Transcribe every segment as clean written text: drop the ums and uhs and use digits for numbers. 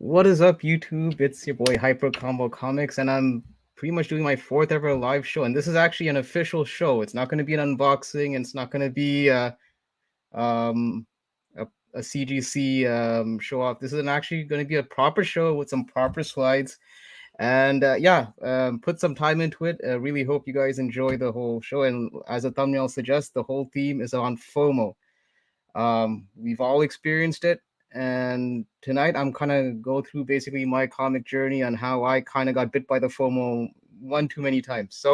What is up, YouTube? It's your boy Hyper.combo.comics, and I'm pretty much doing my fourth ever live show. And this is actually an official show. It's not going to be an unboxing, and it's not going to be um, a, a CGC show off. This is actually going to be a proper show with some proper slides. And put some time into it. Really hope you guys enjoy the whole show. And as the thumbnail suggests, the whole theme is on FOMO. We've all experienced it, and tonight I'm kind of go through basically my comic journey and how I kind of got bit by the FOMO one too many times.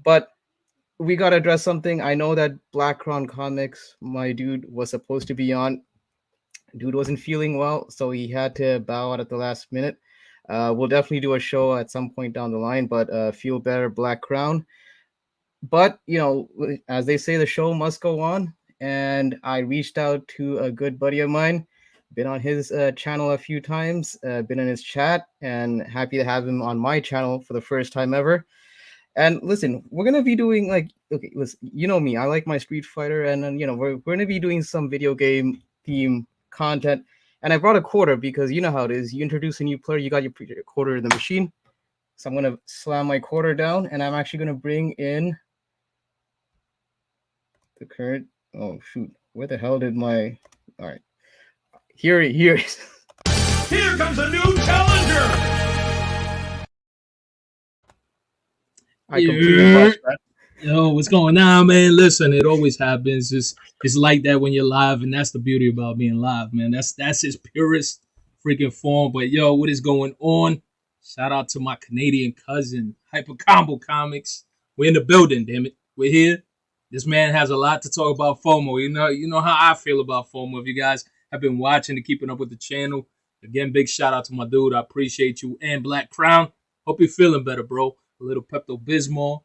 But we got to address something. I know that Black Crown Comics, my dude, was supposed to be on. Dude wasn't feeling well, so he had to bow out at the last minute. We'll definitely do a show at some point down the line, but feel better, Black Crown. But as they say, the show must go on. And I reached out to a good buddy of mine, been on his channel a few times, been in his chat, and happy to have him on my channel for the first time ever. And listen, we're gonna be doing okay, listen, you know me, I like my Street Fighter, and then we're gonna be doing some video game theme content. And I brought a quarter because you know how it is. You introduce a new player, you got your quarter in the machine. So I'm gonna slam my quarter down, and I'm actually gonna bring in the current. Oh shoot! Where the hell did my? All right, here it is. Here comes a new challenger. I completely watched that. Yo, what's going on, man? Listen, it always happens. It's like that when you're live, and that's the beauty about being live, man. That's his purest freaking form. But yo, what is going on? Shout out to my Canadian cousin, Hyper.combo.comics. We're in the building, damn it. We're here. This man has a lot to talk about FOMO. You know how I feel about FOMO. If you guys have been watching and keeping up with the channel, again, big shout out to my dude. I appreciate you and Black Crown. Hope you're feeling better, bro. A little Pepto-Bismol,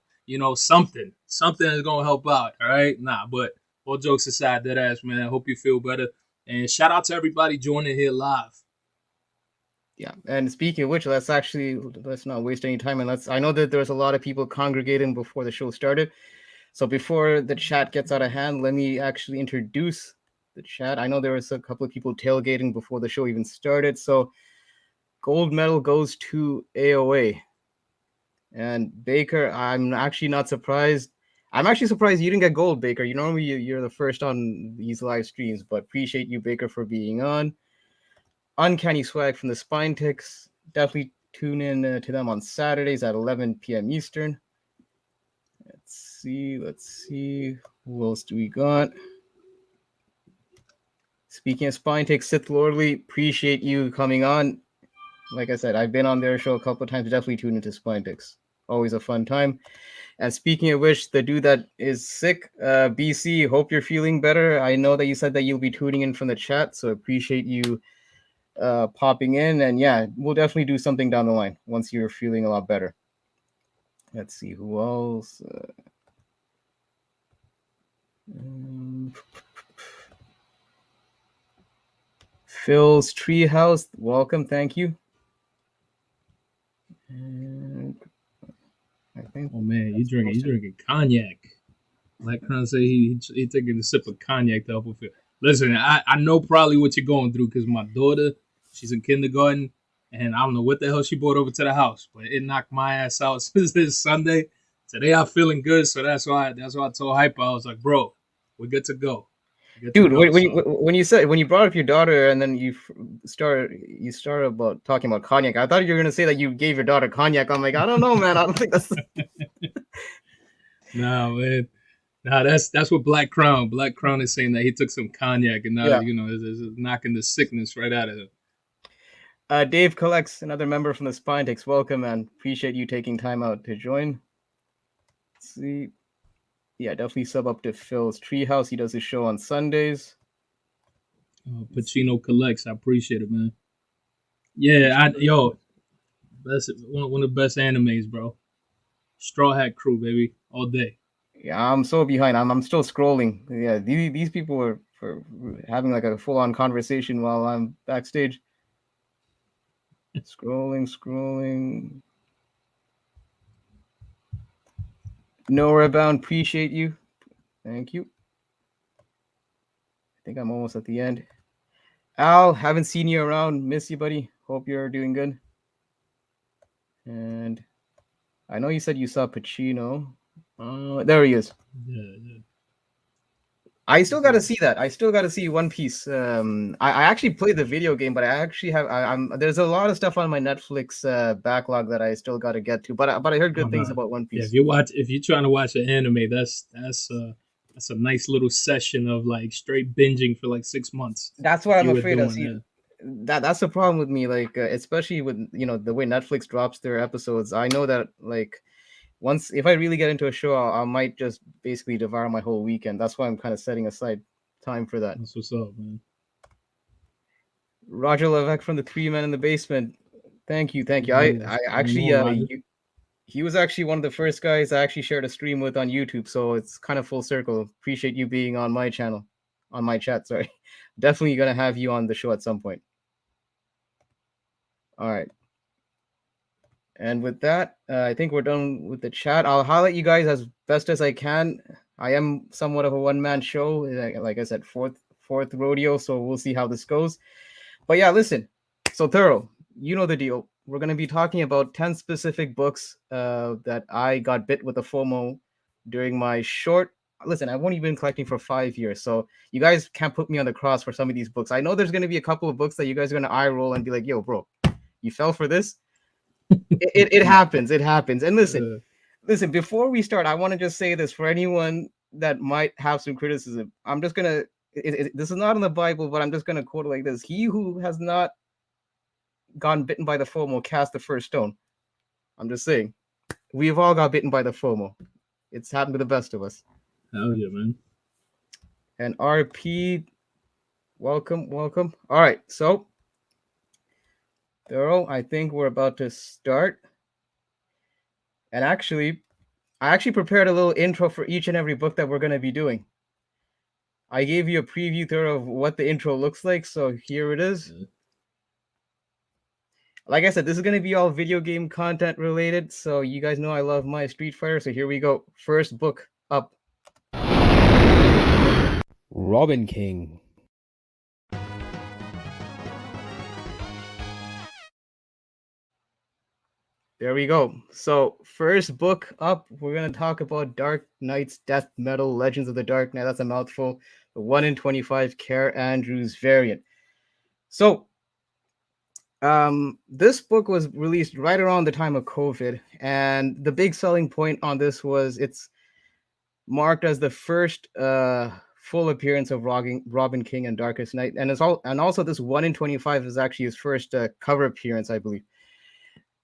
something is gonna help out. All right, but all jokes aside, that ass, man. I hope you feel better. And shout out to everybody joining here live. Yeah, and speaking of which, let's not waste any time, and I know that there's a lot of people congregating before the show started. So before the chat gets out of hand, let me actually introduce the chat. I know there was a couple of people tailgating before the show even started. So gold medal goes to AOA. And Baker, I'm actually not surprised. I'm actually surprised you didn't get gold, Baker. Normally you're the first on these live streams, but appreciate you, Baker, for being on. Uncanny Swag from the Spine Ticks. Definitely tune in to them on Saturdays at 11 p.m. Eastern. Let's see. Who else do we got? Speaking of Spine Ticks, Sith Lordly, appreciate you coming on. Like I said, I've been on their show a couple of times. Definitely tune into Spine Ticks. Always a fun time. And speaking of which, the dude that is sick, BC, hope you're feeling better. I know that you said that you'll be tuning in from the chat, so appreciate you popping in. And yeah, we'll definitely do something down the line once you're feeling a lot better. Let's see who else. Phil's Treehouse, welcome, thank you. And I think. Oh man, you drinking cognac. Like Crown say, he taking a sip of cognac to help him feel. Listen, I know probably what you're going through because my daughter, she's in kindergarten, and I don't know what the hell she brought over to the house, but it knocked my ass out since this Sunday. Today I'm feeling good, so that's why I told Hyper, I was like, bro, we're good to go. Dude, when you brought up your daughter and then you started about talking about cognac, I thought you were gonna say that you gave your daughter cognac. I'm like, I don't know, man. I don't think that's. No, man. Nah, that's what Black Crown. Black Crown is saying that he took some cognac and now is knocking the sickness right out of him. Dave Collects, another member from the Spine Ticks. Welcome, and appreciate you taking time out to join. Let's see. Yeah, definitely sub up to Phil's Treehouse. He does his show on Sundays. Pacino Collects. I appreciate it, man. Yeah, best one of the best animes, bro. Straw Hat Crew, baby, all day. Yeah, I'm so behind. I'm still scrolling. Yeah, these people are having like a full-on conversation while I'm backstage. Scrolling. Nowhere Bound, appreciate you. Thank you. I think I'm almost at the end. Al, haven't seen you around. Miss you, buddy. Hope you're doing good. And I know you said you saw Pacino. There he is. Yeah. I still got to see that. I still got to see One Piece. I actually played the video game, but I actually have. I'm there's a lot of stuff on my Netflix backlog that I still got to get to. But I heard Oh good things no. about One Yeah, Piece. if you're trying to watch an anime, that's a nice little session of like straight binging for like 6 months. That's what I'm You were afraid of. doing See, that. that's the problem with me. Like, especially with the way Netflix drops their episodes. I know that like once if I really get into a show, I might just basically devour my whole weekend. That's why I'm kind of setting aside time for that. That's what's up, man. Roger Levesque from the Three Men in the Basement. Thank you, thank you. I What's going actually on, Roger? he was actually one of the first guys I actually shared a stream with on YouTube, so it's kind of full circle. Appreciate you being on my channel, on my chat. Sorry, definitely gonna have you on the show at some point. All right, and with that, I think we're done with the chat. I'll highlight you guys as best as I can. I am somewhat of a one-man show, like I said, fourth rodeo, so we'll see how this goes. But yeah, listen. So Thorough, you know the deal. We're going to be talking about 10 specific books that I got bit with the FOMO during my short. Listen, I've only been collecting for 5 years, so you guys can't put me on the cross for some of these books. I know there's going to be a couple of books that you guys are going to eye roll and be like, yo, bro, you fell for this. It happens. It happens. And listen, before we start, I want to just say this for anyone that might have some criticism. I'm just going to, this is not in the Bible, but I'm just going to quote it like this. He who has not gotten bitten by the FOMO cast the first stone. I'm just saying, we've all got bitten by the FOMO. It's happened to the best of us. Hell yeah, man. And RP, welcome. All right, so Thorough, I think we're about to start. And actually, I actually prepared a little intro for each and every book that we're going to be doing. I gave you a preview, Thorough, of what the intro looks like, so here it is. Like I said, this is going to be all video game content related, so you guys know I love my Street Fighter, so here we go. First book up. Robin King. There we go. So first book up, we're going to talk about Dark Knight's Death Metal Legends of the Dark Knight. That's a mouthful. The 1 in 25 Care Andrews variant. So this book was released right around the time of COVID, and the big selling point on this was it's marked as the first full appearance of Robin King and Darkest Night, and also this 1 in 25 is actually his first cover appearance, I believe.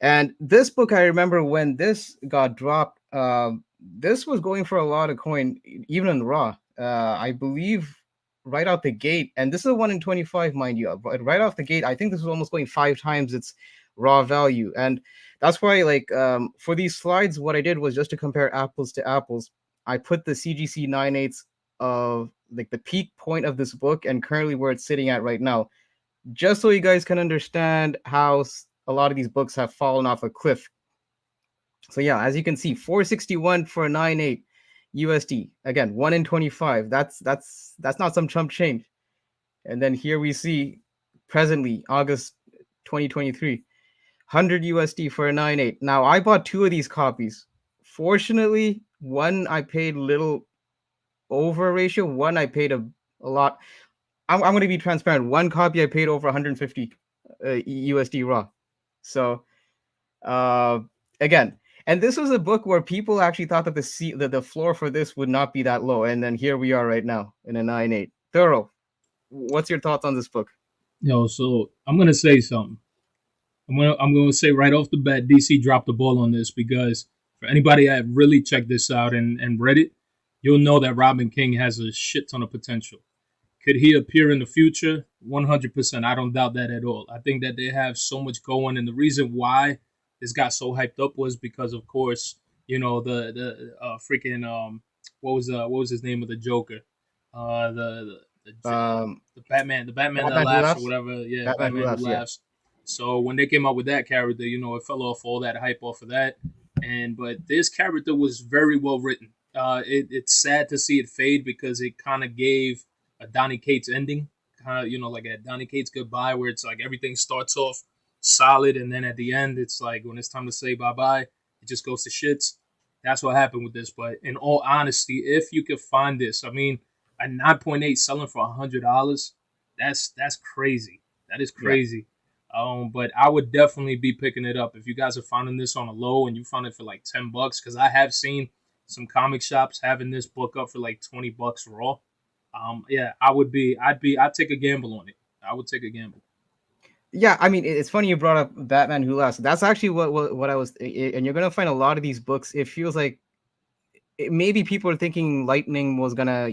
And this book, I remember when this got dropped, this was going for a lot of coin, even in Raw. I believe right out the gate, and this is a 1 in 25, mind you, but right off the gate, I think this was almost going 5 times its raw value. And that's why, like, for these slides, what I did was just to compare apples to apples. I put the CGC 9/8 of like the peak point of this book and currently where it's sitting at right now, just so you guys can understand how a lot of these books have fallen off a cliff. So yeah, as you can see, 461 for a 9/8 USD. Again, 1 in 25. That's not some chump change. And then here we see presently August 2023, 100 USD for a 9/8. Now I bought 2 of these copies. Fortunately, one I paid little over ratio. One I paid a lot. I'm going to be transparent. One copy I paid over 150 USD raw. So again, and this was a book where people actually thought that the floor for this would not be that low, and then here we are right now in a 9/8. Thorough, what's your thoughts on this book? Yo, so I'm gonna say something. I'm gonna say right off the bat, DC dropped the ball on this because for anybody that really checked this out and read it, you'll know that Robin King has a shit ton of potential. Could he appear in the future? 100%. I don't doubt that at all. I think that they have so much going, and the reason why this got so hyped up was because, of course, the freaking what was his name of the Joker, the Batman that laughs or whatever. Yeah, Batman who laughs. So when they came out with that character, it fell off all that hype off of that. But this character was very well written. It's sad to see it fade because it kind of gave a Donny Cates ending, kind of, like at Donny Cates Goodbye, where it's like everything starts off solid, and then at the end, it's like when it's time to say bye bye, it just goes to shits. That's what happened with this. But in all honesty, if you could find this, I mean, a 9.8 selling for $100, that's crazy. That is Yeah. crazy. But I would definitely be picking it up if you guys are finding this on a low and you found it for like $10, because I have seen some comic shops having this book up for like $20 raw. Yeah, I'd take a gamble on it. I would take a gamble. Yeah, I mean, it's funny you brought up Batman Who Laughs. That's actually what I was, and you're gonna find a lot of these books. It feels like maybe people are thinking Lightning was gonna,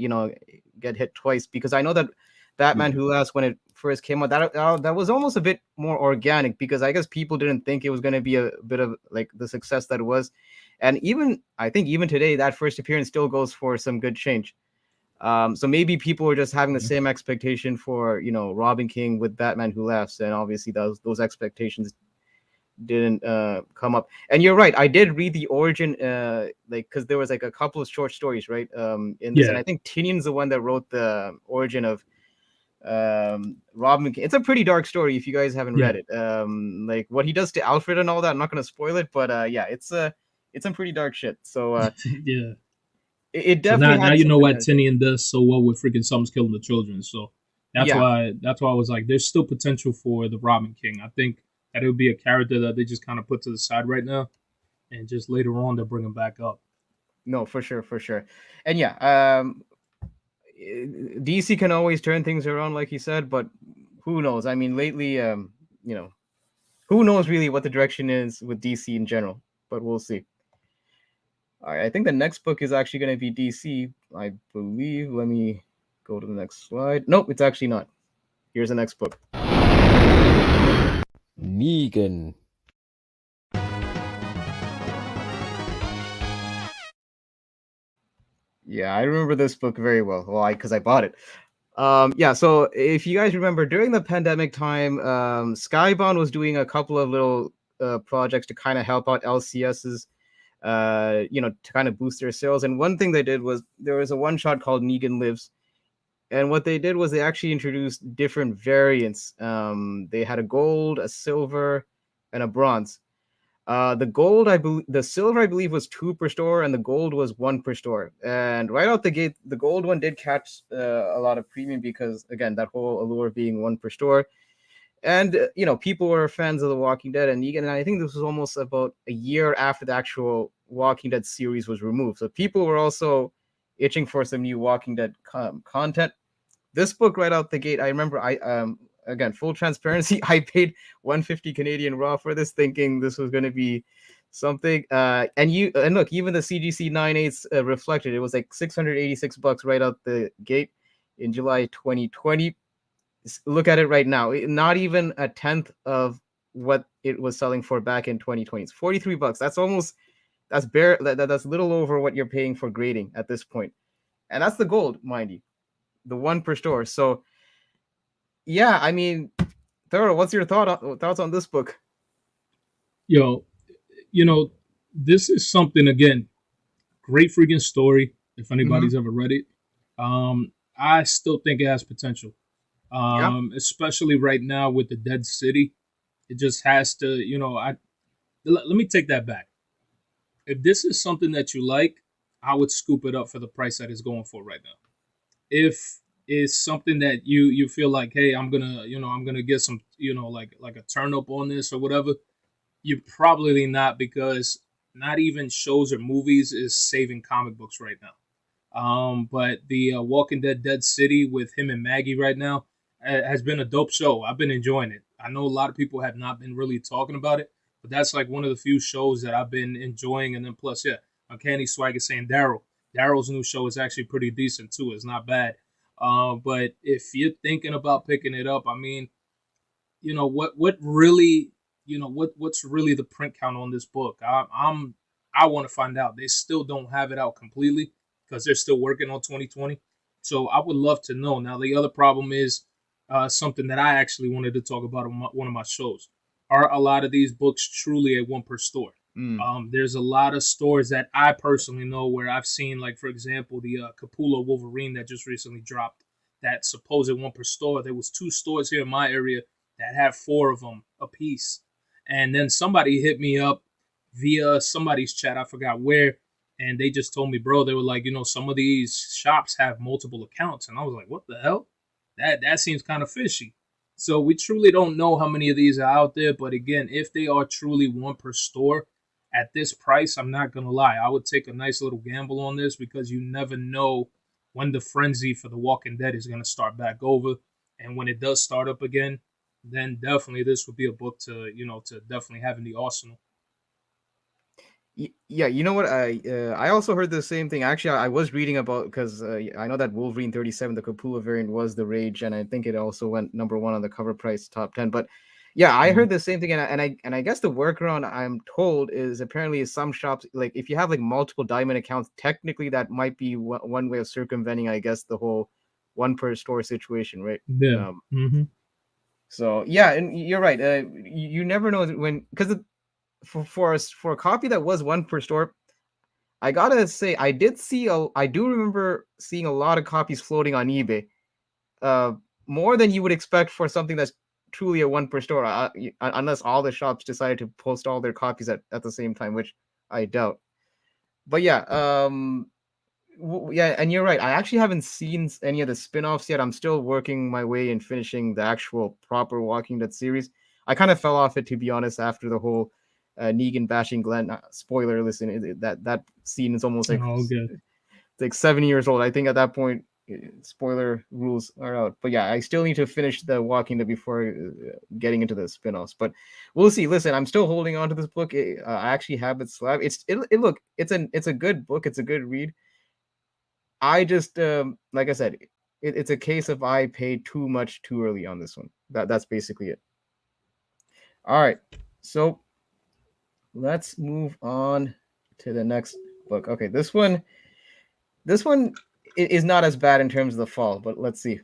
get hit twice, because I know that Batman Who Laughs, when it first came out, that was almost a bit more organic, because I guess people didn't think it was gonna be a bit of like the success that it was, and I think even today that first appearance still goes for some good change. So maybe people were just having the same expectation for, Robin King with Batman Who Laughs, and obviously those expectations didn't come up. And you're right, I did read the origin, like, because there was like a couple of short stories, right, in this, and Yeah. I think Tinian's the one that wrote the origin of Robin King. It's a pretty dark story if you guys haven't Yeah. read it. Like what he does to Alfred and all that. I'm not going to spoil it, but yeah, it's some pretty dark shit. So Yeah. it So now, definitely now had you some know why potential. Tinian does so well with freaking Something's Killing the Children. So that's Yeah. why I was like, there's still potential for the Robin King. I think that it would be a character that they just kind of put to the side right now, and just later on they'll bring him back up. No, for sure, for sure. And yeah, DC can always turn things around, like you said, but who knows? I mean, lately, you know, who knows really what the direction is with DC in general, but we'll see. All right, I think the next book is actually going to be DC, I believe. Let me go to the next slide. Nope, it's actually not. Here's the next book. Negan. Yeah, I remember this book very well. Why? Because I bought it. Yeah, so if you guys remember, during the pandemic time, Skybound was doing a couple of little projects to kind of help out LCSs, to kind of boost their sales. And one thing they did was there was a one shot called Negan Lives. And what they did was they actually introduced different variants. They had a gold, a silver, and a bronze. The silver, I believe, was 2 per store, and the gold was 1 per store. And right out the gate, the gold one did catch a lot of premium because, again, that whole allure of being 1 per store. And people were fans of The Walking Dead and Negan. And I think this was almost about a year after the actual Walking Dead series was removed. So people were also itching for some new Walking Dead content. This book right out the gate, I remember again, full transparency, I paid 150 Canadian raw for this, thinking this was going to be something. And look, even the CGC 9/8 reflected it was like $686 right out the gate in July 2020. Look at it right now, not even a tenth of what it was selling for back in 2020. It's $43. That's little over what you're paying for grading at this point, and that's the gold, mind you, the 1 per store. So yeah, I mean, Thorough, what's your thoughts on this book? Yo, this is something, again, great freaking story. If anybody's ever read it, I still think it has potential. Yeah. Especially right now with the Dead City, it just has to. Let me take that back. If this is something that you like, I would scoop it up for the price that it's going for right now. If it's something that you feel like, hey, I'm gonna get some, like a turn up on this or whatever, you probably not, because not even shows or movies is saving comic books right now. But the Walking Dead Dead City with him and Maggie right now has been a dope show. I've been enjoying it. I know a lot of people have not been really talking about it, but that's like one of the few shows that I've been enjoying. And then plus, yeah, Uncanny Swag is saying Daryl's new show is actually pretty decent too. It's not bad. But if you're thinking about picking it up, I mean, what really, what's really the print count on this book? I want to find out. They still don't have it out completely because they're still working on 2020. So I would love to know. Now the other problem is something that I actually wanted to talk about on one of my shows. Are a lot of these books truly a 1 per store? There's a lot of stores that I personally know where I've seen, like, for example, the Capullo Wolverine that just recently dropped. that supposed one per store. There was 2 stores here in my area that had 4 of them a piece. And then somebody hit me up via somebody's chat, I forgot where, and they just told me, bro, they were like, some of these shops have multiple accounts. And I was like, what the hell? That seems kind of fishy. So we truly don't know how many of these are out there. But again, if they are truly 1 per store at this price, I'm not going to lie. I would take a nice little gamble on this because you never know when the frenzy for The Walking Dead is going to start back over. And when it does start up again, then definitely this would be a book to, to definitely have in the arsenal. Yeah, you know what? I also heard the same thing. Actually, I was reading about, because I know that Wolverine 37, the Capua variant, was the rage, and I think it also went #1 on the cover price top 10. But yeah, I heard the same thing, and I guess the workaround, I'm told, is apparently some shops, like if you have like multiple diamond accounts, technically that might be one way of circumventing, I guess, the whole 1 per store situation, right? Yeah. So yeah, and you're right. You never know when, because for a copy that was 1 per store, I gotta say I do remember seeing a lot of copies floating on eBay, more than you would expect for something that's truly a 1 per store, unless all the shops decided to post all their copies at the same time, which I doubt. But yeah, yeah, and you're right. I actually haven't seen any of the spin-offs yet. I'm still working my way and finishing the actual proper Walking Dead series. I kind of fell off it, to be honest, after the whole Negan bashing Glenn. Spoiler, listen, that scene is almost like good. like 7 years old. I think at that point, spoiler rules are out. But yeah, I still need to finish the Walking Dead before getting into the spin-offs. But we'll see. Listen, I'm still holding on to this book. I actually have it slab. Look, it's a good book. It's a good read. I just like I said, it's a case of I paid too much too early on this one. That's basically it. All right, so let's move on to the next book. Okay, this one is not as bad in terms of the fall, but let's see.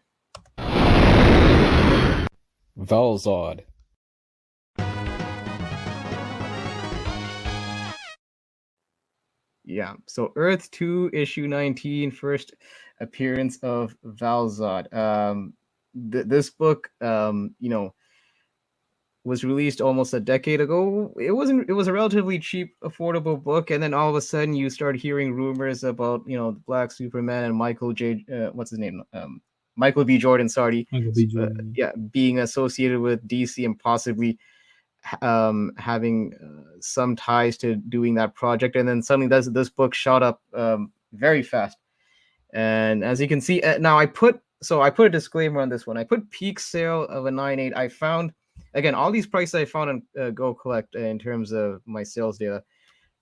Valzad. Yeah, so Earth 2, issue 19, first appearance of Valzad. This book, was released almost a decade ago. It was a relatively cheap, affordable book, and then all of a sudden you start hearing rumors about, the Black Superman and Michael what's his name? Michael B. Jordan, sorry. Michael B. Jordan. Yeah, being associated with DC and possibly having some ties to doing that project, and then suddenly this book shot up very fast. And as you can see, now I put a disclaimer on this one. I put peak sale of a 9.8. I found, again, all these prices I found on Go Collect in terms of my sales data,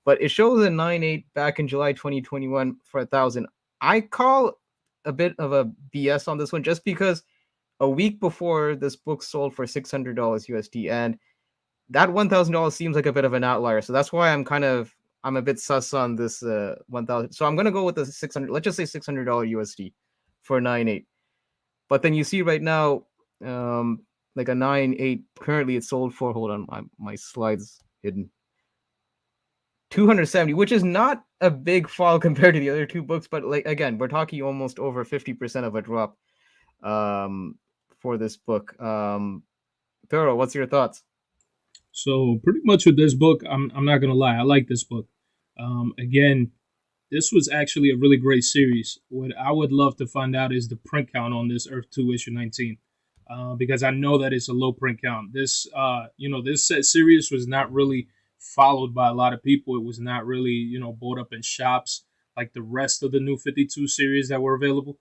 but it shows a 9.8 back in July 2021 for 1,000. I call a bit of a BS on this one, just because a week before this book sold for $600 USD, and that $1,000 seems like a bit of an outlier. So that's why I'm a bit sus on this 1,000. So I'm gonna go with the 600. Let's just say $600 USD for 9.8. But then you see right now, like a 9.8 currently it's sold for. Hold on, my slides hidden. 270, which is not a big fall compared to the other two books, but like again, we're talking almost over 50% of a drop for this book. Thoro, what's your thoughts? So pretty much with this book, I'm not gonna lie, I like this book. Again, this was actually a really great series. What I would love to find out is the print count on this Earth 2 issue 19, because I know that it's a low print count. This this set series was not really followed by a lot of people. It was not really bought up in shops like the rest of the New 52 series that were available.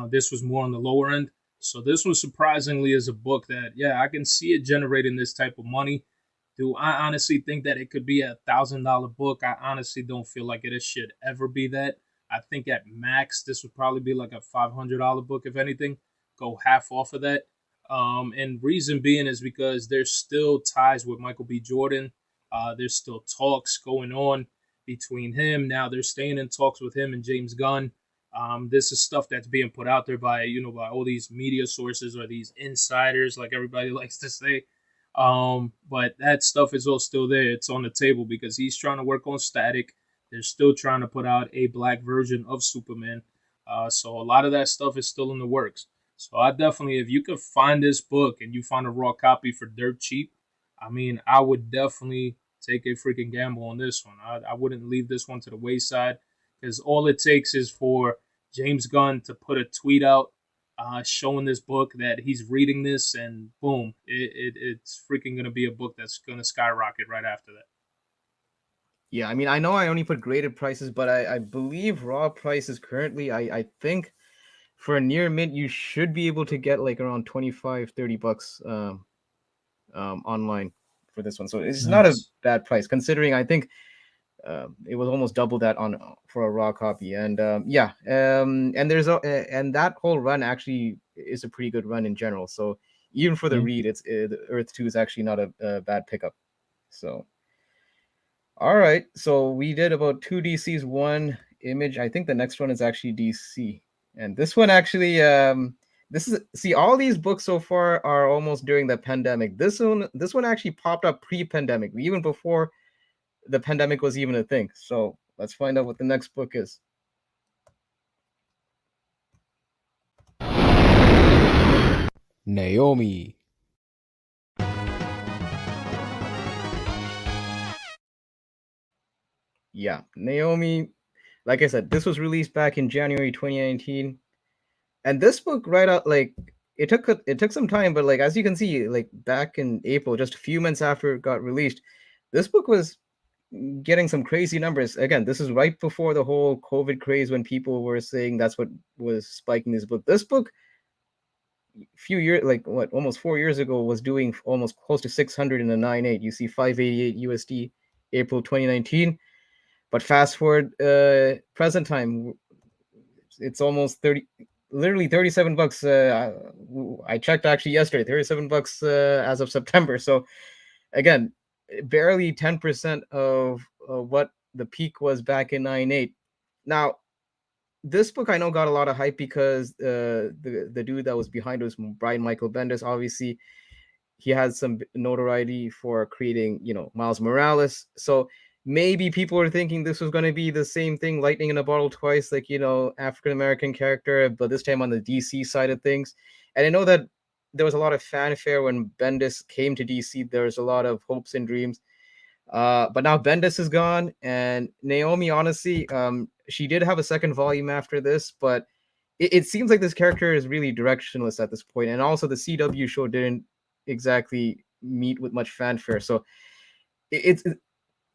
This was more on the lower end. So this one surprisingly is a book that, yeah, I can see it generating this type of money. Do I honestly think that it could be $1,000 book? I honestly don't feel like it should ever be that. I think at max this would probably be like a $500 book, if anything. Go half off of that. And reason being is because there's still ties with Michael B. Jordan. There's still talks going on between him. Now they're staying in talks with him and James Gunn. This is stuff that's being put out there by by all these media sources or these insiders, like everybody likes to say. But that stuff is all still there. It's on the table because he's trying to work on Static. They're still trying to put out a black version of Superman. So a lot of that stuff is still in the works. So I definitely, if you could find this book and you find a raw copy for dirt cheap, I mean, I would definitely take a freaking gamble on this one. I wouldn't leave this one to the wayside because all it takes is for James Gunn to put a tweet out showing this book that he's reading this, and boom, it's freaking going to be a book that's going to skyrocket right after that. Yeah, I mean, I know I only put graded prices, but I believe raw prices currently, I think for a near mint, you should be able to get like around 25, $30 online for this one. So it's not a Nice. bad price considering I think it was almost double that on for a raw copy. And yeah, and and that whole run actually is a pretty good run in general. So even for the Mhm. read, it's the Earth 2 is actually not a bad pickup. So all right, so we did about two DCs, one image. I think the next one is actually DC, and this one actually, this is see all these books so far are almost during the pandemic. This one actually popped up pre-pandemic, even before the pandemic was even a thing. So let's find out what the next book is. Naomi. Yeah, Naomi. Like I said, this was released back in January 2019, and this book right out like it took some time, but like as you can see, like back in April, just a few months after it got released, this book was getting some crazy numbers. Again, this is right before the whole COVID craze when people were saying that's what was spiking this book. This book, few years, like what, almost 4 years ago, was doing almost close to 600 in a 9.8. You see 588 USD, April 2019. But fast forward, present time, it's almost 30, literally $37. I checked actually yesterday, $37 as of September. So again, barely 10% of what the peak was back in 9.8. Now, this book I know got a lot of hype because the dude that was behind it was Brian Michael Bendis. Obviously, he has some notoriety for creating, Miles Morales. So maybe people are thinking this was going to be the same thing, lightning in a bottle twice, like, African American character, but this time on the DC side of things. And I know that there was a lot of fanfare when Bendis came to DC. There was a lot of hopes and dreams. But now Bendis is gone, and Naomi, honestly, she did have a second volume after this, but it seems like this character is really directionless at this point. And also, the CW show didn't exactly meet with much fanfare. So it's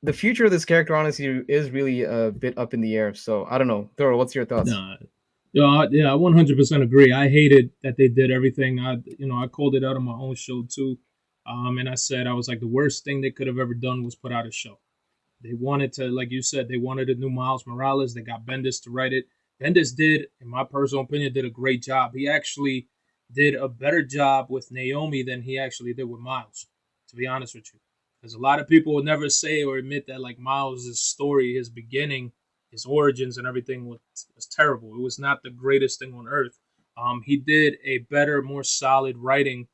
the future of this character, honestly, is really a bit up in the air. So I don't know. Thorough, what's your thoughts? Nah, yeah, I 100% agree. I hated that they did everything. I called it out on my own show too, and I said I was like the worst thing they could have ever done was put out a show. They wanted to, like you said, they wanted a new Miles Morales. They got Bendis to write it. Bendis did, in my personal opinion, did a great job. He actually did a better job with Naomi than he actually did with Miles, to be honest with you. Because a lot of people would never say or admit that like Miles' story, his beginning, his origins and everything was terrible. It was not the greatest thing on earth. He did a better, more solid writing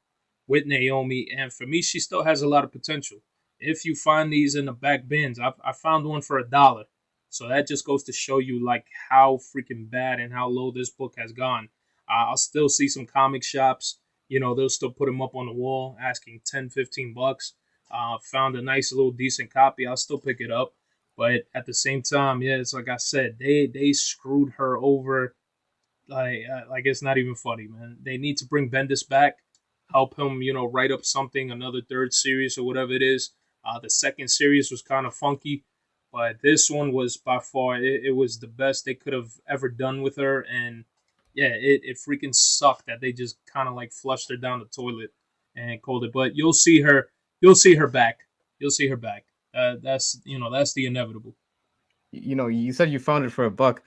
with Naomi, and for me, she still has a lot of potential. If you find these in the back bins, I found one for $1. So that just goes to show you like how freaking bad and how low this book has gone. I'll still see some comic shops, they'll still put them up on the wall asking 10, $15. Found a nice little decent copy. I'll still pick it up. But at the same time, yeah, it's like I said, they screwed her over. Like it's not even funny, man. They need to bring Bendis back, help him, write up something, another third series or whatever it is. The second series was kind of funky, but this one was by far it was the best they could have ever done with her. And yeah, it freaking sucked that they just kind of like flushed her down the toilet and called it. But you'll see her back. You'll see her back. That's the inevitable. You said you found it for $1.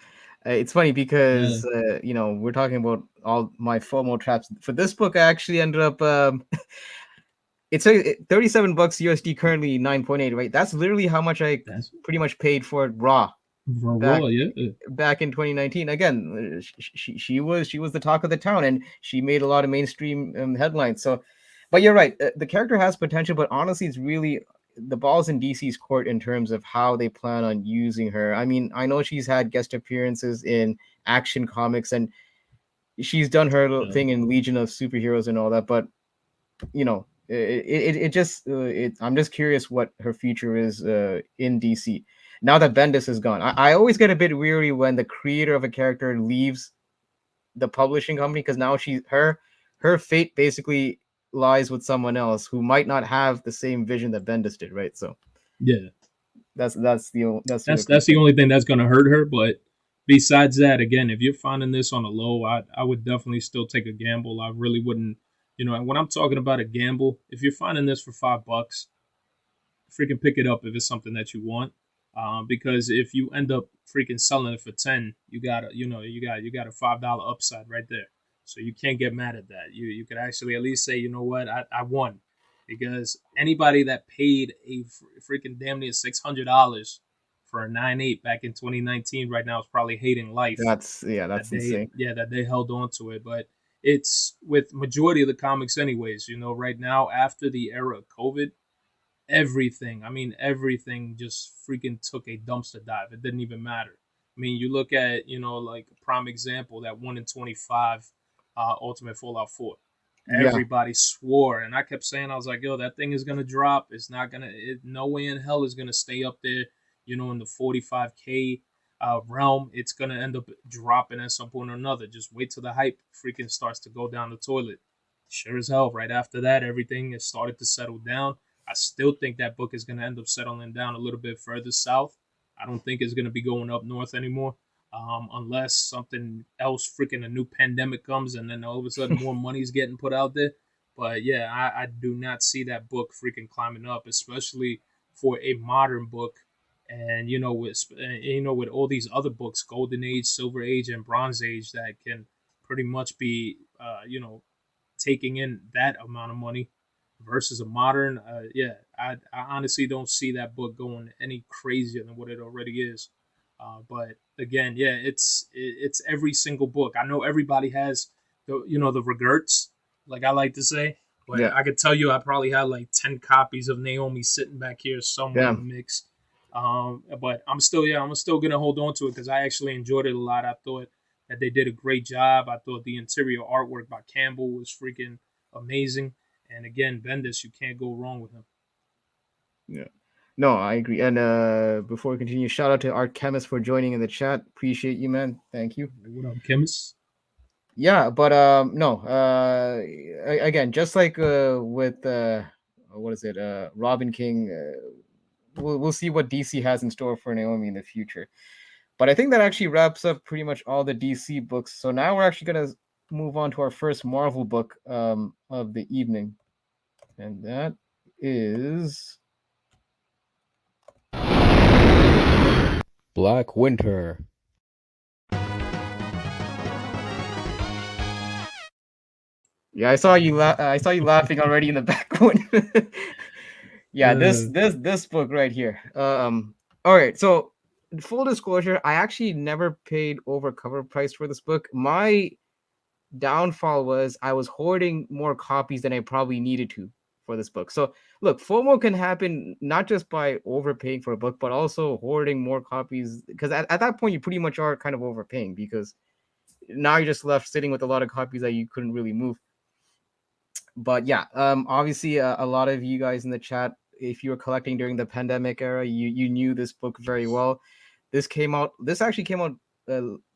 It's funny Yeah, because we're talking about all my FOMO traps. For this book, I actually ended up it's a $37 USD, currently 9.8, right? That's literally how much I that's pretty much paid for it raw for back Raw. Yeah, back in 2019. Again, she was the talk of the town, and she made a lot of mainstream headlines. So, but you're right, the character has potential, but honestly, it's really the ball's in DC's court in terms of how they plan on using her. I mean, I know she's had guest appearances in Action Comics, and she's done her little Yeah. thing in Legion of Superheroes and all that, but you know, I'm just curious what her future is in DC now that Bendis is gone. I always get a bit weary when the creator of a character leaves the publishing company, because now her fate basically lies with someone else who might not have the same vision that Bendis did, right? So Yeah. that's the only That's the concern. only thing that's gonna hurt her. But besides that, again, if you're finding this on a low, I would definitely still take a gamble. I really wouldn't, when I'm talking about a gamble, if you're finding this for $5, freaking pick it up if it's something that you want. Because if you end up freaking selling it for 10, you got a $5 upside right there. So you can't get mad at that. You could actually at least say, you know what, I won, because anybody that paid a freaking damn near $600 for a 9.8 back in 2019 right now is probably hating life That's insane. that they held on to it. But it's with majority of the comics anyways. Right now after the era of COVID, everything. I mean, everything just freaking took a dumpster dive. It didn't even matter. I mean, you look at, like a prime example, that 1 in 25 Ultimate Fallout 4. Yeah, Everybody swore, and I kept saying, I was like, yo, that thing is gonna drop. It's not gonna. No way in hell is gonna stay up there, in the 45K realm. It's gonna end up dropping at some point or another. Just wait till the hype freaking starts to go down the toilet. Sure as hell, right after that, everything has started to settle down. I still think that book is going to end up settling down a little bit further south. I don't think it's going to be going up north anymore, unless something else, freaking a new pandemic comes, and then all of a sudden more money's getting put out there. But yeah, I do not see that book freaking climbing up, especially for a modern book. And with all these other books, Golden Age, Silver Age, and Bronze Age, that can pretty much be taking in that amount of money versus a modern. Yeah, I honestly don't see that book going any crazier than what it already is. But again, yeah, it's every single book. I know everybody has the regrets, like I like to say, but yeah, I could tell you I probably had like 10 copies of Naomi sitting back here somewhere in the damn. mix. But I'm still gonna hold on to it because I actually enjoyed it a lot. I thought that they did a great job. I thought the interior artwork by Campbell was freaking amazing. And again, Bendis, you can't go wrong with him. Yeah. No, I agree. And before we continue, shout out to Art Chemist for joining in the chat. Appreciate you, man. Thank you. What up, chemist? Yeah, but no. Again, just like with what is it? Robin King. We'll see what DC has in store for Naomi in the future. But I think that actually wraps up pretty much all the DC books. So now we're actually gonna move on to our first Marvel book of the evening, and that is Black Winter. Yeah, I saw you. I saw you laughing already in the background. Yeah, this Uh, this this book right here. All right. So, full disclosure, I actually never paid over cover price for this book. My downfall was I was hoarding more copies than I probably needed to for this book. So, look, FOMO can happen not just by overpaying for a book, but also hoarding more copies. Because at that point, you pretty much are kind of overpaying because now you're just left sitting with a lot of copies that you couldn't really move. But yeah, obviously a lot of you guys in the chat, if you were collecting during the pandemic era, you knew this book very well. This actually came out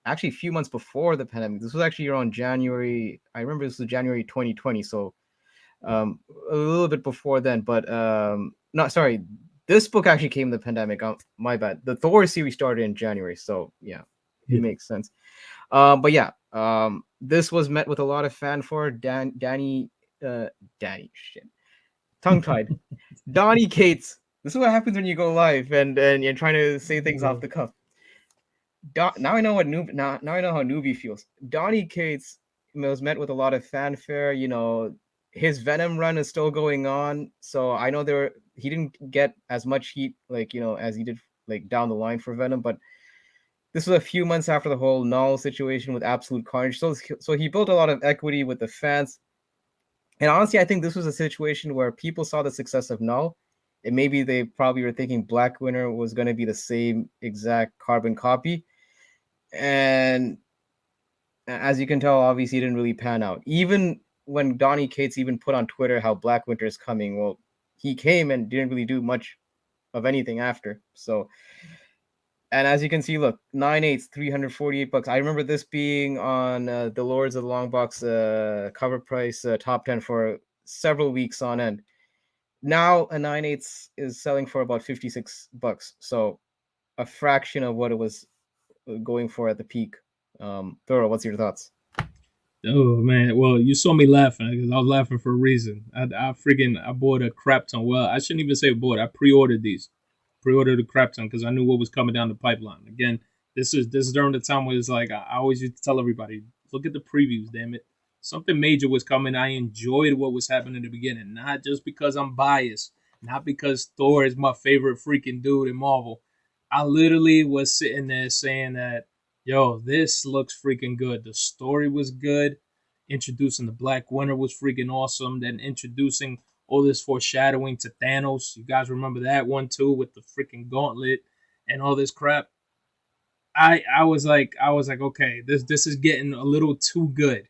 actually a few months before the pandemic. This was actually around January. I remember this was January 2020, so a little bit before then. But not sorry, this book actually came in the pandemic. My bad. The Thor series started in January, so yeah, it yeah. makes sense. But yeah, this was met with a lot of fanfare. Danny, shit, tongue tied. Donnie Cates. This is what happens when you go live and you're trying to say things off the cuff. Now I know what now I know how newbie feels. Donnie Cates was met with a lot of fanfare. His Venom run is still going on, so I know he didn't get as much heat as he did like down the line for Venom, but this was a few months after the whole Null situation with Absolute Carnage. So he built a lot of equity with the fans. And honestly, I think this was a situation where people saw the success of Null, and maybe they probably were thinking Black Winter was going to be the same exact carbon copy. And as you can tell, obviously didn't really pan out. Even when Donny Cates even put on Twitter how Black Winter is coming, well, he came and didn't really do much of anything after. So, and as you can see, look, 9/8, $348. I remember this being on the Lords of the Long Box cover price top 10 for several weeks on end. Now a 9/8 is selling for about $56. So a fraction of what it was going for at the peak. Thorough, what's your thoughts? Oh man, well you saw me laughing because I was laughing for a reason. I bought a crap ton. Well, I shouldn't even say bought. I pre-ordered these, pre-ordered a crap ton because I knew what was coming down the pipeline. Again, this is during the time where it's like I always used to tell everybody, look at the previews. Damn it, something major was coming. I enjoyed what was happening in the beginning, not just because I'm biased, not because Thor is my favorite freaking dude in Marvel. I literally was sitting there saying that, yo, this looks freaking good. The story was good. Introducing the Black Winter was freaking awesome. Then introducing all this foreshadowing to Thanos. You guys remember that one too with the freaking gauntlet and all this crap. I was like, okay, this is getting a little too good.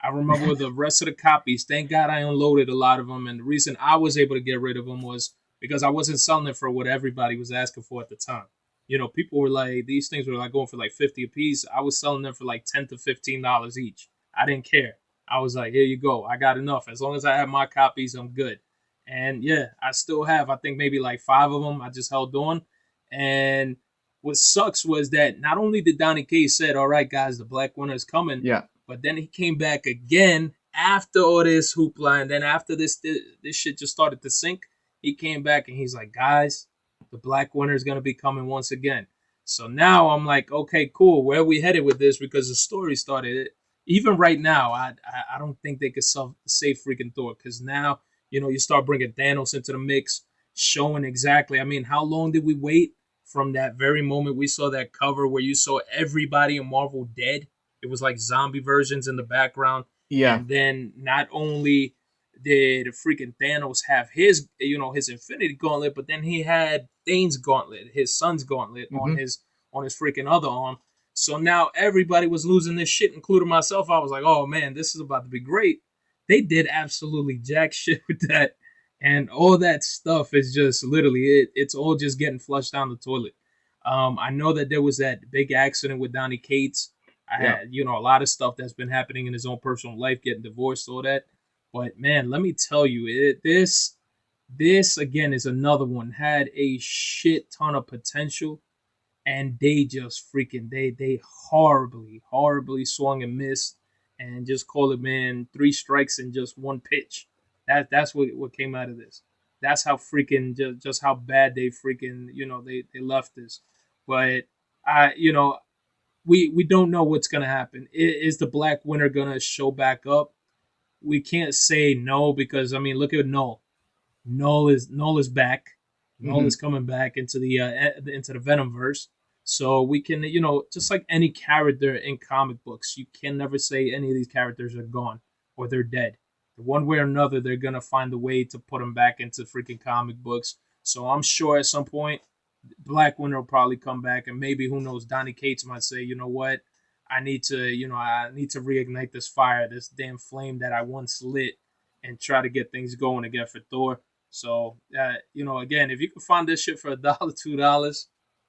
I remember the rest of the copies. Thank God I unloaded a lot of them, and the reason I was able to get rid of them was because I wasn't selling it for what everybody was asking for at the time. You know, people were like, these things were like going for like 50 a piece. I was selling them for like $10 to $15 each. I didn't care. I was like, here you go. I got enough. As long as I have my copies, I'm good. And yeah, I still have, I think maybe like 5 of them. I just held on. And what sucks was that not only did Donny K said, all right, guys, the Black Winter is coming, Yeah. but then he came back again after all this hoopla, and then after this shit just started to sink, he came back and he's like, guys, the Black Winter is gonna be coming once again. So now I'm like, okay, cool. Where are we headed with this? Because the story started. Even right now, I don't think they could save freaking Thor because now you start bringing Thanos into the mix, showing exactly. I mean, how long did we wait from that very moment we saw that cover where you saw everybody in Marvel dead? It was like zombie versions in the background. Yeah. And then not only did freaking Thanos have his Infinity Gauntlet, but then he had Thane's Gauntlet, his son's gauntlet on his freaking other arm. So now everybody was losing this shit, including myself. I was like, oh man, this is about to be great. They did absolutely jack shit with that. And all that stuff is just literally it's all just getting flushed down the toilet. I know that there was that big accident with Donny Cates. I had, a lot of stuff that's been happening in his own personal life, getting divorced, all that. But man, let me tell you, this again is another one had a shit ton of potential, and they just freaking they horribly swung and missed, and just call it, man, 3 strikes and just one pitch. That's what came out of this. That's how freaking just how bad they freaking they left this. But we don't know what's gonna happen. Is the Black Winter gonna show back up? We can't say no because I mean look at Null. Null is back. Null is coming back into the Venomverse. So we can just like any character in comic books, you can never say any of these characters are gone or they're dead. One way or another, they're gonna find a way to put them back into freaking comic books. So I'm sure at some point Black Winter will probably come back, and maybe who knows? Donny Cates might say, you know what? I need to reignite this fire, this damn flame that I once lit, and try to get things going again for Thor. So, again, if you can find this shit for $1, $2,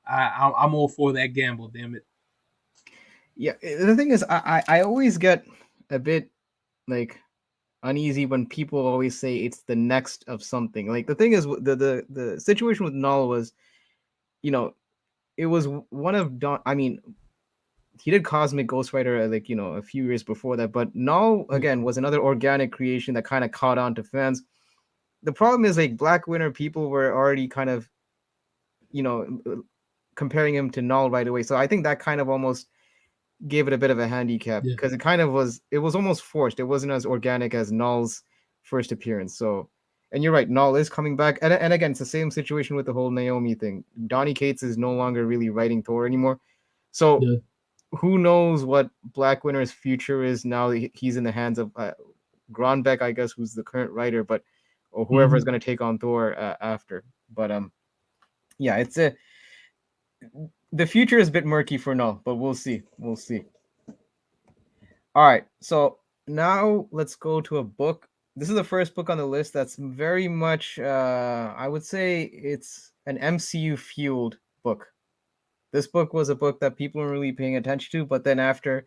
I'm all for that gamble. Damn it. Yeah. The thing is, I always get a bit like uneasy when people always say it's the next of something. Like the thing is, the situation with Null was, it was one of Don. I mean, he did Cosmic Ghost Rider like a few years before that, but Null again was another organic creation that kind of caught on to fans. The problem is like Black Winter, people were already kind of comparing him to Null right away, so I think that kind of almost gave it a bit of a handicap because it was almost forced. It wasn't as organic as Null's first appearance. So, and you're right, Null is coming back, and again, it's the same situation with the whole Naomi thing. Donny Cates is no longer really writing Thor anymore, so who knows what Black Winter's future is now that he's in the hands of Gronbeck, I guess, who's the current writer, or whoever is going to take on Thor after. But yeah, the future is a bit murky for now, but we'll see. All right, so now let's go to a book. This is the first book on the list that's very much, I would say, it's an MCU fueled book. This book was a book that people were really paying attention to, but then after,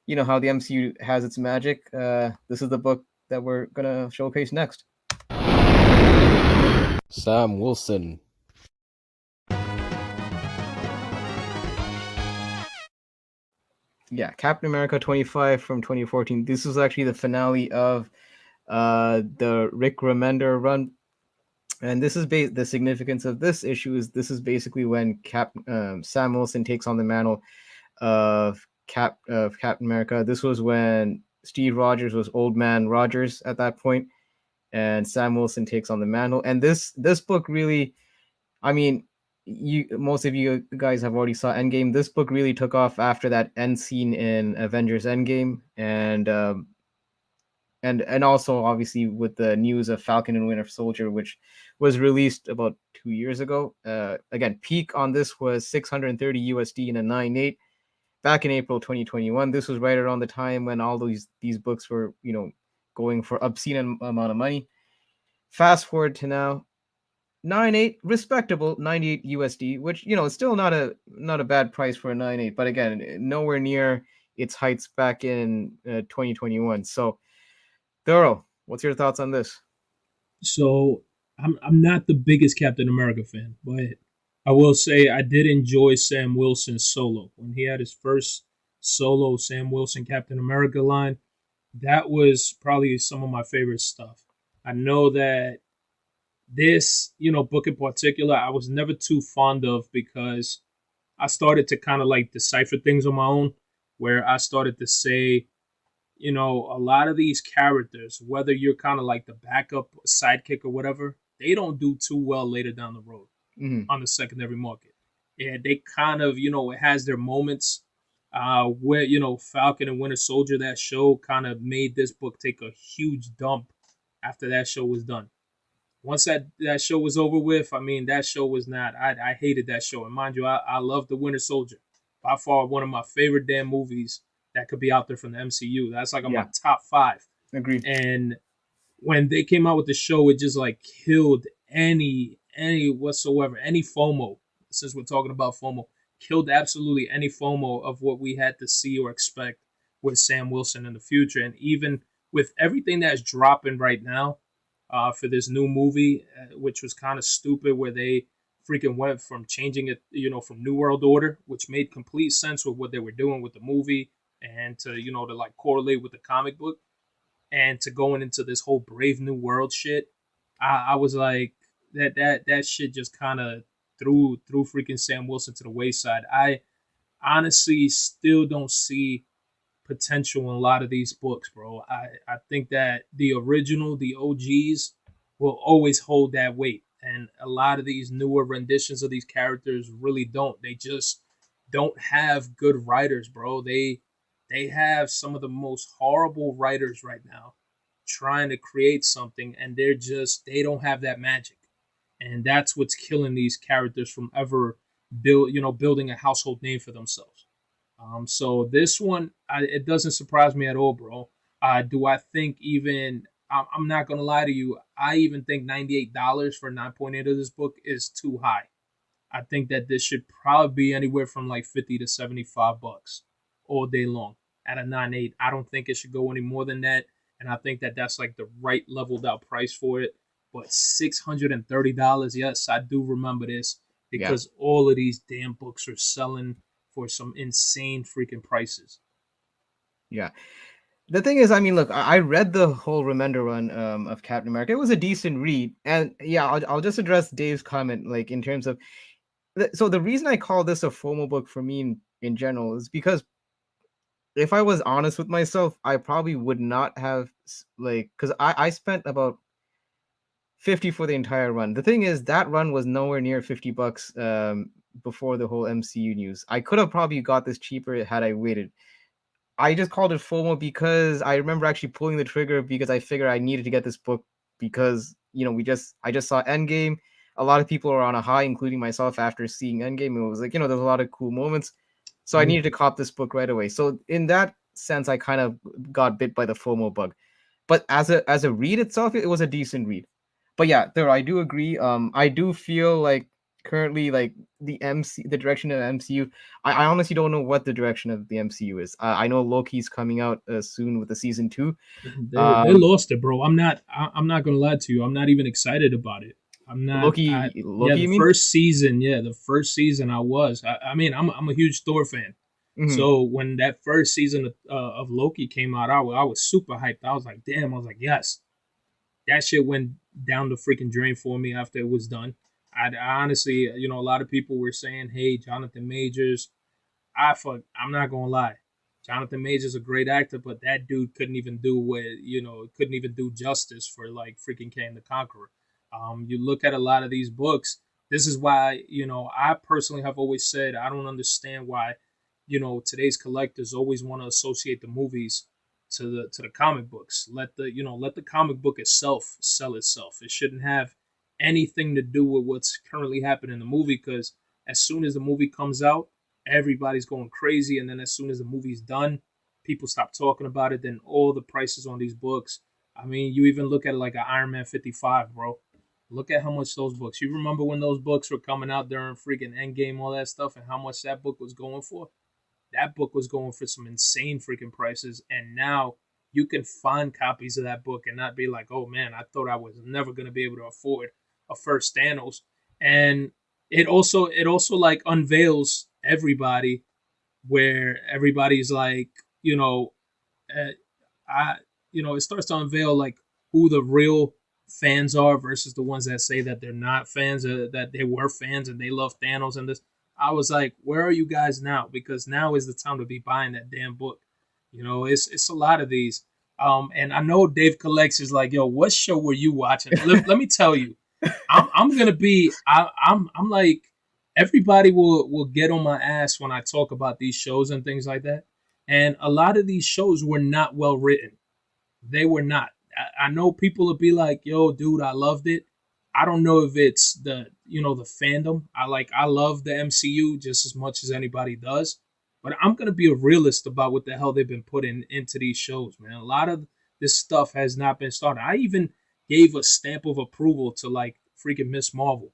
how the MCU has its magic, this is the book that we're gonna showcase next. Sam Wilson. Yeah, Captain America 25 from 2014. This was actually the finale of the Rick Remender run. And this is the significance of this issue is this is basically when Sam Wilson takes on the mantle of Captain America. This was when Steve Rogers was Old Man Rogers at that point, and Sam Wilson takes on the mantle. And this book really, I mean, most of you guys have already saw Endgame. This book really took off after that end scene in Avengers Endgame, and also obviously with the news of Falcon and Winter Soldier, which was released about 2 years ago. Again, peak on this was 630 USD in a 9.8 back in April 2021. This was right around the time when all these books were going for obscene amount of money. Fast forward to now, 9.8, respectable 98 USD, which is still not a bad price for a 9.8, but again, nowhere near its heights back in 2021. So, Thoro, what's your thoughts on this? So I'm not the biggest Captain America fan, but I will say I did enjoy Sam Wilson's solo when he had his first solo Sam Wilson Captain America line. That was probably some of my favorite stuff. I know that this, book in particular, I was never too fond of because I started to kind of like decipher things on my own, where I started to say, a lot of these characters, whether you're kind of like the backup sidekick or whatever, they don't do too well later down the road on the secondary market. Yeah, they kind of, it has their moments where, Falcon and Winter Soldier, that show kind of made this book take a huge dump after that show was done. Once that show was over with, I mean, that show was not, I hated that show. And mind you, I love The Winter Soldier. By far, one of my favorite damn movies that could be out there from the MCU. That's like on my top 5. Agreed. And when they came out with the show, it just like killed any whatsoever, any FOMO. Since we're talking about FOMO, killed absolutely any FOMO of what we had to see or expect with Sam Wilson in the future. And even with everything that's dropping right now for this new movie, which was kind of stupid, where they freaking went from changing it, from New World Order, which made complete sense with what they were doing with the movie, and to to like correlate with the comic book, and to going into this whole Brave New World shit. I was like, that shit just kind of threw freaking Sam Wilson to the wayside. I honestly still don't see potential in a lot of these books, bro. I think that the original, the OGs, will always hold that weight. And a lot of these newer renditions of these characters really don't. They just don't have good writers, bro. They have some of the most horrible writers right now trying to create something, and they don't have that magic. And that's what's killing these characters from ever building a household name for themselves. So this one, it doesn't surprise me at all, bro. Do I think even I'm not gonna lie to you. I even think $98 for 9.8 of this book is too high. I think that this should probably be anywhere from like 50 to 75 bucks all day long at a 9.8. I don't think it should go any more than that, and I think that that's like the right leveled out price for it. But $630, yes, I do remember this because all of these damn books are selling for some insane freaking prices. Yeah. The thing is, I mean, look, I read the whole Remender run of Captain America. It was a decent read, and yeah, I'll just address Dave's comment, like in terms of. So the reason I call this a FOMO book for me in general is because if I was honest with myself, I probably would not have because I spent about 50 for the entire run. The thing is, that run was nowhere near $50 before the whole MCU news. I could have probably got this cheaper had I waited. I just called it FOMO because I remember actually pulling the trigger because I figured I needed to get this book because I just saw Endgame. A lot of people are on a high, including myself, after seeing Endgame. It was like, there's a lot of cool moments. So I needed to cop this book right away. So in that sense, I kind of got bit by the FOMO bug. But as a read itself, it was a decent read. But yeah, there I do agree. I do feel like currently like the direction of the MCU. I honestly don't know what the direction of the MCU is. I know Loki's coming out soon with the season 2. They lost it, bro. I'm not gonna lie to you. I'm not even excited about it. I'm not. Yeah, Loki, you mean? the first season I was. I mean, I'm a huge Thor fan. Hmm. So when that first season of Loki came out, I was super hyped. I was like, damn. I was like, yes. That shit went down the freaking drain for me after it was done. I honestly, a lot of people were saying, hey, Jonathan Majors. I'm not gonna lie. Jonathan Majors is a great actor, but that dude couldn't even do couldn't even do justice for like freaking Kang the Conqueror. You look at a lot of these books. This is why I personally have always said I don't understand why today's collectors always want to associate the movies to the comic books. Let the comic book itself sell itself. It shouldn't have anything to do with what's currently happening in the movie, because as soon as the movie comes out, everybody's going crazy, and then as soon as the movie's done, people stop talking about it. Then all the prices on these books. I mean, you even look at it like an Iron Man 55, bro. Look at how much those books. You remember when those books were coming out during freaking Endgame, all that stuff, and how much that book was going for? That book was going for some insane freaking prices, and now you can find copies of that book and not be like, oh man, I thought I was never gonna be able to afford a first Thanos. And it also like unveils everybody, where everybody's like, uh, I it starts to unveil like who the real fans are versus the ones that say that they're not fans, that they were fans and they love Thanos and this. I was like, where are you guys now? Because now is the time to be buying that damn book. It's a lot of these. And I know Dave Collects is like, yo, what show were you watching? Let me tell you, I'm gonna be I'm like, everybody will get on my ass when I talk about these shows and things like that. And a lot of these shows were not well written. They were not. I know people will be like, "Yo, dude, I loved it." I don't know if it's the fandom. I love the MCU just as much as anybody does, but I'm gonna be a realist about what the hell they've been putting into these shows, man. A lot of this stuff has not been started. I even gave a stamp of approval to like freaking Miss Marvel.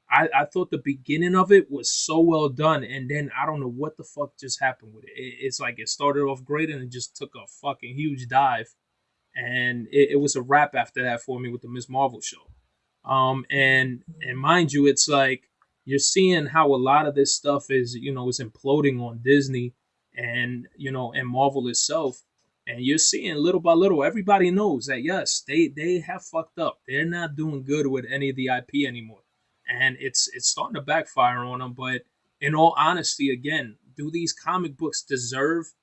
I thought the beginning of it was so well done, and then I don't know what the fuck just happened with it. It's like it started off great and it just took a fucking huge dive, and it was a wrap after that for me with the Miss Marvel show. And mind you, it's like you're seeing how a lot of this stuff is imploding on Disney and Marvel itself, and you're seeing little by little. Everybody knows that yes, they have fucked up. They're not doing good with any of the IP anymore, and it's starting to backfire on them. But in all honesty, again, do these comic books deserve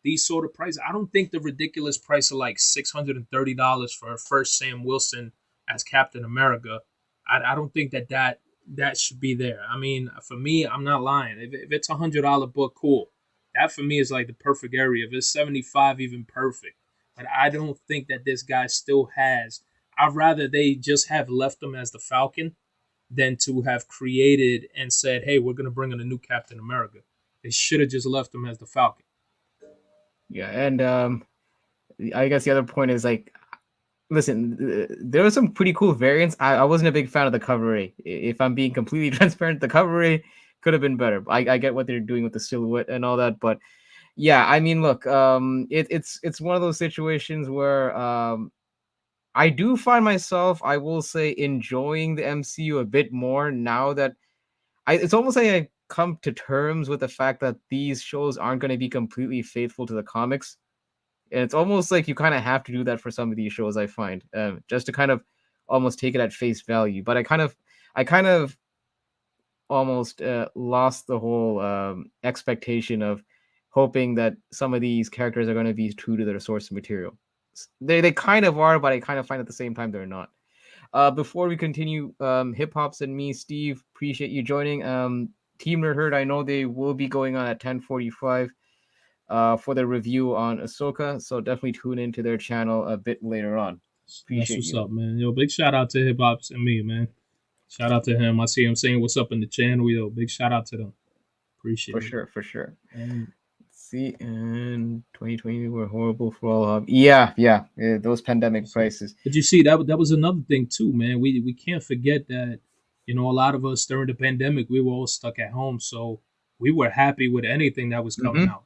these sort of prices? I don't think the ridiculous price of like $630 for a first Sam Wilson as Captain America. I don't think that should be there. I mean, for me, I'm not lying. If it's $100 book, cool. That for me is like the perfect area. If it's 75, even perfect. But I don't think that this guy still has. I'd rather they just have left him as the Falcon than to have created and said, "Hey, we're gonna bring in a new Captain America." They should have just left him as the Falcon. Yeah, and I guess the other point is like, listen, there were some pretty cool variants. I wasn't a big fan of the cover A. If I'm being completely transparent, the cover A could have been better. I get what they're doing with the silhouette and all that, but yeah, I mean, look, it's one of those situations where I do find myself, I will say, enjoying the MCU a bit more now that it's almost like I come to terms with the fact that these shows aren't going to be completely faithful to the comics. And it's almost like you kind of have to do that for some of these shows, I find, just to kind of almost take it at face value. But I kind of almost lost the whole expectation of hoping that some of these characters are going to be true to their source material. They kind of are, but I kind of find at the same time they're not. Before we continue, Hip Hops and me, Steve, appreciate you joining. Team Nerd Herd, I know they will be going on at 10:45 for the review on Ahsoka, so definitely tune into their channel a bit later on. That's Appreciate what's you. up, man. Yo, big shout out to Hip Hops and me, man. Shout out to him. I see him saying what's up in the channel. Yo, big shout out to them. Appreciate For it. sure, for sure. And Let's see, and 2020 were horrible for all. Yeah, those pandemic prices. But you see, that was another thing too, man. We can't forget that, a lot of us during the pandemic, we were all stuck at home, so we were happy with anything that was coming Mm-hmm. out.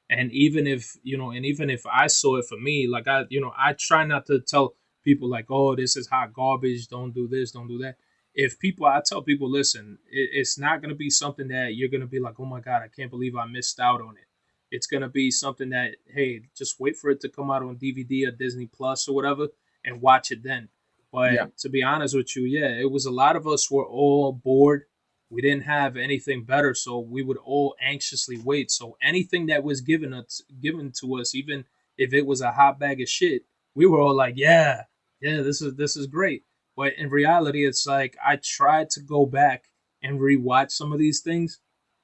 And even if I saw it for me, like I try not to tell people like, oh, this is hot garbage, don't do this, don't do that. I tell people, listen, it's not going to be something that you're going to be like, oh my god, I can't believe I missed out on it. It's going to be something that, hey, just wait for it to come out on DVD or Disney Plus or whatever and watch it then. Yeah. But to be honest with you, yeah, it was a lot of us were all bored. We didn't have anything better, so we would all anxiously wait. So anything that was given to us, even if it was a hot bag of shit, we were all like, yeah, this is great. But in reality, it's like I tried to go back and rewatch some of these things,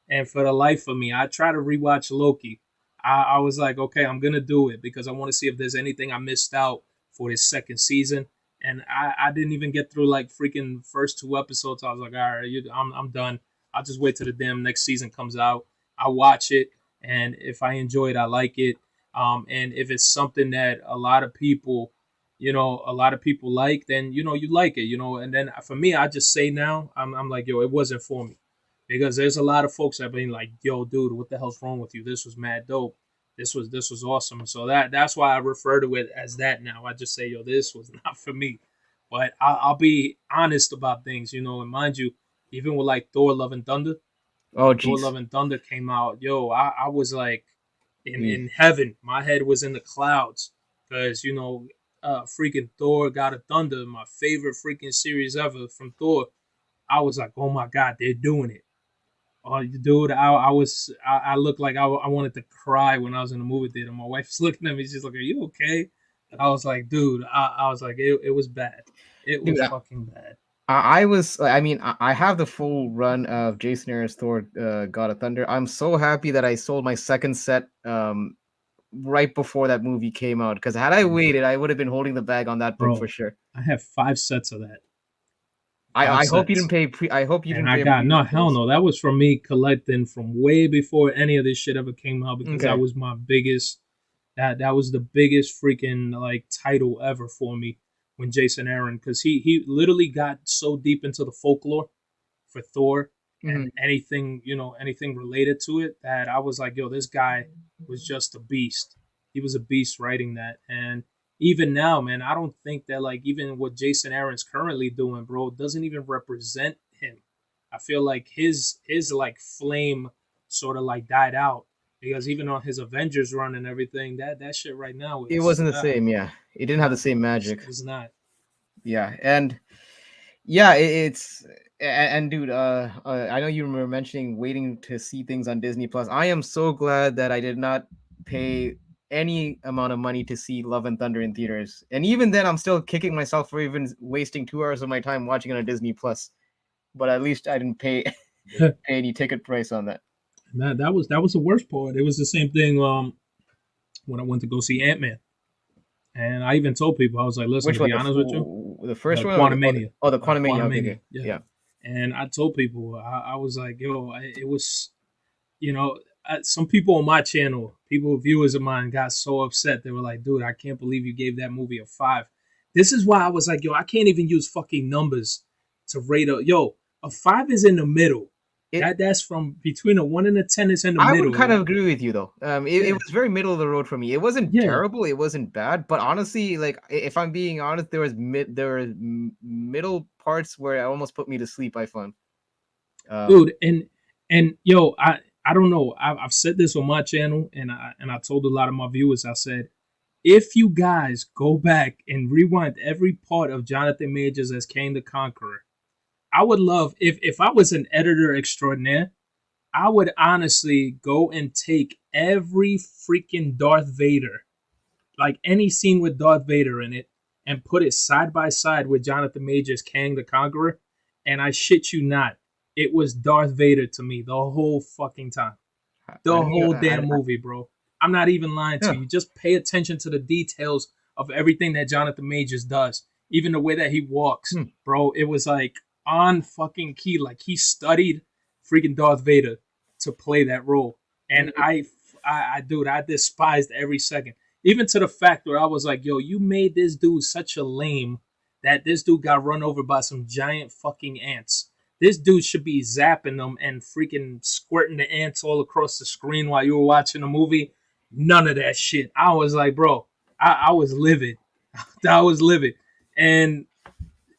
and for the life of me, I try to rewatch Loki. I was like, okay, I'm gonna do it because I want to see if there's anything I missed out for this second season. And I didn't even get through like freaking first two episodes. I was like, all right, I'm done. I'll just wait till the damn next season comes out. I watch it, and if I enjoy it, I like it. And if it's something that a lot of people like, then you like it. And then for me, I just say now, I'm like, yo, it wasn't for me, because there's a lot of folks that have been like, yo, dude, what the hell's wrong with you? This was mad dope. This was awesome. So that's why I refer to it as that now. I just say, yo, this was not for me. But I'll be honest about things, and mind you, even with like Thor: Love and Thunder, Oh, when Thor: jeez. Love and Thunder came out, yo, I was like Mm. in heaven. My head was in the clouds because freaking Thor: God of Thunder, my favorite freaking series ever from Thor. I was like, oh my god, they're doing it. Oh, dude, I looked like I wanted to cry when I was in the movie theater. My wife's looking at me, she's like, "Are you okay?" And I was like, "Dude," I was like, it was bad. It Dude, was fucking bad. I mean, I have the full run of Jason Aaron's Thor, God of Thunder. I'm so happy that I sold my second set right before that movie came out. Because had I waited, I would have been holding the bag on that book for Bro, sure. I have 5 sets of that. Five I hope you didn't sets. pay I hope you And didn't I pay a got no premium for hell those. no. That was from me collecting from way before any of this shit ever came out, because that Okay. was my biggest. That was the biggest freaking like title ever for me when Jason Aaron, because he literally got so deep into the folklore for Thor Hmm. and anything related to it, that I was like, yo, this guy was just a beast. He was a beast writing that. And even now, man, I don't think that like even what Jason Aaron's currently doing, bro, doesn't even represent him. I feel like his like flame sort of like died out, because even on his Avengers run and everything, that shit right now It is wasn't the same, yeah. It didn't have the nah, same bro, magic. it's not. Yeah, and yeah, and dude, I know you were mentioning waiting to see things on Disney Plus. I am so glad that I did not pay any amount of money to see Love and Thunder in theaters. And even then, I'm still kicking myself for even wasting 2 hours of my time watching it on Disney Plus. But at least I didn't pay pay any ticket price on that. That was the worst part. It was the same thing when I went to go see Ant-Man. And I even told people, I was like, listen, Which to one? be honest with you, The first the one or Quantumania, the Quantumania? Okay, Quantumania, okay, yeah. yeah. And I told people, I was like, yo, it was, you know, some people on my channel, viewers of mine, got so upset. They were like, dude, I can't believe you gave that movie a 5. This is why I was like, yo, I can't even use fucking numbers to rate a 5 is in the middle. It That's from between a 1 and a 10 is in the I would middle. kind of agree with you though. It Yeah, was very middle of the road for me. It wasn't yeah, terrible. It wasn't bad. But honestly, like if I'm being honest, there were middle parts where it almost put me to sleep. I found. Um, dude, and yo, I don't know. I've said this on my channel, and I told a lot of my viewers. I said, if you guys go back and rewind every part of Jonathan Majors as Kang the Conqueror, I would love, if I was an editor extraordinaire, I would honestly go and take every freaking Darth Vader, like any scene with Darth Vader in it, and put it side by side with Jonathan Majors Kang the Conqueror, and I shit you not, it was Darth Vader to me the whole fucking time. I The don't even. whole damn movie, bro. I'm not even lying to Yeah. you. Just pay attention to the details of everything that Jonathan Majors does. Even the way that he walks, Hmm. bro. It was like on fucking key. Like he studied freaking Darth Vader to play that role. And dude, I despised every second. Even to the fact where I was like, yo, you made this dude such a lame that this dude got run over by some giant fucking ants. This dude should be zapping them and freaking squirting the ants all across the screen while you were watching a movie. None of that shit. I was like, bro, I was livid. I was livid. And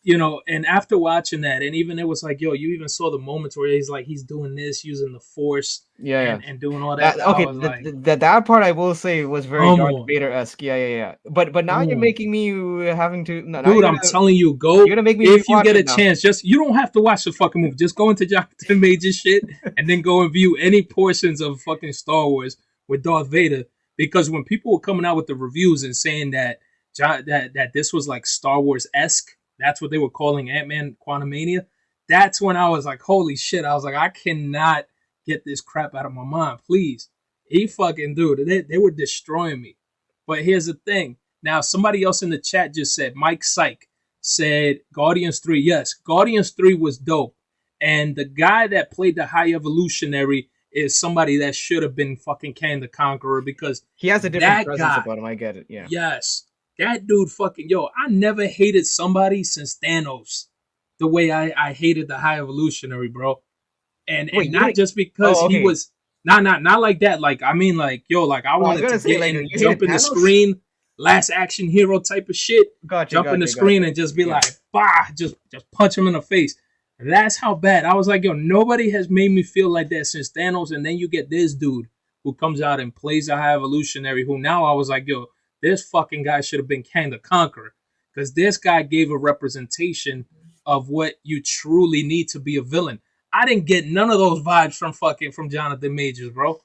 and after watching that, and even it was like, yo, you even saw the moments where he's doing this, using the force, and doing all that. Okay, I was like, that part I will say was very come Darth on, Vader-esque. Yeah. But now you're making me having to. Now dude, I'm telling you, go. You're gonna make me If you get a now. chance, just you don't have to watch the fucking movie. Just go into Jonathan Majors shit, and then go and view any portions of fucking Star Wars with Darth Vader. Because when people were coming out with the reviews and saying that that this was like Star Wars-esque, that's what they were calling Ant-Man Quantumania. That's when I was like, holy shit. I was like, I cannot get this crap out of my mind. Please. He fucking, dude, they were destroying me. But here's the thing. Now, somebody else in the chat just said, Mike Syke said Guardians 3. Yes, Guardians 3 was dope. And the guy that played the High Evolutionary is somebody that should have been fucking Kang the Conqueror, because he has a different presence about him. I get it. Yeah. Yes. That dude fucking, I never hated somebody since Thanos the way I hated the High Evolutionary, bro. And not just because he was, not like that. Like, I mean, like, I wanted to get and jump in the screen, last action hero type of shit. Jump in the screen and just be like, bah, just punch him in the face. That's how bad. I was like, nobody has made me feel like that since Thanos. And then you get this dude who comes out and plays the High Evolutionary, who now I was like, this fucking guy should have been Kang the Conqueror, because this guy gave a representation of what you truly need to be a villain. I didn't get none of those vibes from Jonathan Majors, bro.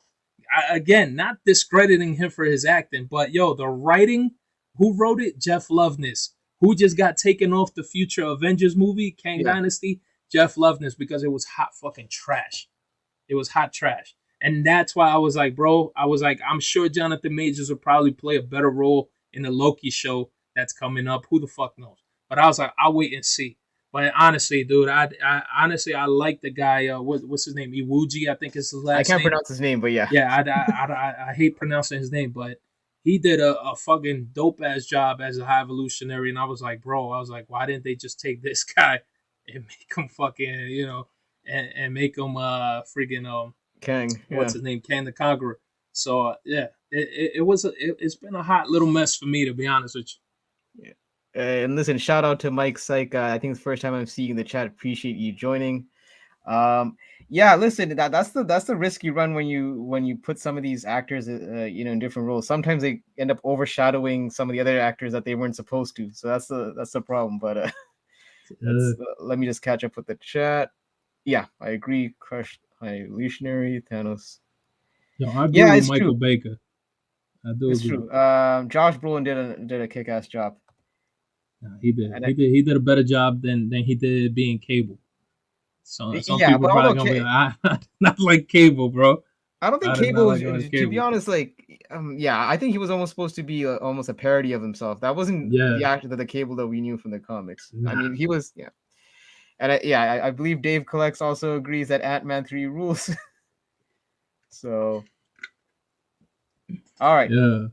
Again, not discrediting him for his acting, but the writing, who wrote it? Jeff Loveness, who just got taken off the future Avengers movie, Kang Dynasty. Jeff Loveness, because it was hot fucking trash. It was hot trash. And that's why I was like, bro, I'm sure Jonathan Majors will probably play a better role in the Loki show that's coming up. Who the fuck knows? But I was like, I'll wait and see. But honestly, dude, I like the guy. What's his name? Iwuji, I think is his last name. I can't pronounce his name, but yeah. Yeah, I hate pronouncing his name, but he did a fucking dope-ass job as a High Evolutionary. And I was like, bro, why didn't they just take this guy and make him fucking, and make him freaking Kang, what's his name? Kang the Conqueror. So it's been a hot little mess for me, to be honest with you. Yeah. And listen, shout out to Mike Syke. I think it's the first time I'm seeing the chat. Appreciate you joining. Yeah, listen, that's the risk you run when you put some of these actors in different roles. Sometimes they end up overshadowing some of the other actors that they weren't supposed to. So that's the problem. But let me just catch up with the chat. Yeah, I agree. Crush High Evolutionary, Thanos. I agree with Michael Baker. I do. It's true. Josh Brolin did a kick-ass job. No, he did. He did a better job than he did being Cable. So some people are probably gonna be like, not like Cable, bro. I don't think Cable, to be honest, I think he was almost supposed to be almost a parody of himself. That wasn't the actor the Cable that we knew from the comics. Nah. I mean, he was, And I believe Dave Collects also agrees that Ant-Man 3 rules. So, all right. Yeah.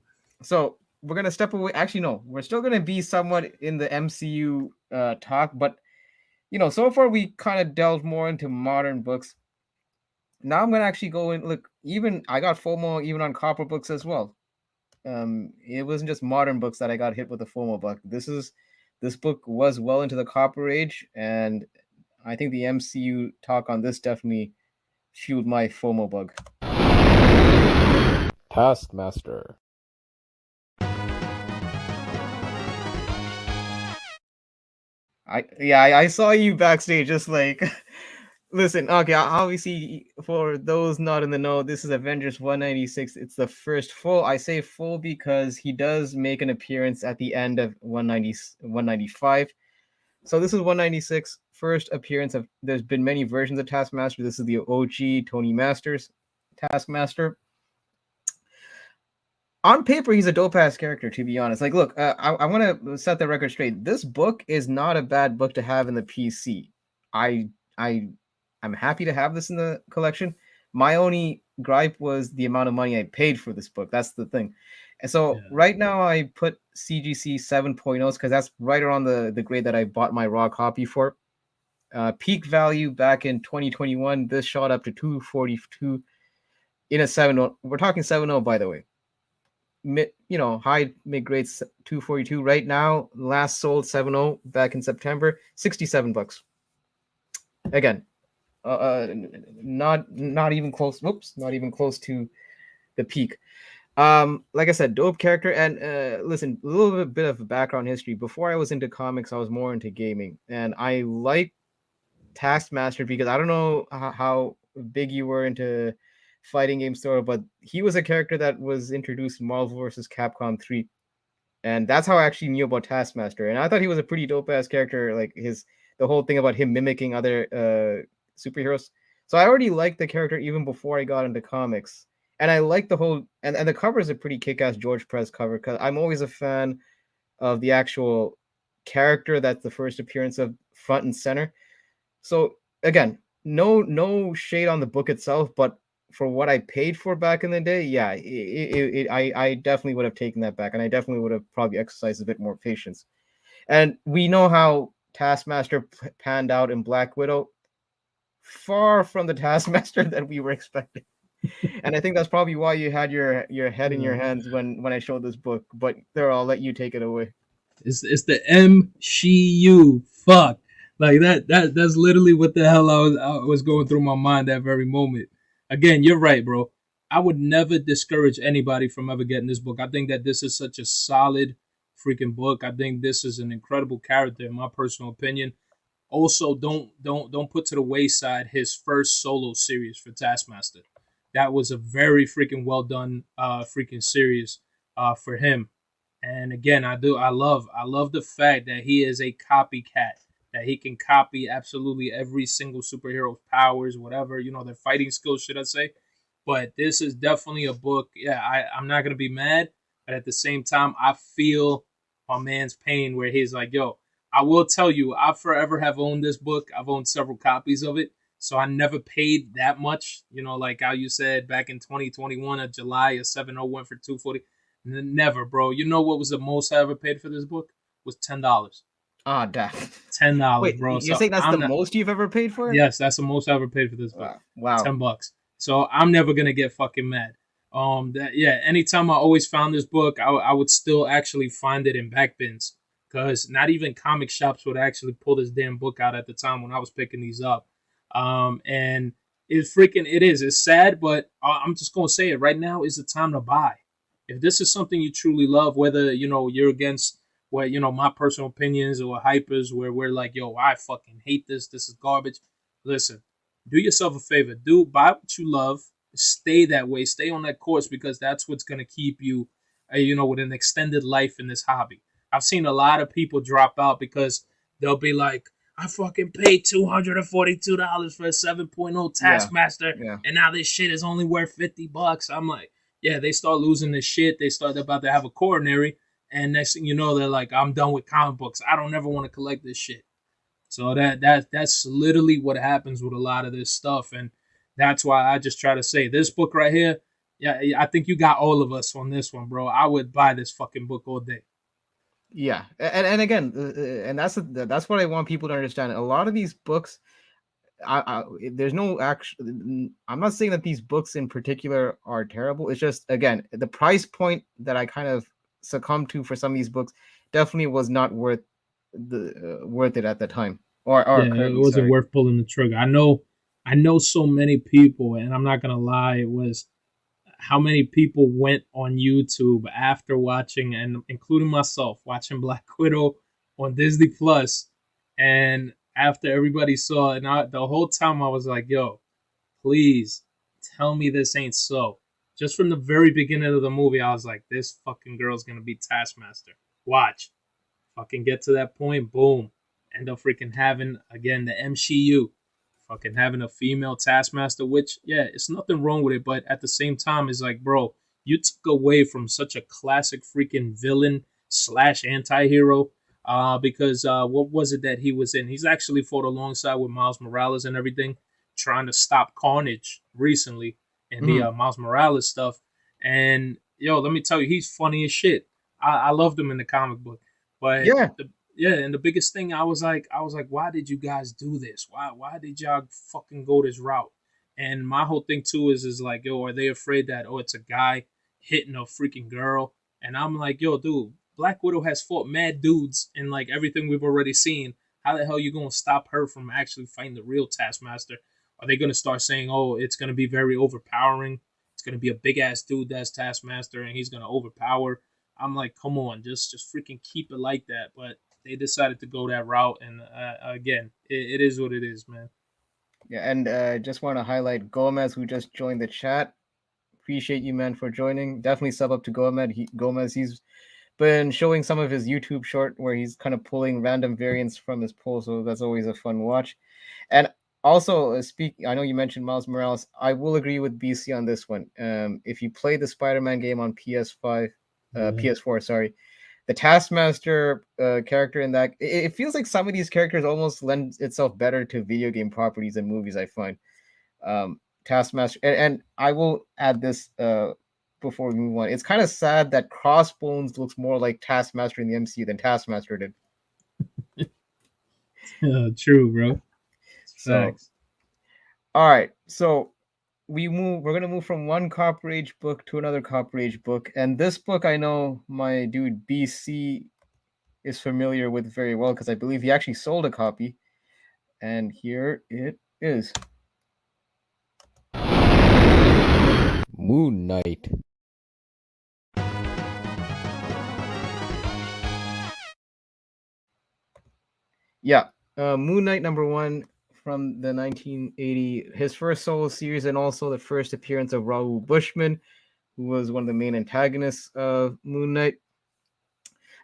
So we're gonna step away. Actually, no, we're still gonna be somewhat in the MCU talk, but so far we kind of delved more into modern books. Now I'm gonna actually go and look. Even I got FOMO even on copper books as well. It wasn't just modern books that I got hit with the FOMO bug. This book was well into the copper age, and I think the MCU talk on this definitely fueled my FOMO bug. Taskmaster. I saw you backstage just like listen, okay, obviously for those not in the know, this is Avengers 196. It's the first full. I say full because he does make an appearance at the end of 195. So this is 196, first appearance of, there's been many versions of Taskmaster. This is the OG Tony Masters Taskmaster. On paper, he's a dope-ass character, to be honest. Like, look, I want to set the record straight. This book is not a bad book to have in the PC. I'm happy to have this in the collection. My only gripe was the amount of money I paid for this book. That's the thing. And so Yeah. right now I put CGC 7.0s because that's right around the grade that I bought my raw copy for. Peak value back in 2021, this shot up to 242 in a 7.0. We're talking 7.0, by the way. High mid grades 242 right now. Last sold 7.0 back in September, $67. Again, not even close. Whoops, not even close to the peak. Like I said, dope character. And listen, a little bit of background history. Before I was into comics, I was more into gaming, and I like Taskmaster because I don't know how big you were into fighting game store, but he was a character that was introduced in Marvel vs. Capcom 3. And that's how I actually knew about Taskmaster. And I thought he was a pretty dope ass character, like the whole thing about him mimicking other superheroes. So I already liked the character even before I got into comics. And I like the whole and the cover is a pretty kick-ass George Perez cover because I'm always a fan of the actual character that's the first appearance of front and center. So again, no shade on the book itself, but for what I paid for back in the day, yeah, I definitely would have taken that back, and I definitely would have probably exercised a bit more patience. And we know how Taskmaster panned out in Black Widow, far from the Taskmaster that we were expecting. And I think that's probably why you had your head in your hands when I showed this book. But there, I'll let you take it away. It's the MCU. Fuck. Like that's literally what the hell I was going through my mind that very moment. Again, you're right, bro. I would never discourage anybody from ever getting this book. I think that this is such a solid freaking book. I think this is an incredible character in my personal opinion. Also, don't put to the wayside his first solo series for Taskmaster. That was a very freaking well done freaking series for him. And again, I love the fact that he is a copycat, that he can copy absolutely every single superhero's powers, whatever, their fighting skills, should I say. But this is definitely a book. Yeah, I'm not gonna be mad, but at the same time, I feel my man's pain where he's like, yo, I will tell you, I forever have owned this book. I've owned several copies of it. So I never paid that much, like how you said back in 2021 of July, a 7.0 went for 240. Never, bro. You know what was the most I ever paid for this book? Was $10. Ah, damn. $10, Wait, bro. you're So saying that's the I'm not. most you've ever paid for it? Yes, that's the most I ever paid for this book. Wow. $10. So I'm never gonna get fucking mad. Anytime I always found this book, I would still actually find it in back bins because not even comic shops would actually pull this damn book out at the time when I was picking these up. And it's sad, but I'm just gonna say it right now is the time to buy. If this is something you truly love, whether you're against what my personal opinions or hypers, where we're like, yo, I fucking hate this. This is garbage. Listen, do yourself a favor. Do buy what you love. Stay that way. Stay on that course because that's what's gonna keep you, with an extended life in this hobby. I've seen a lot of people drop out because they'll be like, I fucking paid $242 for a 7.0 Taskmaster, and now this shit is only worth $50. I'm like, yeah, they start losing this shit. They start about to have a coronary, and next thing you know, they're like, I'm done with comic books. I don't ever want to collect this shit. So that's literally what happens with a lot of this stuff, and that's why I just try to say this book right here. Yeah, I think you got all of us on this one, bro. I would buy this fucking book all day. Yeah, and again, and that's what I want people to understand. A lot of these books, there's no actual. I'm not saying that these books in particular are terrible. It's just again the price point that I kind of succumbed to for some of these books definitely was not worth it at the time or Yeah, it currently. wasn't Sorry. worth pulling the trigger. I know so many people, and I'm not gonna lie, it was how many people went on YouTube after watching, and including myself, watching Black Widow on Disney Plus, and after everybody saw it, and the whole time I was like, yo, please tell me this ain't so. Just from the very beginning of the movie, I was like, this fucking girl's gonna be Taskmaster. Watch. Fucking get to that point, boom. End up freaking having, again, the MCU fucking having a female Taskmaster, which, yeah, it's nothing wrong with it, but at the same time, it's like, bro, you took away from such a classic freaking villain slash anti-hero. Because what was it that he was in? He's actually fought alongside with Miles Morales and everything, trying to stop Carnage recently. and the Miles Morales stuff. And yo, let me tell you, he's funny as shit. I loved him in the comic book, but Yeah, yeah, and the biggest thing I was like, why did you guys do this? Why did y'all fucking go this route? And my whole thing too is like, yo, are they afraid that it's a guy hitting a freaking girl? And I'm like, yo, dude, Black Widow has fought mad dudes in like everything we've already seen. How the hell you gonna stop her from actually fighting the real Taskmaster? Are they gonna start saying, oh, it's gonna be very overpowering? It's gonna be a big ass dude that's Taskmaster, and he's gonna overpower. I'm like, come on, just freaking keep it like that. But they decided to go that route, and again, it is what it is, man. yeah, and just want to highlight Gomez, who just joined the chat. Appreciate you, man, for joining. Definitely sub up to Gomez. He's been showing some of his YouTube short where he's kind of pulling random variants from his poll, so that's always a fun watch. And also, I know you mentioned Miles Morales. I will agree with BC on this one. If you play the Spider-Man game on PS5, PS4, sorry, the Taskmaster character in that, it feels like some of these characters almost lend itself better to video game properties and movies. I find Taskmaster, and I will add this before we move on. It's kind of sad that Crossbones looks more like Taskmaster in the MCU than Taskmaster did. True, bro. So, Facts. all right, so we're gonna move from one Copper Age book to another Copper Age book, and this book I know my dude BC is familiar with very well because I believe he actually sold a copy, and here it is. Moon Knight. Yeah, Moon Knight #1 from the 1980, his first solo series, and also the first appearance of Raoul Bushman, who was one of the main antagonists of Moon Knight.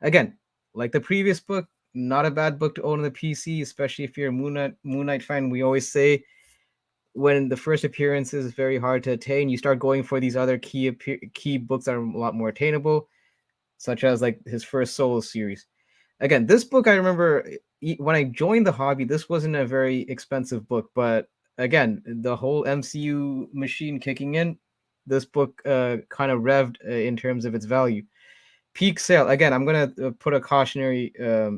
Again, like the previous book, not a bad book to own on the PC, especially if you're a Moon Knight fan. We always say when the first appearance is very hard to attain, you start going for these other key books that are a lot more attainable, such as like his first solo series. Again, this book, I remember when I joined the hobby, this wasn't a very expensive book, but again, the whole MCU machine kicking in, this book kind of revved in terms of its value. Peak sale, again, I'm going to put a cautionary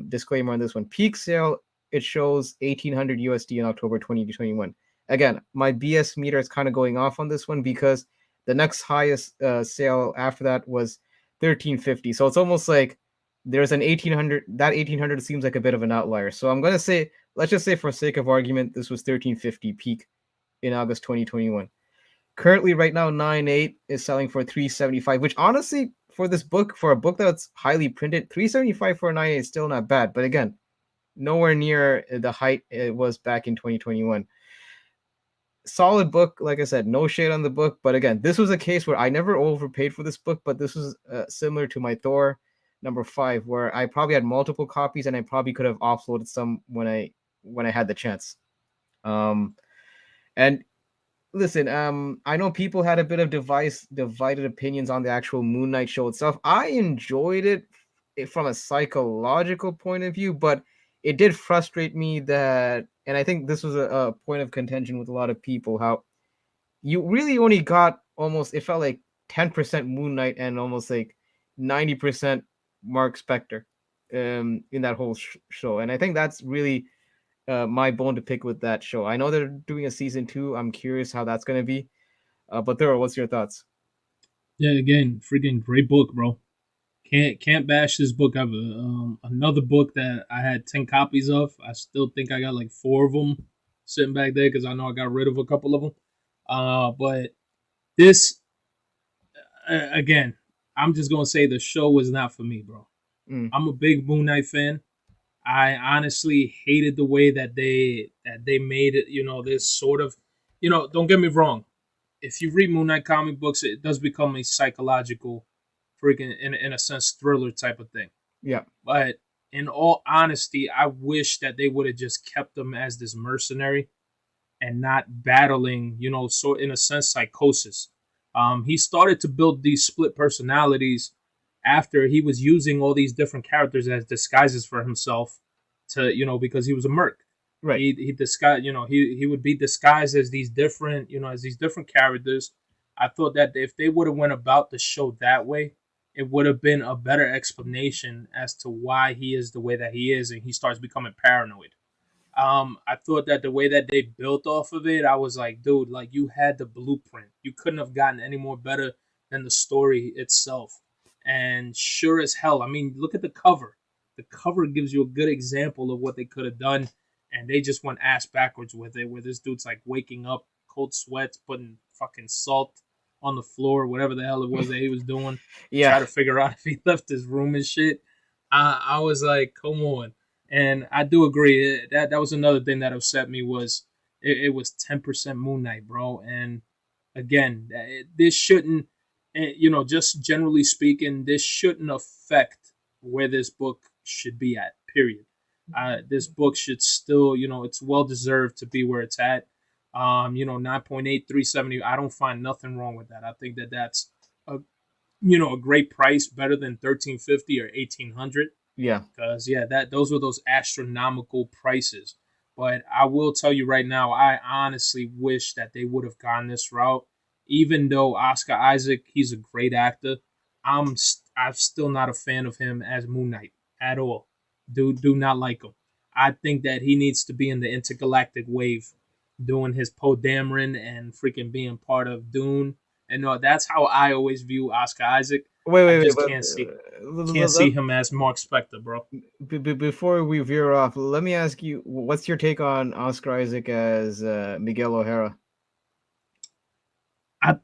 disclaimer on this one. Peak sale, it shows 1800 USD in October 2021. Again, my BS meter is kind of going off on this one because the next highest sale after that was 1350. So it's almost like there's an 1800. That 1800 seems like a bit of an outlier. So I'm going to say, let's just say for sake of argument, this was 1350 peak in August 2021. Currently, right now, 9.8 is selling for 375, which honestly, for this book, for a book that's highly printed, 375 for a 9.8 is still not bad. But again, nowhere near the height it was back in 2021. Solid book, like I said, no shade on the book. But again, this was a case where I never overpaid for this book, but this was similar to my Thor #5, where I probably had multiple copies and I probably could have offloaded some when I had the chance. And listen, I know people had a bit of divided opinions on the actual Moon Knight show itself. I enjoyed it from a psychological point of view, but it did frustrate me that, and I think this was a point of contention with a lot of people, how you really only got almost, it felt like 10% Moon Knight and almost like 90% Mark Spector in that whole show. And I think that's really my bone to pick with that show. I know they're doing a season 2. I'm curious how that's going to be. But Thuro, what's your thoughts? Yeah, again, freaking great book, bro. Can't bash this book ever. Another book that I had 10 copies of. I still think I got like 4 of them sitting back there because I know I got rid of a couple of them. But this, again, I'm just gonna say the show was not for me, bro. I'm a big Moon Knight fan. I honestly hated the way that they made it. You know, this sort of, don't get me wrong. If you read Moon Knight comic books, it does become a psychological, freaking in a sense, thriller type of thing. Yeah. But in all honesty, I wish that they would have just kept him as this mercenary and not battling, so in a sense, psychosis. He started to build these split personalities after he was using all these different characters as disguises for himself to, because he was a merc. Right. He disguised, he would be disguised as these different, as these different characters I thought that if they would have went about the show that way, it would have been a better explanation as to why he is the way that he is, and he starts becoming paranoid. I thought that the way that they built off of it, I was like, dude, like you had the blueprint. You couldn't have gotten any more better than the story itself. And sure as hell, I mean, look at the cover. The cover gives you a good example of what they could have done, and they just went ass backwards with it. Where this dude's like waking up, cold sweats, putting fucking salt on the floor, whatever the hell it was that he was doing, to Yeah. try to figure out if he left his room and shit. I was like, come on. And I do agree that was another thing that upset me was it was 10% Moon Knight, bro. And again, this shouldn't, just generally speaking, this shouldn't affect where this book should be at. Period. This book should still, it's well deserved to be where it's at. 9.8, 370. I don't find nothing wrong with that. I think that that's a great price, better than 1350 or 1800. Yeah. Because those were those astronomical prices. But I will tell you right now, I honestly wish that they would have gone this route. Even though Oscar Isaac, he's a great actor, I'm still not a fan of him as Moon Knight at all. Do not like him. I think that he needs to be in the intergalactic wave, doing his Poe Dameron and freaking being part of Dune. And no, that's how I always view Oscar Isaac. I Wait. just can't see him as Mark Spector, bro. Before we veer off, let me ask you, what's your take on Oscar Isaac as Miguel O'Hara? I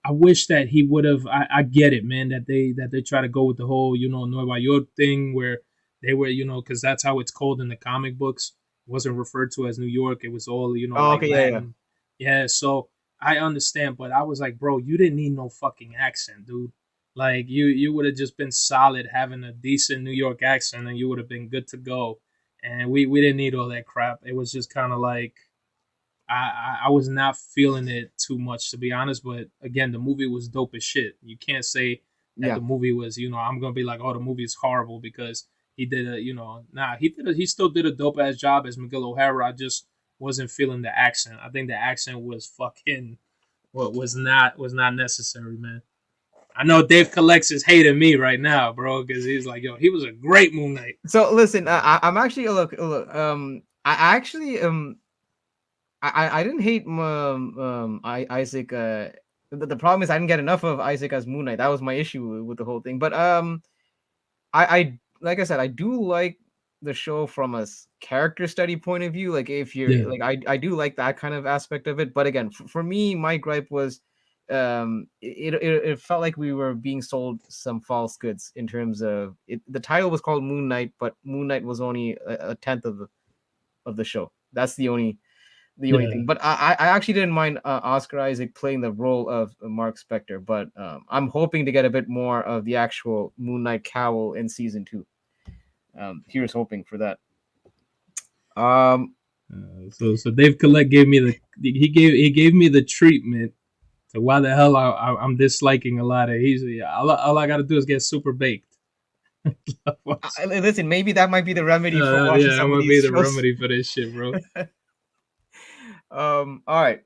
wish that he would have. I get it, man. That they try to go with the whole Nueva York thing where they were because that's how it's called in the comic books. It wasn't referred to as New York. It was all Oh, like okay, Latin. Yeah. So I understand, but I was like, bro, you didn't need no fucking accent, dude. Like you would have just been solid having a decent New York accent, and you would have been good to go. And we didn't need all that crap. It was just kind of like I was not feeling it too much, to be honest. But again, the movie was dope as shit. You can't say that Yeah. the movie was, I'm gonna be like, oh, the movie is horrible because he did he still did a dope ass job as Miguel O'Hara. I just wasn't feeling the accent. I think the accent was fucking was not necessary, man. I know Dave Collects is hating me right now, bro, because he's like, yo, he was a great Moon Knight. So listen, I'm actually look. I actually I didn't hate Isaac. The problem is I didn't get enough of Isaac as Moon Knight. That was my issue with the whole thing. But I like I said, I do like the show from a character study point of view. Like if you're like I do like that kind of aspect of it. But again, for me, my gripe was it felt like we were being sold some false goods in terms of it. The title was called Moon Knight, but Moon Knight was only a tenth of the show. That's the only thing. But I actually didn't mind Oscar Isaac playing the role of Mark Spector, but I'm hoping to get a bit more of the actual Moon Knight cowl in season 2. Here's hoping for that. So Dave Collette gave me he gave me the treatment to why the hell I'm disliking a lot of all I gotta do is get super baked. Listen, maybe that might be the remedy for watching some of these shows. That might be the remedy for this shit, bro. All right,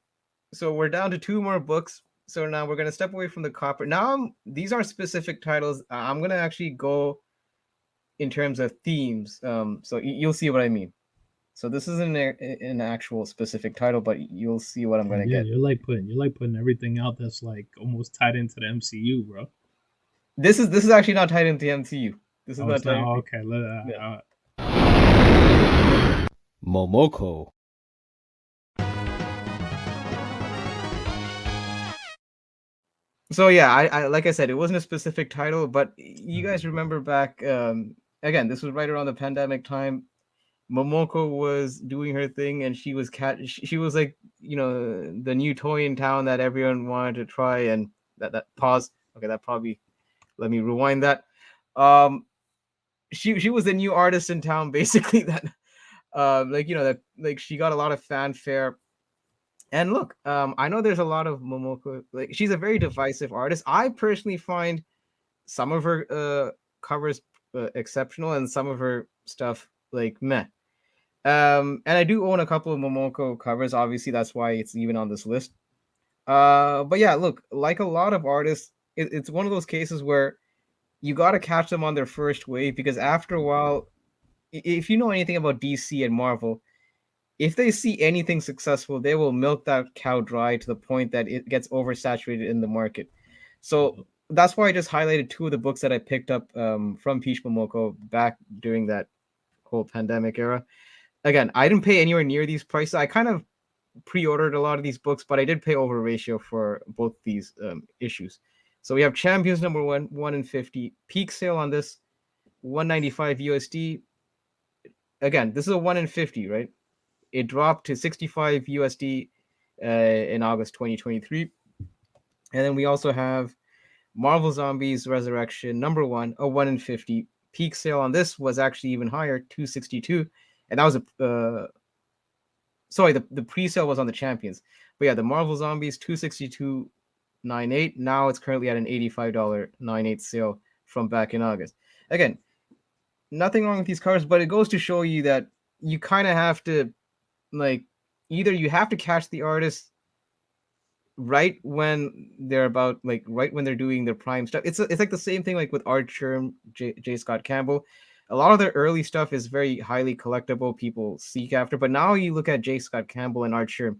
so we're down to 2 more books. So now we're gonna step away from the copper. Now these are specific titles. I'm gonna actually go in terms of themes. So you'll see what I mean. So this isn't an actual specific title, but you'll see what I'm gonna get. You're like putting everything out that's like almost tied into the MCU, bro. This is actually not tied into the MCU. This is not tied. Okay. Momoko. So yeah, I like I said, it wasn't a specific title, but you guys remember back again, this was right around the pandemic time. Momoko was doing her thing, and she was she was like, the new toy in town that everyone wanted to try. And that pause. Okay, that probably, let me rewind that. She was the new artist in town, basically. That that like she got a lot of fanfare. And look, I know there's a lot of Momoko. Like, she's a very divisive artist. I personally find some of her covers exceptional, and some of her stuff like meh. And I do own a couple of Momoko covers. Obviously, that's why it's even on this list. But yeah, look, like a lot of artists, it's one of those cases where you got to catch them on their first wave, because after a while, if you know anything about DC and Marvel, if they see anything successful, they will milk that cow dry to the point that it gets oversaturated in the market. So that's why I just highlighted two of the books that I picked up from Peach Momoko back during that whole pandemic era. Again, I didn't pay anywhere near these prices. I kind of pre-ordered a lot of these books, but I did pay over ratio for both these issues. So we have Champions number 1 in 50. Peak sale on this, 195 USD. Again, this is a 1 in 50, right? It dropped to 65 USD in August 2023. And then we also have Marvel Zombies Resurrection number 1, a 1 in 50. Peak sale on this was actually even higher, 262. And that was the pre-sale was on the Champions. But yeah, the Marvel Zombies 262.98. Now it's currently at an $85.98 sale from back in August. Again, nothing wrong with these covers, but it goes to show you that you kind of have to, like, either you have to catch the artist right when they're about, like, right when they're doing their prime stuff. It's like the same thing like with Art Sherm, J. Scott Campbell. A lot of their early stuff is very highly collectible. People seek after, but now you look at J. Scott Campbell and Art Sherm.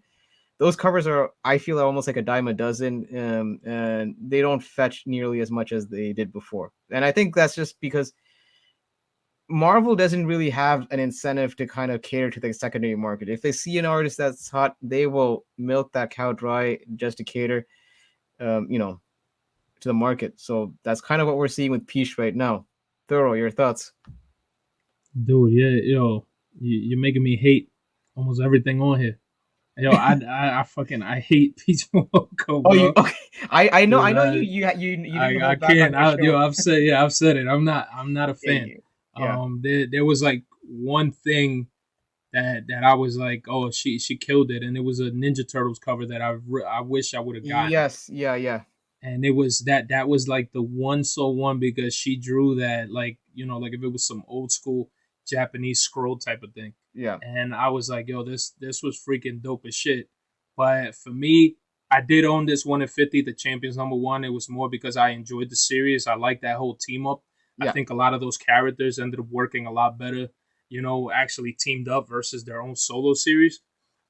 Those covers are, I feel, almost like a dime a dozen, and they don't fetch nearly as much as they did before. And I think that's just because Marvel doesn't really have an incentive to kind of cater to the secondary market. If they see an artist that's hot, they will milk that cow dry just to cater, to the market. So that's kind of what we're seeing with Peach right now. Thorough, your thoughts? Dude, yeah, you're making me hate almost everything on here. Yo, I fucking I hate Peach Momoko, Oh, you bro. okay? I Dude, know you didn't I hold back on can't. your show. I've said it. I'm not a fan. Yeah, There was like one thing that I was like, oh, she killed it, and it was a Ninja Turtles cover that I wish I would have gotten, yes, yeah, and it was that was like the one because she drew that, like, like if it was some old school Japanese scroll type of thing, yeah, and I was like, yo, this was freaking dope as shit. But for me, I did own this 1 in 50, the Champions number 1. It was more because I enjoyed the series. I like that whole team up. I yeah. think a lot of those characters ended up working a lot better, actually teamed up versus their own solo series.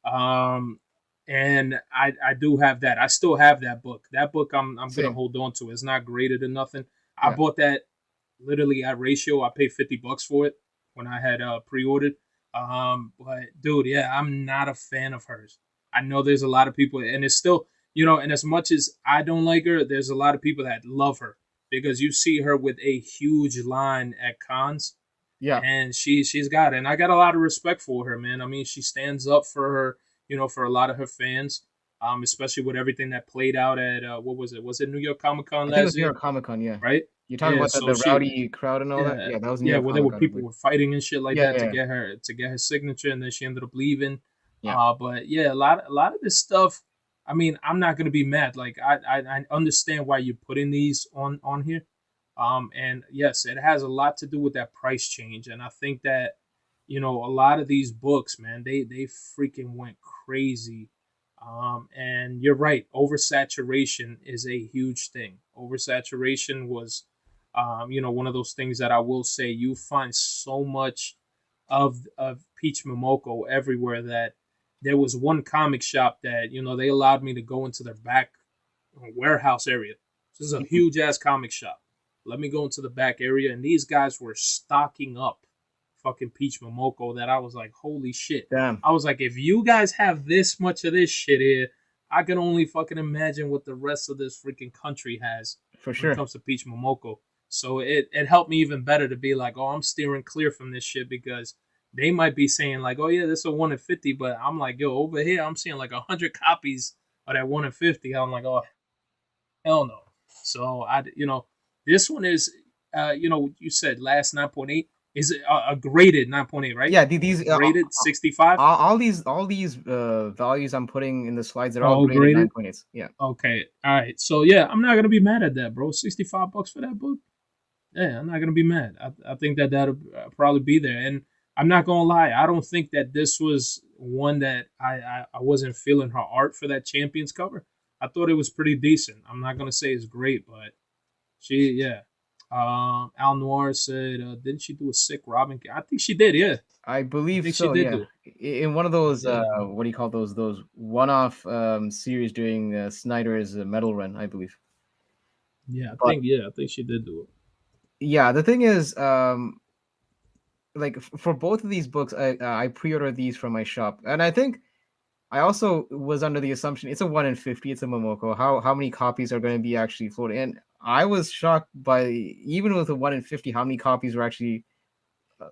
Um, and I do have that. I still have that book. That book I'm gonna Same. hold on to. It's not graded or nothing. I Yeah, bought that literally at ratio. I paid $50 for it when I had pre-ordered. But dude, yeah, I'm not a fan of hers. I know there's a lot of people, and it's still, and as much as I don't like her, there's a lot of people that love her because you see her with a huge line at cons, yeah. and she's got it. And I got a lot of respect for her, man. I mean, she stands up for her, for a lot of her fans, especially with everything that played out at what was it? Was it New York Comic Con I think it was last New year? York Comic Con. Yeah, Right? you're talking Yeah. about So the she, rowdy crowd and all that. yeah, Yeah, that was New yeah, York where there Comic were Con, I people believe. were fighting and shit like Yeah, that yeah, to get her signature, and then she ended up leaving. yeah, But yeah, a lot of this stuff. I mean, I'm not gonna be mad. Like I understand why you're putting these on here. And yes, it has a lot to do with that price change, and I think that a lot of these books, man, they freaking went crazy. And you're right, oversaturation is a huge thing. Oversaturation was, one of those things that I will say you find so much of Peach Momoko everywhere that there was one comic shop that they allowed me to go into their back warehouse area. This is a Mhm. huge ass comic shop. Let me go into the back area, and these guys were stocking up fucking Peach Momoko. That I was like, holy shit. Damn, I was like, if you guys have this much of this shit here, I can only fucking imagine what the rest of this freaking country has for when it sure. comes to Peach Momoko. So it helped me even better to be like, oh, I'm steering clear from this shit because they might be saying like, oh yeah, this is a 1 in 50, but I'm like, yo, over here I'm seeing like 100 copies of that 1 in 50. I'm like, oh hell no. So this one is, you said last 9.8. Is it a graded 9.8, right? Yeah, these Graded 65. all these values I'm putting in the slides, they're all Oh, graded graded. 9.8s. Yeah, Okay, all right. So yeah, I'm not gonna be mad at that, bro. $65 for that book. Yeah, I'm not gonna be mad. I think that'll probably be there. And I'm not gonna lie, I don't think that this was one that I wasn't feeling her art for that Champions cover. I thought it was pretty decent. I'm not gonna say it's great, but yeah. Al Noir said, didn't she do a sick Robin? I think she did. Yeah, I I believe think she so. did Yeah, do it. in one of those Yeah, what do you call those one-off series during Snyder's Metal Run, I believe. But I think she did do it. yeah, the thing is, like for both of these books, I pre-ordered these from my shop, and I think I also was under the assumption it's a 1 in 50, it's a Momoko. How many copies are going to be actually floating? And I was shocked by, even with a 1 in 50, how many copies were actually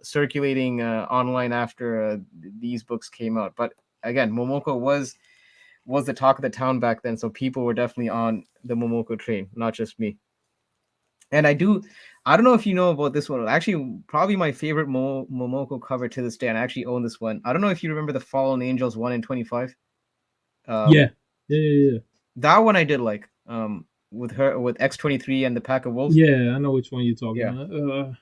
circulating online after these books came out. But again, Momoko was the talk of the town back then, so people were definitely on the Momoko train, not just me. And I don't know if you know about this one. Actually, probably my favorite Momoko cover to this day, and I actually own this one. I don't know if you remember the Fallen Angels 1 in 25. Yeah, yeah. That one I did like. With her, with X-23 and the Pack of Wolves. Yeah, I know which one you're talking Yeah. about.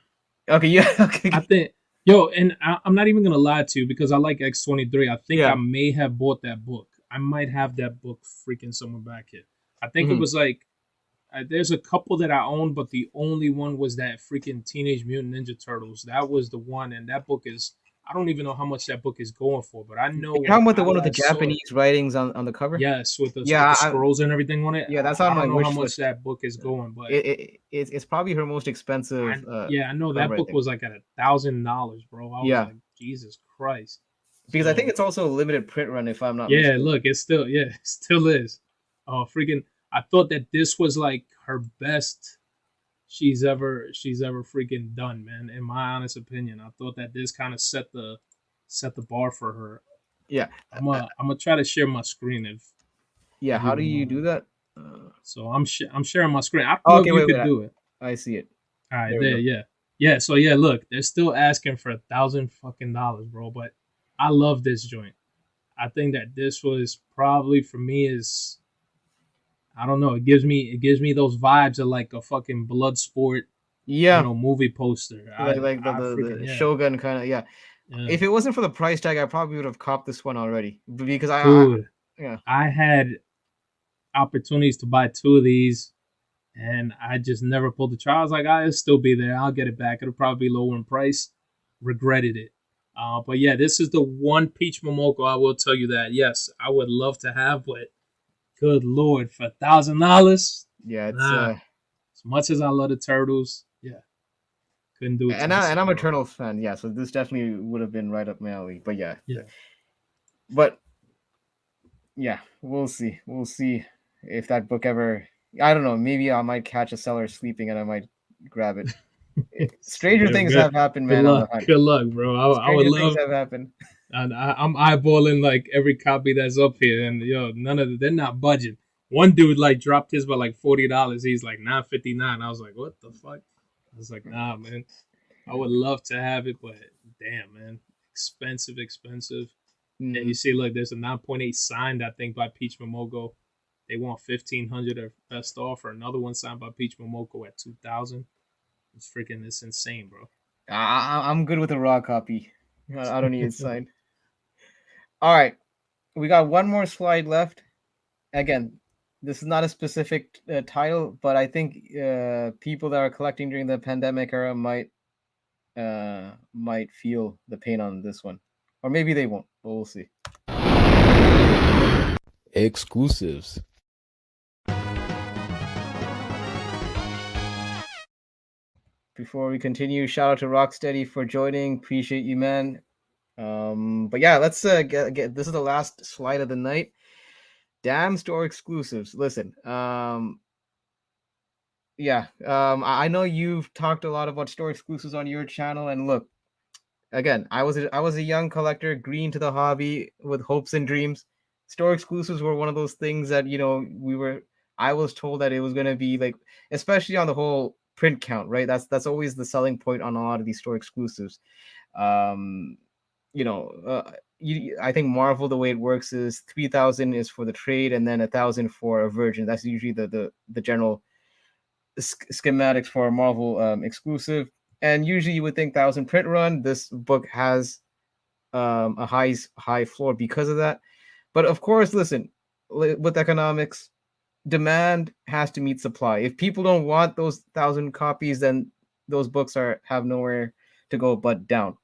Okay, yeah. Okay. I think, yo, and I'm not even gonna lie to you because I like X-23. I think Yeah. I may have bought that book. I might have that book freaking somewhere back here. I think it Mhm. was like there's a couple that I own, but the only one was that freaking Teenage Mutant Ninja Turtles. That was the one, and that book is, I don't even know how much that book is going for, but I know You're when talking about the I one with the last saw it, Japanese writings on the cover? yes, with Yeah, the scrolls and everything on it. yeah, that's I on my don't know how wish much list. that book is going, but It's probably her most expensive. yeah, I know that cover, I book think. was like at $1,000, bro. I was Yeah. like, Jesus Christ. Because I think So, it's also a limited print run, if I'm not yeah, mistaken. look, it's still, yeah, it still is. Oh, freaking! I thought that this was like her best she's ever freaking done, man. In my honest opinion, I thought that this kind of set the bar for her. Yeah. I'm gonna try to share my screen Yeah. if you How do don't you do mind. that? So I'm sharing my screen. I don't know if Okay, you wait. could do it. I see it. All right, There we there, go. yeah. So yeah, look, they're still asking for $1,000 fucking, bro. But I love this joint. I think that this was probably for me is, I don't know. It gives me those vibes of like a fucking blood sport, Yeah. movie poster. Like I freaking, the yeah, Shogun kind of, yeah. yeah. If it wasn't for the price tag, I probably would have copped this one already. Because Dude, yeah. I had opportunities to buy two of these, and I just never pulled the trigger. I was like, I'll still be there. I'll get it back. It'll probably be lower in price. Regretted it. But yeah, this is the one Peach Momoko. I will tell you that. Yes, I would love to have, but good lord, for $1,000, Yeah, it's nah. As much as I love the turtles, yeah, couldn't do it to and myself, I'm a bro. Turtles fan, yeah, so this definitely would have been right up my alley. But yeah. Yeah. But yeah, we'll see. We'll see if that book ever, I don't know, maybe I might catch a seller sleeping and I might grab it. Stranger things have happened, Good man, on luck, the hunt. good luck, bro. I would Stranger things love, have happened. and I'm eyeballing like every copy that's up here, and yo, none of they're not budging. One dude like dropped his by like $40. He's like $9.59. I was like, what the fuck? I was like, nah, man. I would love to have it, but damn, man, expensive. And you see, look, there's a 9.8 signed, I think, by Peach Momoko. They want 1,500 or best offer. Another one signed by Peach Momoko at 2,000. It's insane, bro. I'm good with a raw copy. I don't need it signed. All right, we got one more slide left. Again, this is not a specific title, but I think people that are collecting during the pandemic era might feel the pain on this one, or maybe they won't, but we'll see. Exclusives. Before we continue, shout out to Rocksteady for joining. Appreciate you, man. But yeah, let's get this is the last slide of the night. Damn store exclusives. Listen, yeah, I know you've talked a lot about store exclusives on your channel, and look, again, I was a young collector, green to the hobby with hopes and dreams. Store exclusives were one of those things that I was told that it was going to be like, especially on the whole print count, right? That's always the selling point on a lot of these store exclusives. Um, I think Marvel, the way it works is 3,000 is for the trade, and then 1,000 for a virgin. That's usually the general schematics for a Marvel exclusive. And usually you would think 1,000 print run. This book has a high floor because of that. But of course, listen, with economics, demand has to meet supply. If people don't want those 1,000 copies, then those books have nowhere to go but down.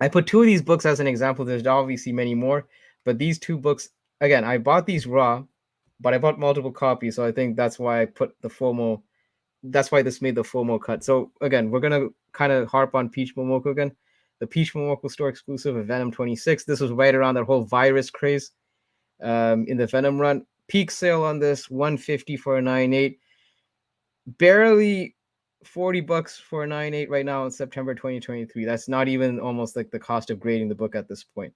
I put two of these books as an example. There's obviously many more, but these two books, again, I bought these raw, but I bought multiple copies, so I think that's why I put the FOMO. That's why this made the FOMO cut. So again, we're gonna kind of harp on Peach Momoko again. The Peach Momoko store exclusive of Venom 26. This was right around that whole virus craze in the Venom run. Peak sale on this 150 for a 9.8. Barely $40 for a 9.8 right now in September 2023. That's not even almost like the cost of grading the book at this point.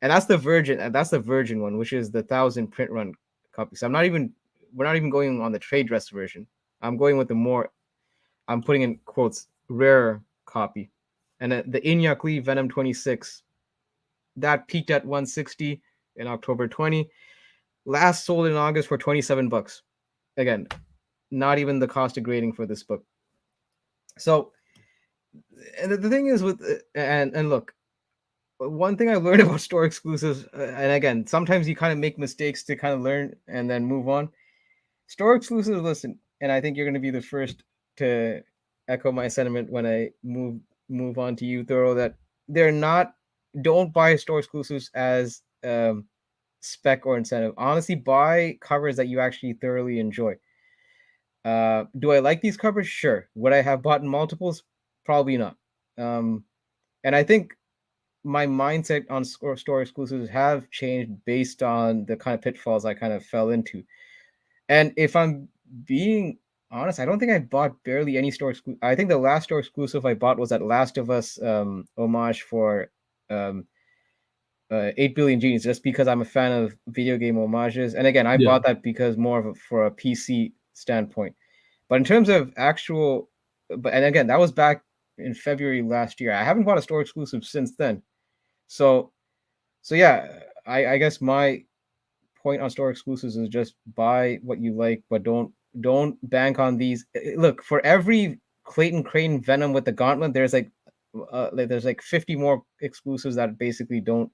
And that's the Virgin one, which is the 1,000 print run copy. So we're not even going on the trade dress version. I'm going with I'm putting in quotes, rare copy. And the Inyak Lee Venom 26, that peaked at 160 in October 20. Last sold in August for $27. Again, not even the cost of grading for this book. So, and the thing is with and look, one thing I learned about store exclusives, and again, sometimes you kind of make mistakes to kind of learn and then move on. Store exclusives, listen, and I think you're going to be the first to echo my sentiment when I move on to you, Thoro, that they're not. Don't buy store exclusives as spec or incentive. Honestly, buy covers that you actually thoroughly enjoy. Do I like these covers? Sure. Would I have bought in multiples? Probably not. And I think my mindset on store exclusives have changed based on the kind of pitfalls I kind of fell into. And if I'm being honest, I don't think I bought barely any store exclusive. I think the last store exclusive I bought was that Last of Us homage for 8 Billion Genies, just because I'm a fan of video game homages. And again, I bought that because for a PC standpoint. But in terms of actual, and again, that was back in February last year. I haven't bought a store exclusive since then. So yeah, I guess my point on store exclusives is just buy what you like, but don't bank on these. Look, for every Clayton Crane Venom with the gauntlet, there's like 50 more exclusives that basically don't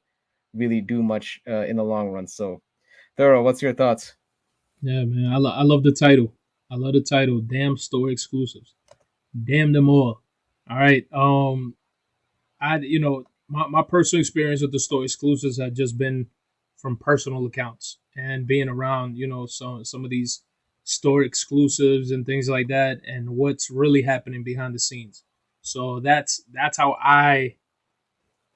really do much in the long run. So, Thoro, what's your thoughts? Yeah, man, I love the title. I love the title. Damn store exclusives. Damn them all. All right. My personal experience with the store exclusives had just been from personal accounts and being around, some of these store exclusives and things like that, and what's really happening behind the scenes. So that's how I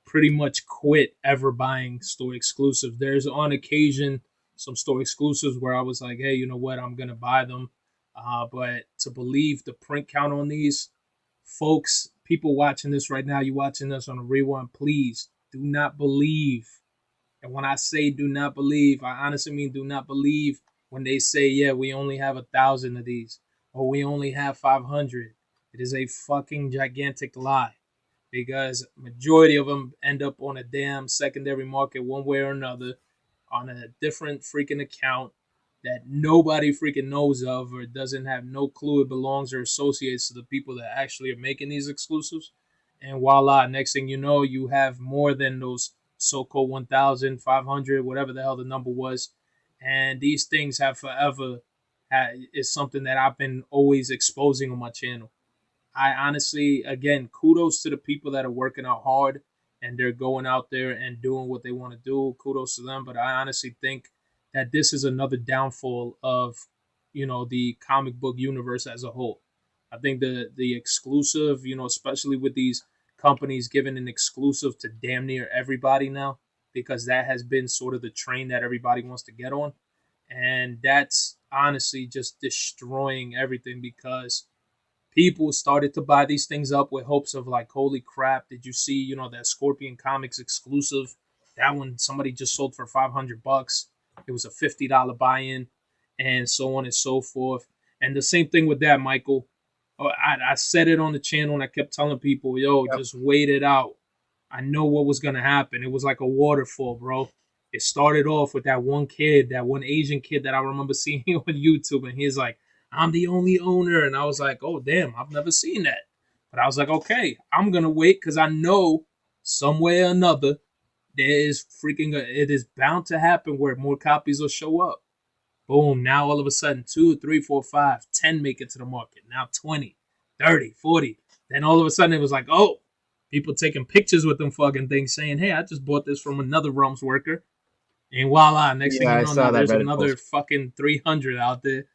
pretty much quit ever buying store exclusives. There's on occasion some store exclusives where I was like, hey, you know what, I'm gonna buy them. But to believe the print count on these, folks, people watching this right now, you watching this on a rewind, please do not believe. And when I say do not believe, I honestly mean do not believe when they say, yeah, we only have 1,000 of these or we only have 500. It is a fucking gigantic lie, because majority of them end up on a damn secondary market one way or another on a different freaking account that nobody freaking knows of or doesn't have no clue it belongs or associates to the people that actually are making these exclusives. And voila, next thing you know, you have more than those so-called 1,500, whatever the hell the number was. And these things have forever is something that I've been always exposing on my channel. I honestly, again, kudos to the people that are working out hard and they're going out there and doing what they want to do. Kudos to them. But I honestly think that this is another downfall of, the comic book universe as a whole. I think the exclusive, especially with these companies giving an exclusive to damn near everybody now, because that has been sort of the train that everybody wants to get on. And that's honestly just destroying everything, because people started to buy these things up with hopes of like, holy crap, did you see, that Scorpion Comics exclusive? That one somebody just sold for $500. It was a $50 buy-in, and so on and so forth. And the same thing with that, Michael. I said it on the channel and I kept telling people, just wait it out. I know what was going to happen. It was like a waterfall, bro. It started off with that one kid, that one Asian kid that I remember seeing on YouTube, and he's like, I'm the only owner. And I was like, oh, damn, I've never seen that. But I was like, okay, I'm going to wait, because I know some way or another it is bound to happen where more copies will show up. Boom. Now all of a sudden, 2, 3, 4, 5, 10 make it to the market. Now 20, 30, 40. Then all of a sudden it was like, oh, people taking pictures with them fucking things saying, hey, I just bought this from another Realms worker. And voila, next thing Yeah, you I know, saw now that there's Reddit another post. fucking 300 out there.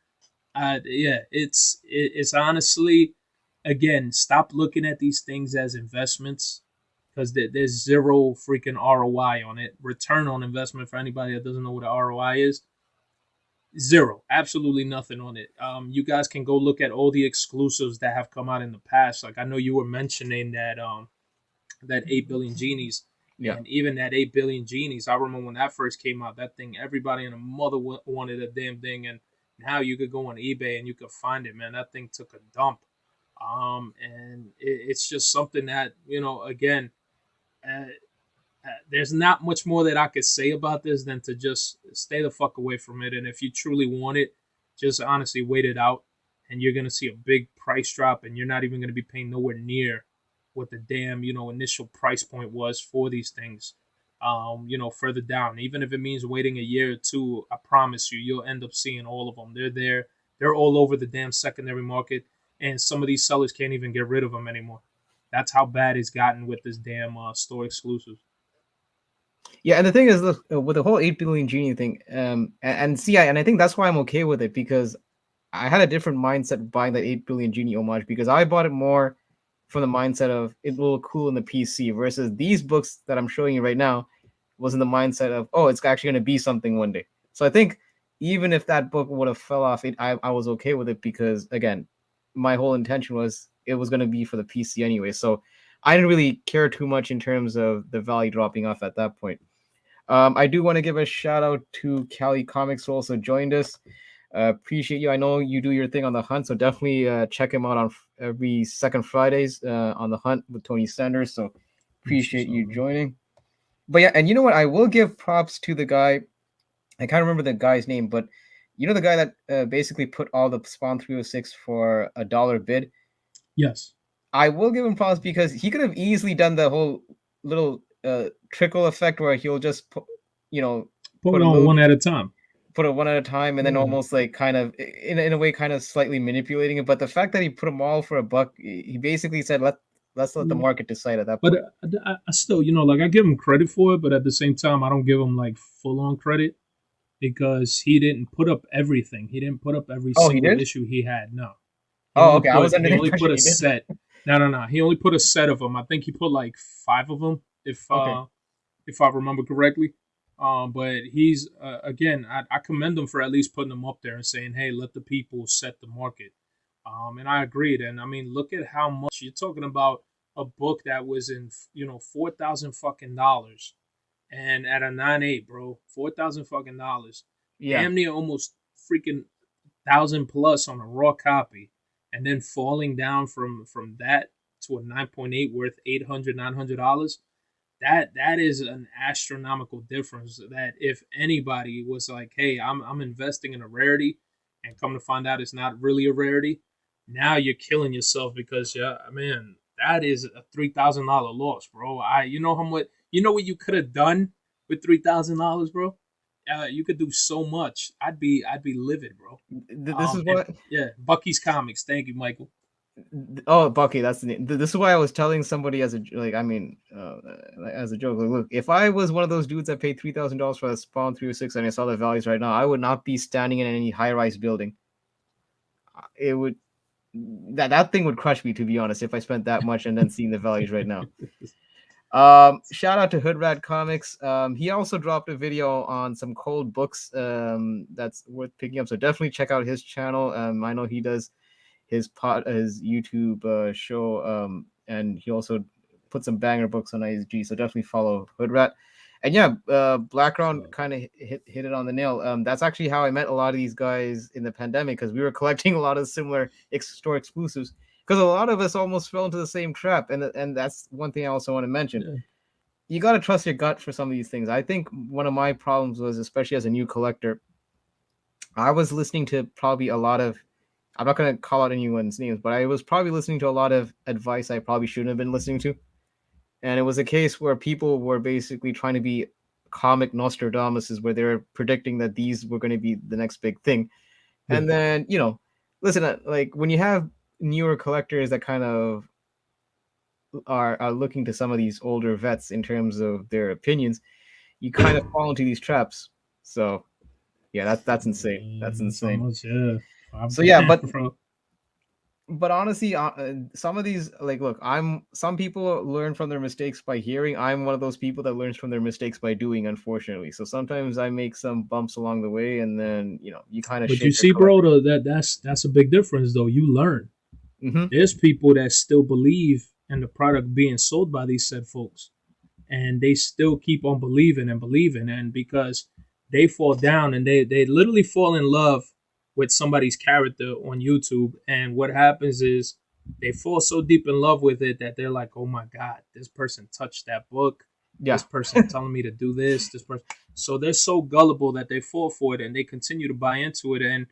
Yeah, it's honestly, again, stop looking at these things as investments because there's zero freaking ROI on it. Return on investment for anybody that doesn't know what an ROI is, zero, absolutely nothing on it. You guys can go look at all the exclusives that have come out in the past. Like I know you were mentioning that 8 billion genies. Yeah. And even that 8 billion genies, I remember when that first came out, that thing, everybody and a mother wanted a damn thing. And now you could go on eBay and you could find it, man. That thing took a dump. And it's just something that, again, uh, there's not much more that I could say about this than to just stay the fuck away from it. And if you truly want it, just honestly wait it out, and you're gonna see a big price drop, and you're not even gonna be paying nowhere near what the damn initial price point was for these things. Further down, even if it means waiting a year or two, I promise you, you'll end up seeing all of them. They're there. They're all over the damn secondary market, and some of these sellers can't even get rid of them anymore. That's how bad it's gotten with this damn store exclusives. Yeah, and the thing is, look, with the whole 8 billion genie thing, and see, I think that's why I'm okay with it, because I had a different mindset buying that 8 billion genie homage, because I bought it more from the mindset of it will look cool in the PC, versus these books that I'm showing you right now was in the mindset of, oh, it's actually going to be something one day. So I think even if that book would have fell off, I was okay with it, because again, my whole intention was it was going to be for the PC anyway. So I didn't really care too much in terms of the value dropping off at that point. I do want to give a shout out to Cali Comics, who also joined us. Appreciate you. I know you do your thing on the hunt, so definitely check him out on every second Fridays on the hunt with Tony Sanders. So appreciate you joining. But yeah, and you know what? I will give props to the guy. I can't remember the guy's name, but you know the guy that basically put all the Spawn 306 for $1 bid. Yes. I will give him props, because he could have easily done the whole little trickle effect where he'll just put it on one at a time. Put it one at a time, and then almost like kind of in a way kind of slightly manipulating it. But the fact that he put them all for $1, he basically said let's let the market decide at that point. But I still, like I give him credit for it, but at the same time, I don't give him like full on credit, because he didn't put up everything. He didn't put up every single issue he had. No. Okay. I was under the impression he only put a set. No. He only put a set of them. I think he put like 5 of them, if I remember correctly. But he's again, I commend him for at least putting them up there and saying, "Hey, let the people set the market." And I agreed. And I mean, look at how much you're talking about a book that was in $4,000 fucking dollars, and at a 9.8, bro, $4,000 fucking dollars, damn near almost freaking 1,000 plus on a raw copy, and then falling down from that to a 9.8 worth $800-900. That is an astronomical difference. That if anybody was like, hey, I'm investing in a rarity, and come to find out it's not really a rarity, now you're killing yourself, because man, that is a $3,000 loss, bro. You know how much, what you could have done with $3,000, bro. You could do so much. I'd be livid, bro. This is what Bucky's Comics. Thank you, Michael. Oh, Bucky, that's the name. This is why I was telling somebody as a as a joke. Like, look, if I was one of those dudes that paid $3,000 for a Spawn 306 and I saw the values right now, I would not be standing in any high-rise building. It would that thing would crush me, to be honest, if I spent that much and then seeing the values right now. Shout out to Hoodrat Comics. He also dropped a video on some cold books that's worth picking up. So definitely check out his channel. I know he does his YouTube show, and he also put some banger books on ISG, so definitely follow Hoodrat. And yeah, Blackground kind of hit it on the nail. That's actually how I met a lot of these guys in the pandemic, because we were collecting a lot of similar store exclusives, because a lot of us almost fell into the same trap. And that's one thing I also want to mention. Yeah. You got to trust your gut for some of these things. I think one of my problems was, especially as a new collector, I was listening to probably a lot of, I'm not going to call out anyone's names, but I was probably listening to a lot of advice I probably shouldn't have been listening to. And it was a case where people were basically trying to be comic Nostradamus, where they're predicting that these were going to be the next big thing. And then, listen, like when you have newer collectors that kind of are looking to some of these older vets in terms of their opinions, you kind of fall into these traps. So yeah, that's insane. That's So insane. much, yeah. So yeah, Bro. but honestly, some of these, like, look, some people learn from their mistakes by hearing. I'm one of those people that learns from their mistakes by doing, unfortunately. So sometimes I make some bumps along the way, and then you kind of But you shape your see, bro, collecting. that's a big difference, though. You learn. Mm-hmm. There's people that still believe in the product being sold by these said folks, and they still keep on believing and believing, and because they fall down and they literally fall in love with somebody's character on YouTube, and what happens is they fall so deep in love with it that they're like, oh my god, this person touched that book, Yeah. this person telling me to do this person. So they're so gullible that they fall for it and they continue to buy into it. And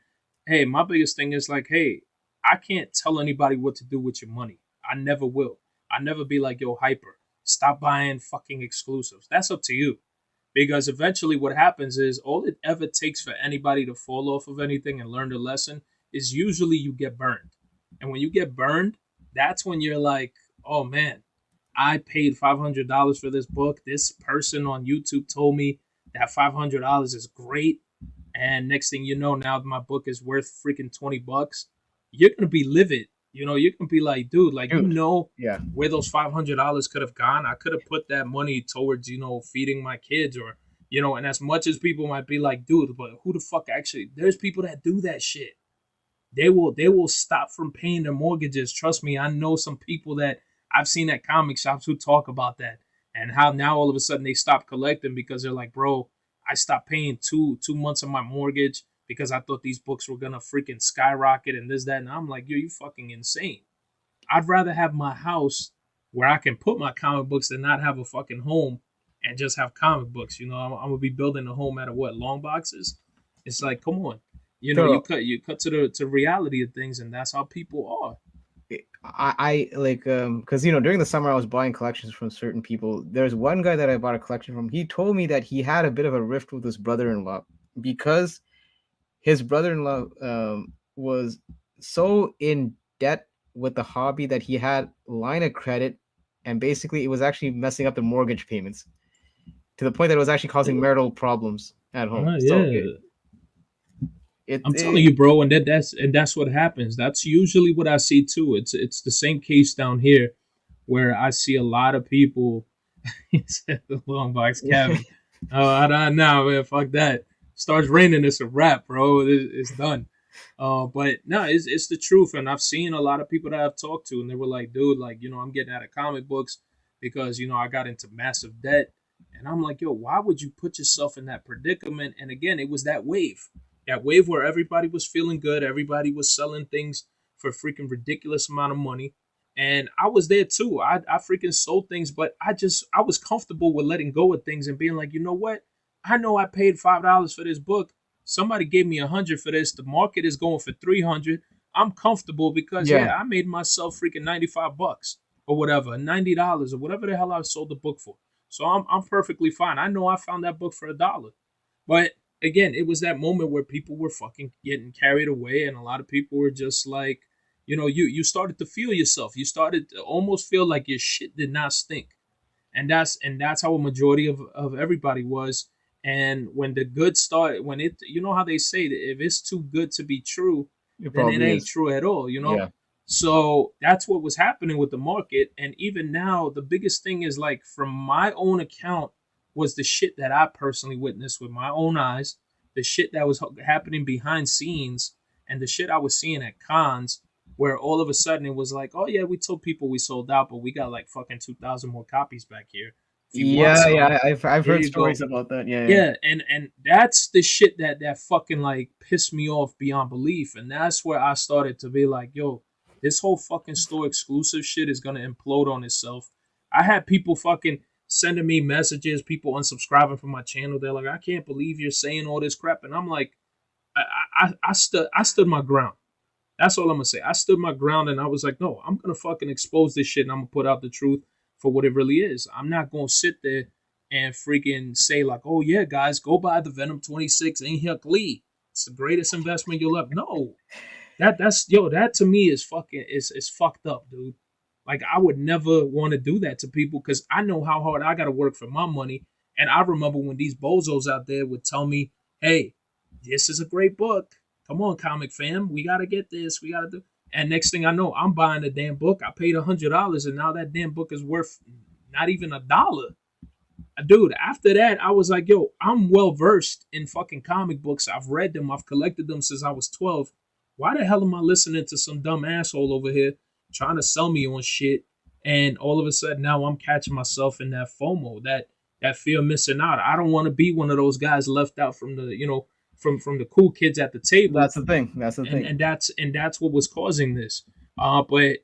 hey, my biggest thing is like, hey, I can't tell anybody what to do with your money. I never will. I never be like, yo, hyper, stop buying fucking exclusives. That's up to you. Because eventually what happens is all it ever takes for anybody to fall off of anything and learn the lesson is usually you get burned. And when you get burned, that's when you're like, oh man, I paid $500 for this book. This person on YouTube told me that $500 is great. And next thing you know, now my book is worth freaking $20. You're going to be livid. You're going to be like, dude, like, Dude. Yeah, where those $500 could have gone. I could have put that money towards, feeding my kids or, and as much as people might be like, dude, but who the fuck actually, there's people that do that shit. They will stop from paying their mortgages. Trust me, I know some people that I've seen at comic shops who talk about that and how now all of a sudden they stop collecting because they're like, bro, I stopped paying 2 months of my mortgage because I thought these books were gonna freaking skyrocket and this, that. And I'm like, yo, you fucking insane. I'd rather have my house where I can put my comic books than not have a fucking home and just have comic books. I'm gonna be building a home out of what, long boxes? It's like, come on. You cut to reality of things, and that's how people are. I like because during the summer I was buying collections from certain people. There's one guy that I bought a collection from. He told me that he had a bit of a rift with his brother-in-law because his brother-in-law was so in debt with the hobby that he had line of credit, and basically it was actually messing up the mortgage payments to the point that it was actually causing marital problems at home. So I'm telling you, bro, and that's what happens. That's usually what I see too. It's the same case down here where I see a lot of people. The long box cabin. Oh, no, man, fuck that. Starts raining, it's a wrap, bro. It's done. But no, it's the truth, and I've seen a lot of people that I've talked to, and they were like, dude, like, I'm getting out of comic books because I got into massive debt, and I'm like, yo, why would you put yourself in that predicament? And again, it was that wave where everybody was feeling good, everybody was selling things for freaking ridiculous amount of money. And I was there too. I freaking sold things, but I was comfortable with letting go of things and being like, you know what? I know I paid $5 for this book. Somebody gave me $100 for this. The market is going for $300. I'm comfortable because I made myself freaking $95 or whatever, $90 or whatever the hell I sold the book for. So I'm perfectly fine. I know I found that book for $1. But again, it was that moment where people were fucking getting carried away, and a lot of people were just like, you started to feel yourself. You started to almost feel like your shit did not stink. And that's how a majority of everybody was. And when the good start, when it, how they say that if it's too good to be true, then it ain't true at all, Yeah. So that's what was happening with the market. And even now, the biggest thing is, like, from my own account, was the shit that I personally witnessed with my own eyes, the shit that was happening behind scenes, and the shit I was seeing at cons, where all of a sudden it was like, oh yeah, we told people we sold out, but we got like fucking 2,000 more copies back here. I've heard stories about that. Yeah. And that's the shit that fucking like pissed me off beyond belief, and that's where I started to be like, yo, this whole fucking store exclusive shit is gonna implode on itself. I had people fucking sending me messages, people unsubscribing from my channel. They're like, I can't believe you're saying all this crap, and I'm like, I stood my ground. That's all I'm gonna say. I stood my ground, and I was like, no, I'm gonna fucking expose this shit, and I'm gonna put out the truth for what it really is. I'm not gonna sit there and freaking say like, oh yeah, guys, go buy the Venom 26 in Hyuk Lee. It's the greatest investment you'll ever. No, that to me is fucking is fucked up, dude. Like I would never want to do that to people because I know how hard I got to work for my money. And I remember when these bozos out there would tell me, "Hey, this is a great book. Come on, comic fam, we gotta get this. We gotta do." And next thing I know, I'm buying the damn book. I paid $100, and now that damn book is worth not even $1. Dude, after that, I was like, yo, I'm well versed in fucking comic books. I've read them, I've collected them since I was 12. Why the hell am I listening to some dumb asshole over here trying to sell me on shit? And all of a sudden now I'm catching myself in that FOMO, that fear of missing out. I don't want to be one of those guys left out from the, from the cool kids at the table. That's the thing. That's the thing. And that's what was causing this. But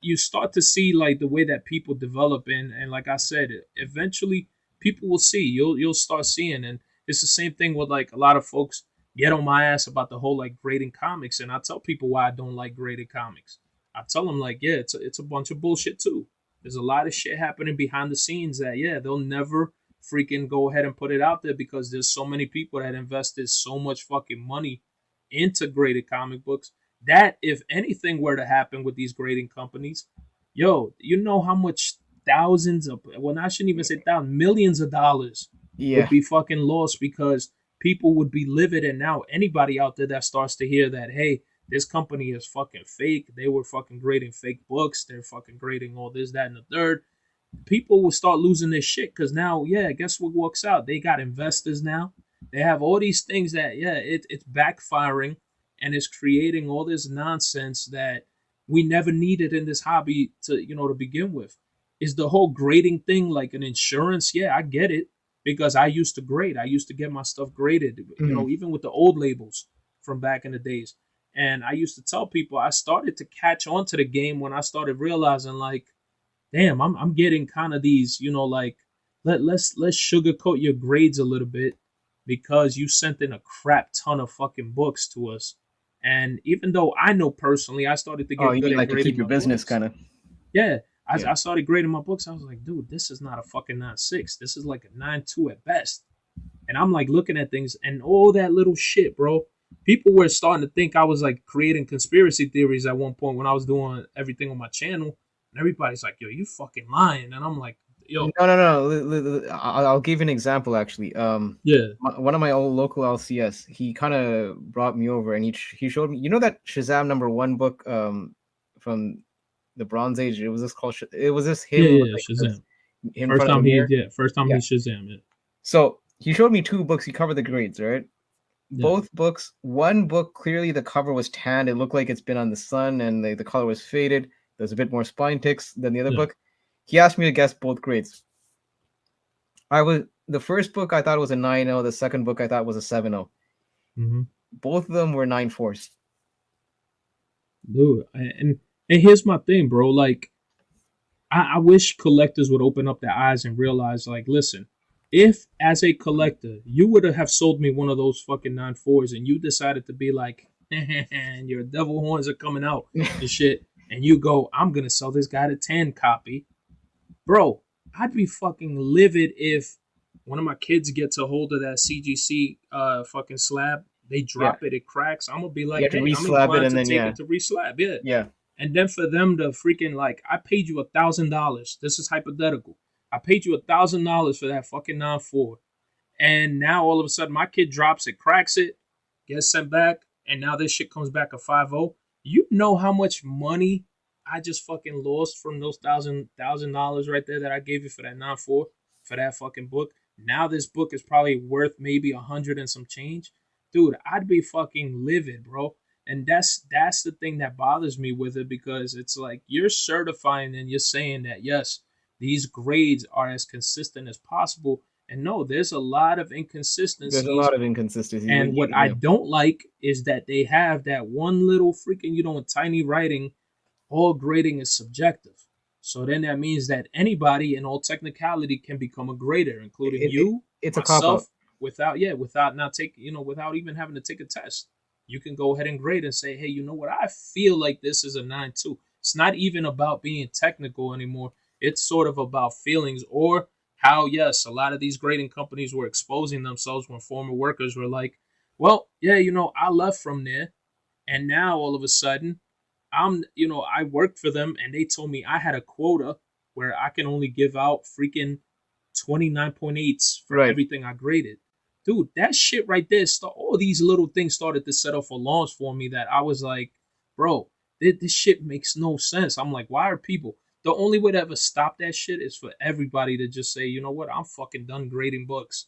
you start to see like the way that people develop, and like I said, eventually people will see. You'll start seeing, and it's the same thing with like a lot of folks get on my ass about the whole like grading comics, and I tell people why I don't like graded comics. I tell them like, yeah, it's a bunch of bullshit too. There's a lot of shit happening behind the scenes that they'll never freaking go ahead and put it out there because there's so many people that invested so much fucking money into graded comic books that if anything were to happen with these grading companies, yo, you know how much thousands of, well, I shouldn't even say thousands, millions of dollars would be fucking lost because people would be livid. And now anybody out there that starts to hear that, hey, this company is fucking fake, they were fucking grading fake books, they're fucking grading all this, that, and the third, people will start losing their shit because now, guess what works out? They got investors now. They have all these things that, it's backfiring and it's creating all this nonsense that we never needed in this hobby to begin with. Is the whole grading thing like an insurance? Yeah, I get it because I used to grade. I used to get my stuff graded, even with the old labels from back in the days. And I used to tell people I started to catch on to the game when I started realizing like, damn, I'm getting kind of these, like let's sugarcoat your grades a little bit because you sent in a crap ton of fucking books to us. And even though I know personally, I started to get good at like grading to keep your business kind of. Yeah, I started grading my books. I was like, dude, this is not a fucking 9.6. This is like a 9.2 at best. And I'm like looking at things and all that little shit, bro. People were starting to think I was like creating conspiracy theories at one point when I was doing everything on my channel. And everybody's like, yo, you fucking lying. And I'm like, yo. No. I'll give you an example, actually. Yeah. One of my old local LCS, he kind of brought me over and he showed me, that Shazam #1 book from the Bronze Age. It was this him. Yeah, like, Shazam. Him First time he Yeah. Shazam it. So he showed me 2 books. He covered the grades, right? Yeah. Both books. One book, clearly the cover was tanned. It looked like it's been on the sun, and the color was faded. There's a bit more spine ticks than the other book. He asked me to guess both grades. The first book I thought was a 9.0. The second book I thought was a 7.0. Mm-hmm. Both of them were 9.4s. Dude, and here's my thing, bro. Like, I wish collectors would open up their eyes and realize, like, listen, if as a collector you would have sold me one of those fucking 9.4s and you decided to be like, and your devil horns are coming out and shit, and you go, I'm gonna sell this guy the 10 copy, bro, I'd be fucking livid if one of my kids gets a hold of that CGC fucking slab, they drop it cracks. I'm gonna be like, hey, I'm inclined to take it to reslab, yeah. And then for them to freaking like, I paid you $1,000. This is hypothetical. I paid you $1,000 for that fucking 9.4, and now all of a sudden my kid drops it, cracks it, gets sent back, and now this shit comes back a 5.0. You know how much money I just fucking lost from those $1,000 right there that I gave you for that 9.4 for that fucking book. Now this book is probably worth maybe 100 and some change, dude. I'd be fucking livid, bro. And that's the thing that bothers me with it, because it's like you're certifying and you're saying that yes, these grades are as consistent as possible. And no, there's a lot of inconsistencies. There's a lot of inconsistencies. And what I don't like is that they have that one little freaking, tiny writing, all grading is subjective. So then that means that anybody in all technicality can become a grader, including it's myself, a cop-out. without even having to take a test. You can go ahead and grade and say, hey, you know what? I feel like this is a 9.2. It's not even about being technical anymore. It's sort of about feelings or how, yes, a lot of these grading companies were exposing themselves when former workers were like, well, yeah, I left from there, and now all of a sudden I worked for them, and they told me I had a quota where I can only give out freaking 29.8s for Right. everything I graded. Dude, that shit right there, all these little things started to set off alarms for me that I was like, bro, this shit makes no sense. I'm like, why are people? The only way to ever stop that shit is for everybody to just say, you know what, I'm fucking done grading books.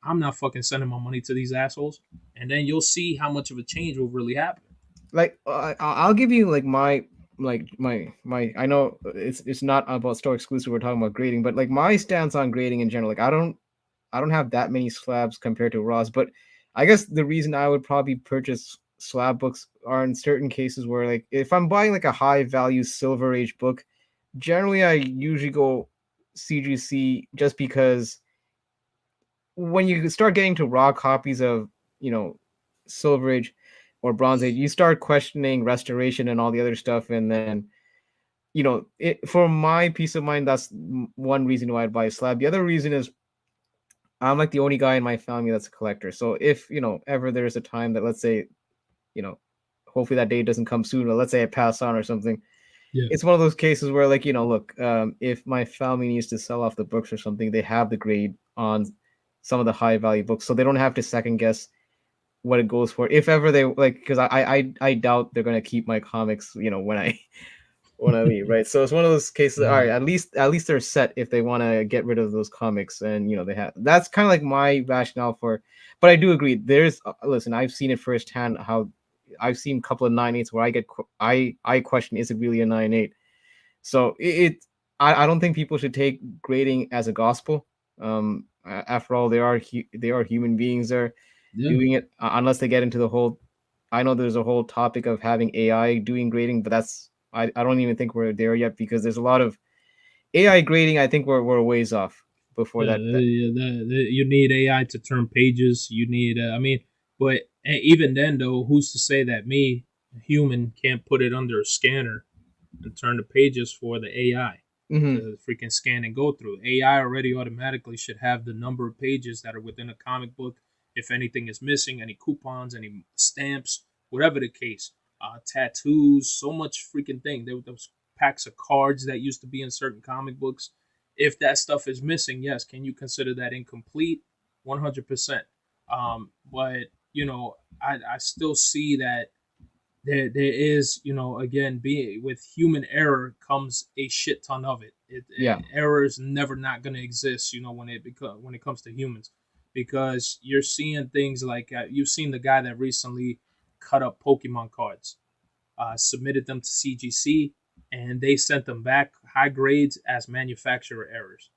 I'm not fucking sending my money to these assholes. And then you'll see how much of a change will really happen. Like I'll give you like my I know it's not about store exclusive, we're talking about grading, but like my stance on grading in general, like I don't have that many slabs compared to Ross, but I guess the reason I would probably purchase slab books are in certain cases where, like, if I'm buying like a high value Silver Age book, generally I usually go CGC, just because when you start getting to raw copies of, Silver Age or Bronze Age, you start questioning restoration and all the other stuff, and then for my peace of mind, that's one reason why I'd buy a slab. The other reason is I'm like the only guy in my family that's a collector. So if, ever there's a time that, let's say, you know, hopefully that day doesn't come soon, but let's say I pass on or something, Yeah. it's one of those cases where, like, look, if my family needs to sell off the books or something, they have the grade on some of the high value books, so they don't have to second guess what it goes for. If ever they like, because I doubt they're gonna keep my comics, when I leave, right? So it's one of those cases. All right, Right. at least they're set if they want to get rid of those comics, and they have. That's kind of like my rationale for. But I do agree. There's listen, I've seen it firsthand. How I've seen a couple of 9.8s where I question, is it really a 9.8? So I don't think people should take grading as a gospel. After all, they are human beings. They're Yeah. doing it, unless they get into the whole. I know there's a whole topic of having AI doing grading, but I don't even think we're there yet, because there's a lot of AI grading. I think we're a ways off before Yeah, that. you need AI to turn pages. You need, but even then, though, who's to say that me, a human, can't put it under a scanner and turn the pages for the AI Mhm. to freaking scan and go through? AI already automatically should have the number of pages that are within a comic book. If anything is missing, any coupons, any stamps, whatever the case, tattoos, so much freaking thing. There were those packs of cards that used to be in certain comic books. If that stuff is missing, yes, can you consider that incomplete? 100%. But I still see that there is, again, being with human error comes a shit ton of it. Yeah. Error is never not going to exist, when it comes to humans, because you're seeing things like, you've seen the guy that recently cut up Pokemon cards, submitted them to CGC, and they sent them back high grades as manufacturer errors.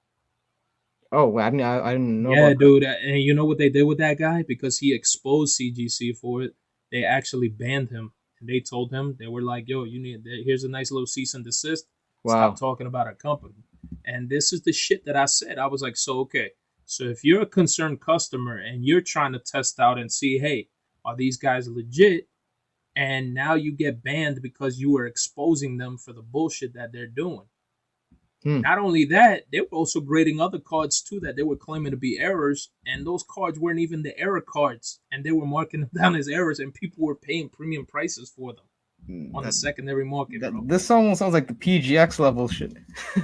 Oh, I didn't know Yeah, about that. dude. And you know what they did with that guy? Because he exposed CGC for it, they actually banned him. And they told him, they were like, yo, here's a nice little cease and desist. Stop Wow. talking about our company. And this is the shit that I said. I was like, so, okay. So if you're a concerned customer and you're trying to test out and see, hey, are these guys legit? And now you get banned because you were exposing them for the bullshit that they're doing. Hmm. Not only that, they were also grading other cards too that they were claiming to be errors, and those cards weren't even the error cards, and they were marking them down as errors, and people were paying premium prices for them on the That, secondary market, bro. this almost sounds like the PGX level shit.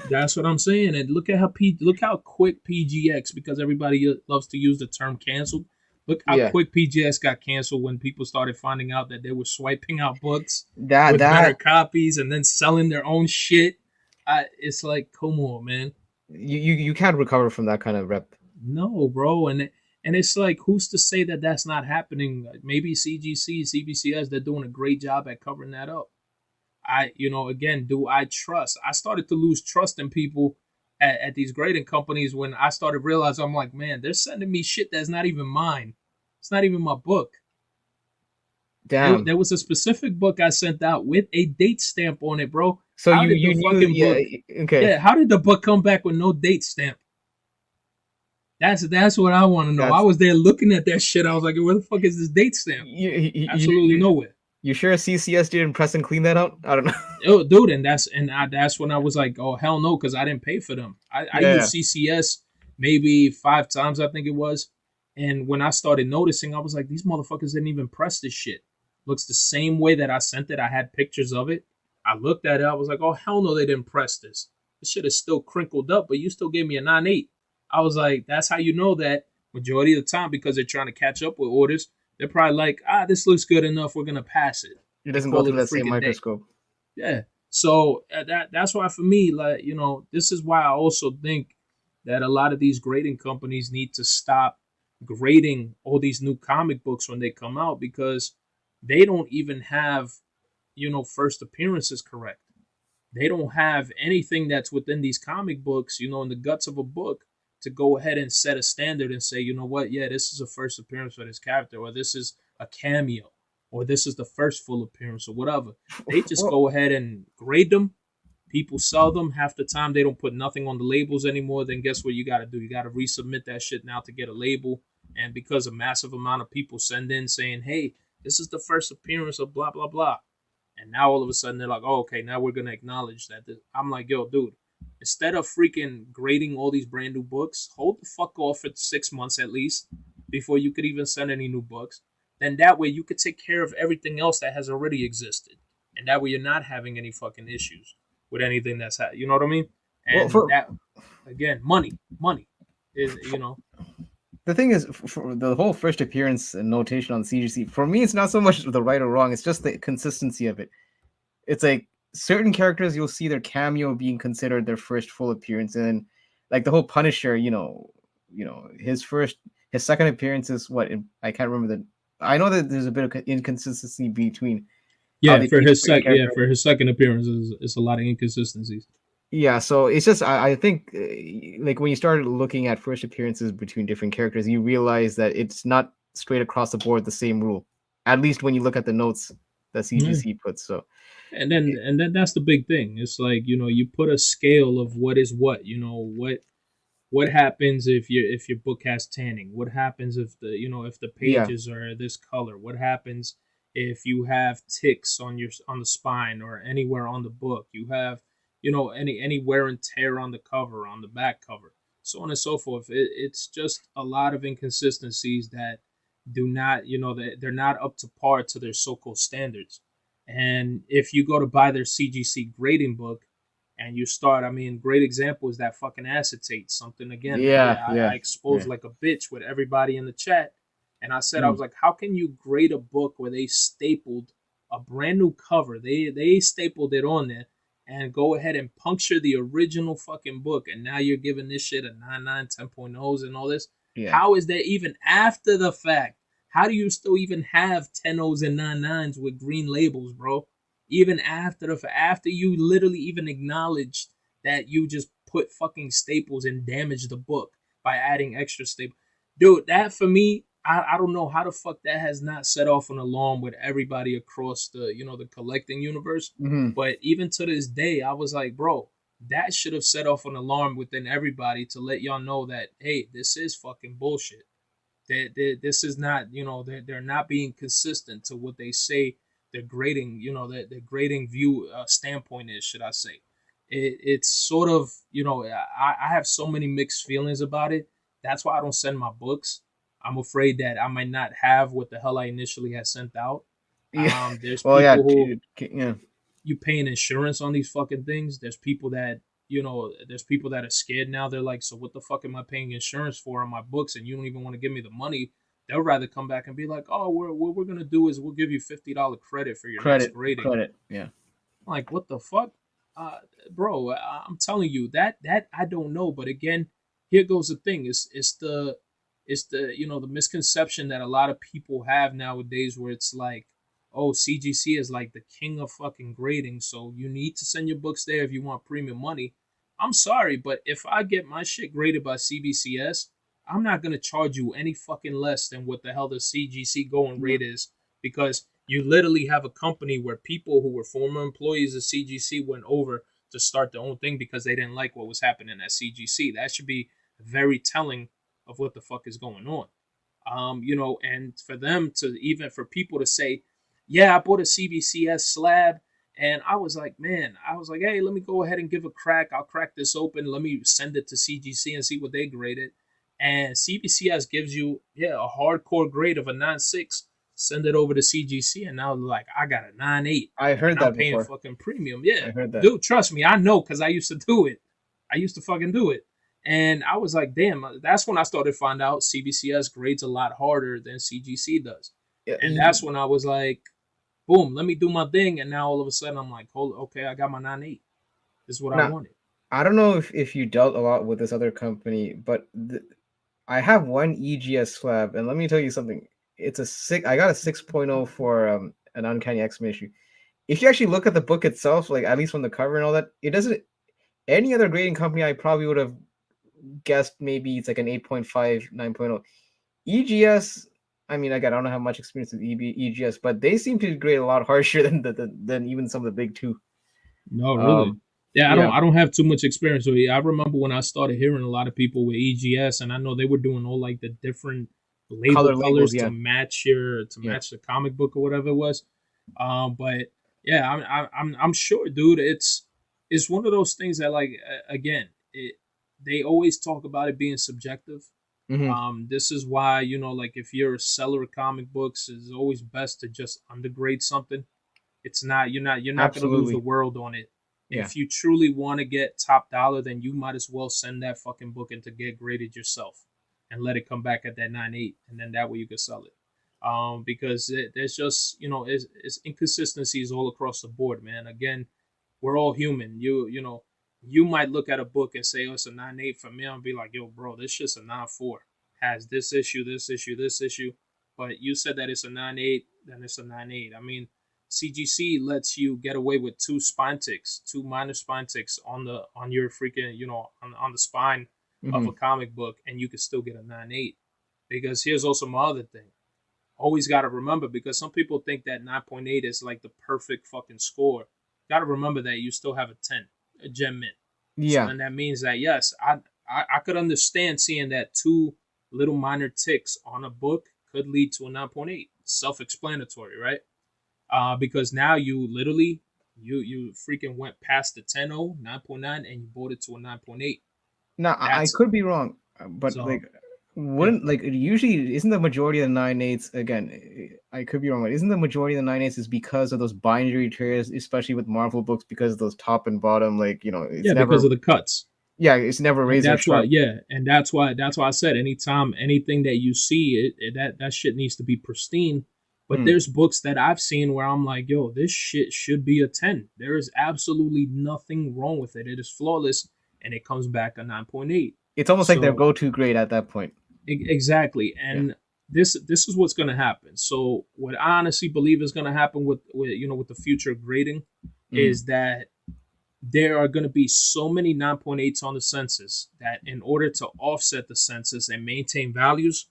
That's what I'm saying. And look how quick PGX, because everybody loves to use the term canceled. Look how Yeah. quick PGX got canceled when people started finding out that they were swiping out books That with better that copies and then selling their own shit. It's like, come on, man. you can't recover from that kind of rep. No, bro, and it's like, who's to say that that's not happening? Maybe CGC, CBCS, they're doing a great job at covering that up. Again, do I trust? I started to lose trust in people at these grading companies when I started realizing, I'm like, man, they're sending me shit that's not even mine. It's not even my book. Damn. There was a specific book I sent out with a date stamp on it, bro. So How you did the you knew, fucking yeah, book? okay. Yeah, how did the book come back with no date stamp? That's what I want to know. I That's was there looking at that shit. I was like, where the fuck is this date stamp? Absolutely nowhere. You sure CCS didn't press and clean that out? I don't know. Oh, dude, and that's when I was like, oh hell no, because I didn't pay for them. I Yeah. use CCS maybe 5 times, I think it was. And when I started noticing, I was like, these motherfuckers didn't even press this shit. Looks the same way that I sent it. I had pictures of it. I looked at it. I was like, oh, hell no, they didn't press this. This shit is still crinkled up, but you still gave me a 9.8. I was like, that's how you know that majority of the time, because they're trying to catch up with orders, they're probably like, this looks good enough. We're going to pass it It and doesn't go call it through a that same freaking day. microscope. Yeah. So that's why for me, like, this is why I also think that a lot of these grading companies need to stop grading all these new comic books when they come out, because they don't even have, first appearances correct. They don't have anything that's within these comic books, in the guts of a book, to go ahead and set a standard and say, you know what, yeah, this is a first appearance for this character, or this is a cameo, or this is the first full appearance, or whatever. They just Well, go ahead and grade them. People sell them. Half the time they don't put nothing on the labels anymore. Then guess what you got to do? You got to resubmit that shit now to get a label. And because a massive amount of people send in saying, hey, this is the first appearance of blah, blah, blah. And now all of a sudden they're like, oh, okay, now we're going to acknowledge that. I'm like, yo, dude, instead of freaking grading all these brand new books, hold the fuck off for 6 months at least before you could even send any new books. Then that way you could take care of everything else that has already existed. And that way you're not having any fucking issues with anything that's you know what I mean? well, And for that, again, money is, the thing is, for the whole first appearance and notation on CGC, for me, it's not so much the right or wrong. It's just the consistency of it. It's like certain characters, you'll see their cameo being considered their first full appearance, and like the whole Punisher, his second appearance is what I can't remember the. I know that there's a bit of inconsistency between how yeah, they treat certain characters. for his second appearance is a lot of inconsistencies. Yeah, so it's just I think like when you start looking at first appearances between different characters, you realize that it's not straight across the board the same rule. At least when you look at the notes that Yeah. CGC puts. So And then that's the big thing. It's like, you put a scale of what is what, what happens if your book has tanning? What happens if the yeah, pages are this color? What happens if you have ticks on the spine or anywhere on the book? You have any wear and tear on the cover, on the back cover, so on and so forth. It's just a lot of inconsistencies that do not they're not up to par to their so-called standards. And if you go to buy their CGC grading book, and you start, I mean, great example is that fucking acetate. Something again that yeah, I yeah, exposed yeah. like a bitch with everybody in the chat. And I said, I Mm, was like, how can you grade a book where they stapled a brand new cover? They stapled it on there and go ahead and puncture the original fucking book. And now you're giving this shit a 9.9, 10.0s and all this. yeah. How is that even after the fact? How do you still even have 10.0s and 9.9s with green labels, bro? Even after you literally even acknowledged that you just put fucking staples and damaged the book by adding extra staples. Dude, that for me, I don't know how the fuck that has not set off an alarm with everybody across the collecting universe. Hmm. But even to this day, I was like, bro, that should have set off an alarm within everybody to let y'all know that, hey, this is fucking bullshit. This is not, they're not being consistent to what they say their grading, the grading view standpoint is, should I say. It's sort of, I have so many mixed feelings about it. That's why I don't send my books. I'm afraid that I might not have what the hell I initially had sent out. Yeah. There's Well, yeah, people who yeah, you paying insurance on these fucking things. There's people that are scared now. They're like, so what the fuck am I paying insurance for on my books? And you don't even want to give me the money. They'll rather come back and be like, oh, what we're gonna do is we'll give you $50 credit for your next grading. credit. Yeah, I'm like, what the fuck, uh, bro? I'm telling you that I don't know. But again, here goes the thing: it's the the misconception that a lot of people have nowadays, where it's like, oh, CGC is like the king of fucking grading, so you need to send your books there if you want premium money. I'm sorry, but if I get my shit graded by CBCS, I'm not gonna charge you any fucking less than what the hell the CGC going no, rate is, because you literally have a company where people who were former employees of CGC went over to start their own thing because they didn't like what was happening at CGC. That should be very telling of what the fuck is going on. And for them to, even for people to say, yeah, I bought a CBCS slab And I was like, man, hey, let me go ahead and give a crack. I'll crack this open. Let me send it to CGC and see what they grade it. And CBCS gives you, a hardcore grade of a 9.6. Send it over to CGC, and now like I got a 9.8. I heard And I'm that paying before. fucking premium. Yeah, I heard that. dude, trust me, I know because I used to do it. I used to fucking do it. And I was like, damn, that's when I started to find out CBCS grades a lot harder than CGC does. Yeah, And that's when I was like, boom, let me do my thing. And now all of a sudden I'm like, hold, okay, I got my 9.8. This is what I now, wanted. I don't know if you dealt a lot with this other company, but I have one EGS slab, and let me tell you something. It's a 6. I got a 6.0 for an Uncanny X-Men issue. If you actually look at the book itself, like at least from the cover and all that, it doesn't. Any other grading company, I probably would have guessed maybe it's like an 8.5, 9.0. EGS, I mean, again, I don't have much experience with EGS, but they seem to grade a lot harsher than even some of the big two. No, really. Yeah, Yeah, I don't have too much experience with it. I remember when I started hearing a lot of people with EGS, and I know they were doing all like the different label color labels, colors yeah. to match Yeah. match the comic book or whatever it was. But yeah, I'm sure, dude. It's one of those things that like again, they always talk about it being subjective. Mhm. This is why like if you're a seller of comic books, it's always best to just undergrade something. It's not you're not going to lose the Absolutely. world on it. Yeah. If you truly want to get top dollar, then you might as well send that fucking book in to get graded yourself and let it come back at that 9.8, and then that way you can sell it. Because there's just it's inconsistencies all across the board, man. Again, we're all human. You might look at a book and say, oh, it's a 9.8 for me. I'll be like, yo, bro, this shit's a 9.4. Has this issue, this issue, this issue. But you said that it's a 9.8, then it's a 9.8. I mean, CGC lets you get away with two spine ticks, two minor spine ticks on your freaking, on the spine of a Mhm. comic book, and you can still get a 9.8. Because here's also my other thing. Always got to remember, because some people think that 9.8 is like the perfect fucking score. Got to remember that you still have a 10, a gem mint. So Yeah. then that means that yes, I could understand seeing that two little minor ticks on a book could lead to a 9.8. Self-explanatory, right? Because now you literally you freaking went past the 10.0, 9.9, and you brought it to a 9.8. Now, I That's could be wrong, but so like, yeah. wouldn't like it usually isn't the majority of the 9.8s again? I could be wrong, but isn't the majority of the 9.8s is because of those binary tears, especially with Marvel books, because of those top and bottom, like it's Yeah, because never, of the cuts. yeah, it's never And razor that's why, sharp. yeah, and that's why I said anytime anything that you see, that shit needs to be pristine. But Mm. there's books that I've seen where I'm like, yo, this shit should be a 10. There is absolutely nothing wrong with it. It is flawless, and it comes back a 9.8. It's almost like their So go-to grade at that point. exactly, Yeah. and this is what's going to happen. So what I honestly believe is going to happen with the future grading Mm. is that there are going to be so many 9.8s on the census that in order to offset the census and maintain values,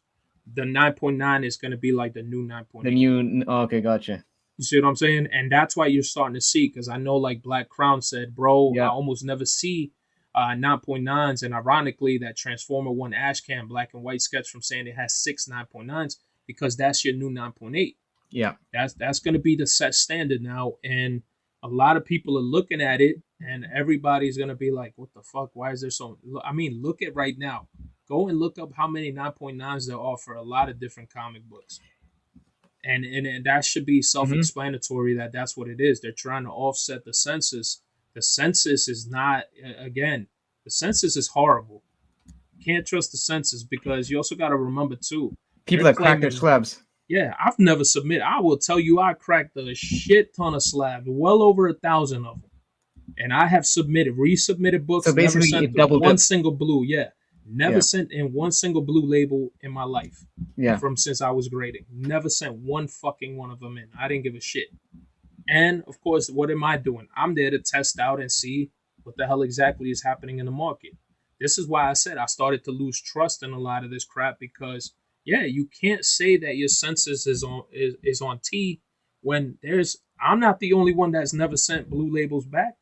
the 9.9 is going to be like the new The 9.8. new, okay, gotcha. You see what I'm saying? And that's why you're starting to see, because I know like Black Crown said, bro, I Yeah. almost never see 9.9s. And ironically, that Transformer 1 Ashcan black and white sketch from saying it has 6 9.9s, because that's your new 9.8. Yeah. That's going to be the set standard now, and a lot of people are looking at it, and everybody's going to be like, "What the fuck? Why is there so?" I mean, look at right now. Go and look up how many 9.9s there are for a lot of different comic books, and that should be Hmm. self-explanatory that that's what it is. They're trying to offset the census. The census is not again. The census is horrible. Can't trust the census, because you also got to remember too. People They're that crack their claiming, slabs. yeah, I've never submitted. I will tell you, I cracked a shit ton of slabs, well over 1,000 of them, and I have resubmitted So books, never basically, sent it double one dips. single blue. Yeah, never Yeah. sent in one single blue label in my life Yeah. from since I was grading. Never sent one fucking one of them in. I didn't give a shit. And of course, what am I doing? I'm there to test out and see what the hell exactly is happening in the market. This is why I said I started to lose trust in a lot of this crap, because yeah, you can't say that your census is on T when I'm not the only one that's never sent blue labels back.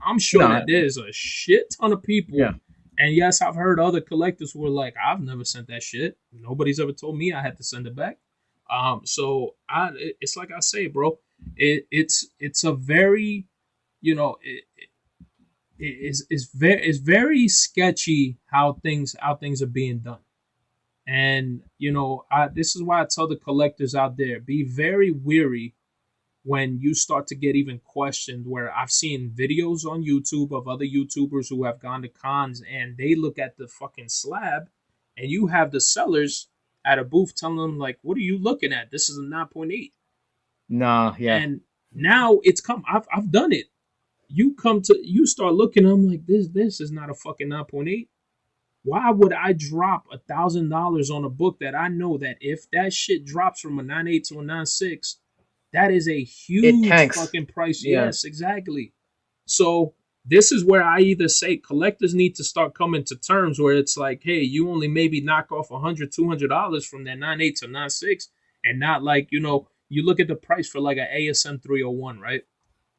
I'm sure No. that there's a shit ton of people. Yeah. And yes, I've heard other collectors who were like, I've never sent that shit. Nobody's ever told me I had to send it back. So it's like I say, bro. It's a very, you know, it's very sketchy how things are being done. And this is why I tell the collectors out there, be very weary when you start to get even questioned. Where I've seen videos on YouTube of other YouTubers who have gone to cons and they look at the fucking slab, and you have the sellers at a booth telling them like, "What are you looking at? This is a 9.8." Nah, yeah. And now it's come. I've done it. You start looking. I'm like, this is not a fucking 9.8. Why would I drop $1,000 on a book that I know that if that shit drops from a 9.8 to a 9.6, that is a It huge tanks. fucking price. Yeah. Yes, exactly. So this is where I either say collectors need to start coming to terms where it's like, hey, you only maybe knock off $100, $200 from that 9.8 to 9.6, and not like, you look at the price for like an ASM 301, right?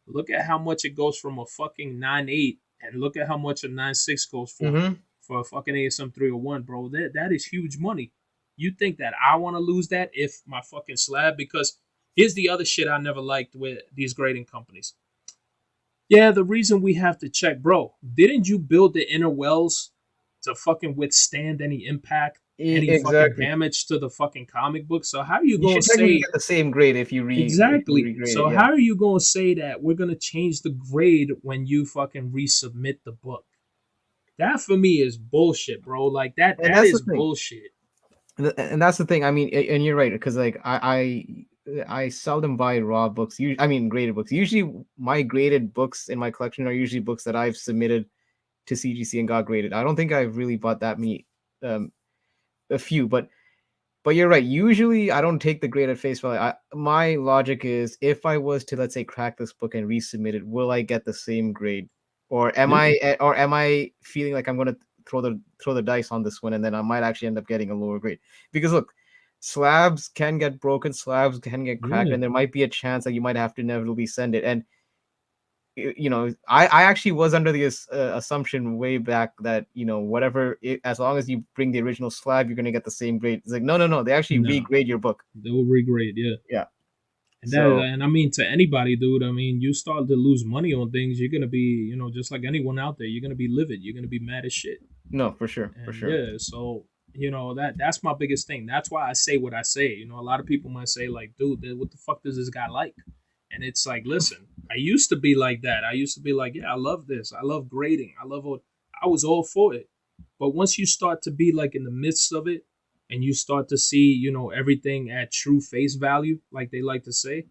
Look at how much it goes from a fucking 9.8, and look at how much a 9.6 goes Mm-hmm. for a fucking ASM 301, bro. That is huge money. You think that I want to lose that if my fucking slab? Because here's the other shit I never liked with these grading companies. Yeah, the reason we have to check, bro, didn't you build the inner wells to fucking withstand any impact, any fucking Exactly. damage to the fucking comic book? So how are you You going should to technically say get the same grade if you exactly? regrade So it. Yeah. how are you going to say that we're going to change the grade when you fucking resubmit the book? That for me is bullshit, bro. Like that And that that's the is thing. bullshit. And that's the thing. I mean, and you're right, because like I seldom buy raw books. I mean, graded books. Usually, my graded books in my collection are usually books that I've submitted to CGC and got graded. I don't think I've really bought that many, a few, but you're right. Usually, I don't take the grade at face value. My logic is, if I was to, let's say, crack this book and resubmit it, will I get the same grade, or am Yeah. I feeling like I'm going to throw the dice on this one, and then I might actually end up getting a lower grade? Because look, slabs can get broken, slabs can get cracked, Yeah. and there might be a chance that you might have to inevitably send it. And I actually was under the assumption way back that whatever as long as you bring the original slab, you're going to get the same grade. It's like, no, they actually No, regrade your book. they'll regrade. Yeah. Yeah. And So I mean, to anybody, dude, I mean, you start to lose money on things, you're gonna be, just like anyone out there, you're gonna be livid, you're gonna be mad as shit. no, for sure, for And sure. yeah, so that's my biggest thing. That's why I say what I say. A lot of people might say like, dude, what the fuck does this guy like? And it's like, listen, I used to be like that. I used to be like, yeah, I love this. I love grading. I was all for it. But once you start to be like in the midst of it, and you start to see, everything at true face value, like they like to say,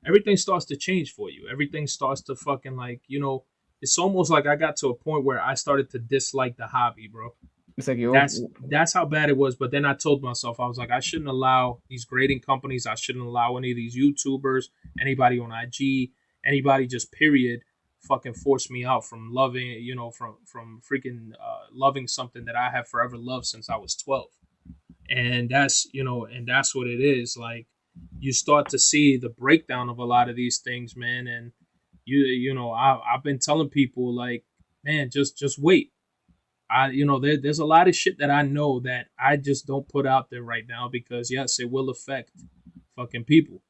everything starts to change for you. Everything starts to fucking like, it's almost like I got to a point where I started to dislike the hobby, bro. It's like That's how bad it was. But then I told myself, I was like, I shouldn't allow these grading companies, I shouldn't allow any of these YouTubers, anybody on IG, anybody just period, fucking force me out from loving, from freaking loving something that I have forever loved since I was 12. And that's what it is. Like, you start to see the breakdown of a lot of these things, man. And I've been telling people like, man, just wait. There's a lot of shit that I know that I just don't put out there right now because yes, it will affect fucking people.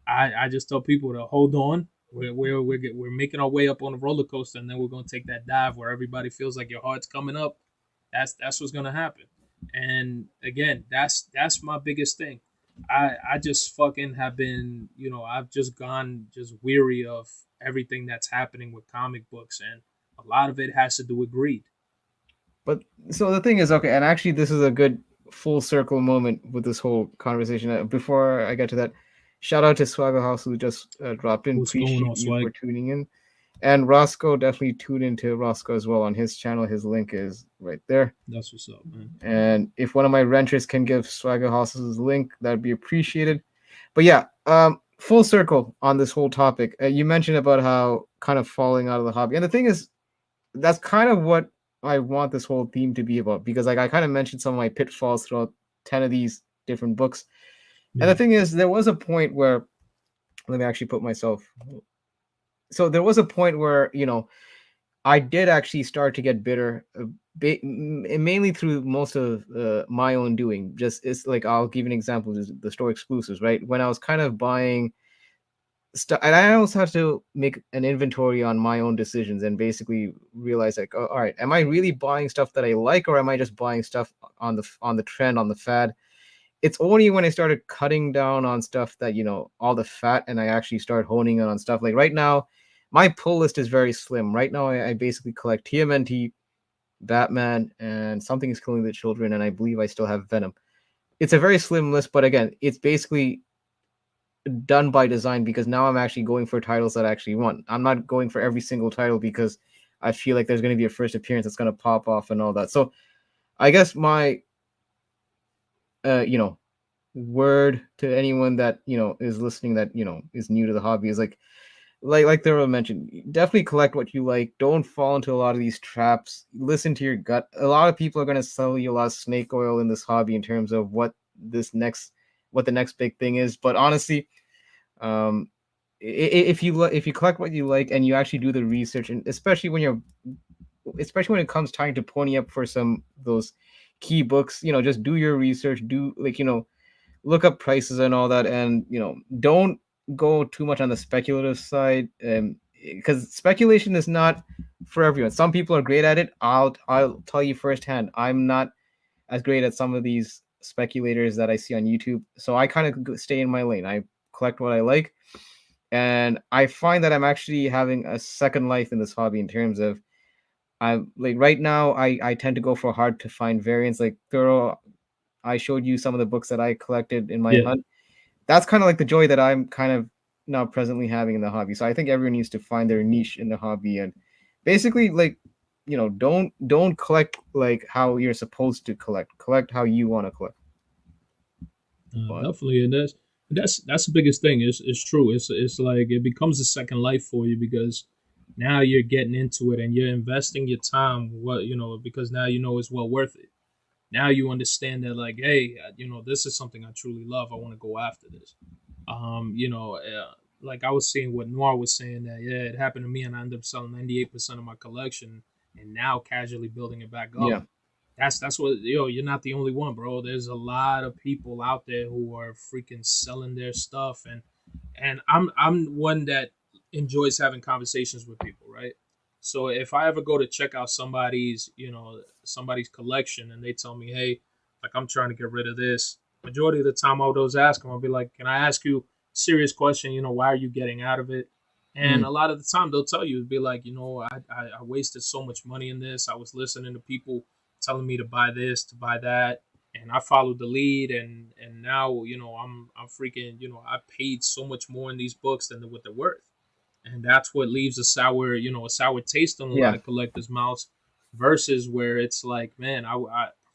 I just tell people to hold on. We're making our way up on the roller coaster, and then we're gonna take that dive where everybody feels like your heart's coming up. That's what's gonna happen. And again, that's my biggest thing. I just fucking have been, I've just gone just weary of everything that's happening with comic books, and a lot of it has to do with greed. But so the thing is, okay, and actually, this is a good full circle moment with this whole conversation. Before I get to that, shout out to Swagger House who just dropped in. What's going Appreciate on, you for Swag? tuning in. And Roscoe, definitely tune into Roscoe as well on his channel. His link is right there. That's what's up, man. And if one of my renters can give Swagger House's link, that'd be appreciated. But yeah, full circle on this whole topic. You mentioned about how kind of falling out of the hobby, and the thing is, that's kind of what I want this whole theme to be about, because like I kind of mentioned some of my pitfalls throughout 10 of these different books. And Yeah. the thing is, there was a point where, let me actually put myself. So there was a point where, I did actually start to get bitter, mainly through most of my own doing. Just it's like, I'll give you an example: the store exclusives, right? When I was kind of buying and I also have to make an inventory on my own decisions and basically realize like, oh, all right, am I really buying stuff that I like, or am I just buying stuff on the trend, on the fad? It's only when I started cutting down on stuff that, all the fat, and I actually start honing in on stuff. Like right now, my pull list is very slim. Right now, I basically collect TMNT, Batman, and Something is Killing the Children, and I believe I still have Venom. It's a very slim list, but again, it's basically done by design because now I'm actually going for titles that I actually want. I'm not going for every single title because I feel like there's going to be a first appearance that's going to pop off and all that. So I guess my, word to anyone that is listening that is new to the hobby is like Thorough mentioned, definitely collect what you like. Don't fall into a lot of these traps. Listen to your gut. A lot of people are going to sell you a lot of snake oil in this hobby in terms of what the next big thing is. But honestly, um, if you collect what you like and you actually do the research, and especially when it comes time to pony up for some those key books, just do your research. Do look up prices and all that, and don't go too much on the speculative side, because speculation is not for everyone. Some people are great at it. I'll tell you firsthand, I'm not as great at some of these speculators that I see on YouTube, so I kind of stay in my lane. I collect what I like, and I find that I'm actually having a second life in this hobby in terms of I'm like right now I tend to go for hard to find variants. Like Thorough, I showed you some of the books that I collected in my Yeah. hunt. That's kind of like the joy that I'm kind of now presently having in the hobby. So I think everyone needs to find their niche in the hobby and basically don't collect like how you're supposed to collect. Collect how you want to collect. But Definitely, and that's the biggest thing. It's true. It's like it becomes a second life for you because now you're getting into it and you're investing your time. Because now you know it's well worth it. Now you understand that, like, hey, this is something I truly love. I want to go after this. Like I was seeing what Noir was saying that yeah, it happened to me and I ended up selling 98% of my collection and now casually building it back up. yeah, That's what you're not the only one, bro. There's a lot of people out there who are freaking selling their stuff, and I'm one that enjoys having conversations with people, right? So if I ever go to check out somebody's collection and they tell me, hey, like I'm trying to get rid of this, majority of the time I'll always ask them, I'll be like, can I ask you a serious question? Why are you getting out of it? And mm, a lot of the time they'll tell you, be like, I wasted so much money in this. I was listening to people telling me to buy this, to buy that, and I followed the lead, and now I'm freaking I paid so much more in these books than what they're worth, and that's what leaves a sour taste on a lot yeah, of collectors' mouths, versus where it's like, man,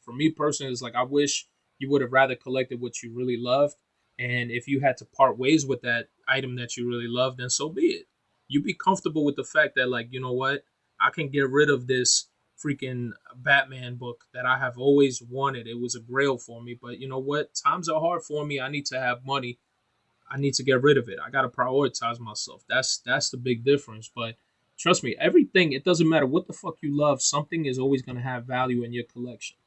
for me personally, it's like I wish you would have rather collected what you really loved, and if you had to part ways with that item that you really loved, then so be it. You be comfortable with the fact that, like, you know what, I can get rid of this freaking Batman book that I have always wanted. It was a grail for me, but you know what? Times are hard for me. I need to have money. I need to get rid of it. I got to prioritize myself. That's the big difference. But trust me, everything, it doesn't matter what the fuck you love, something is always going to have value in your collection.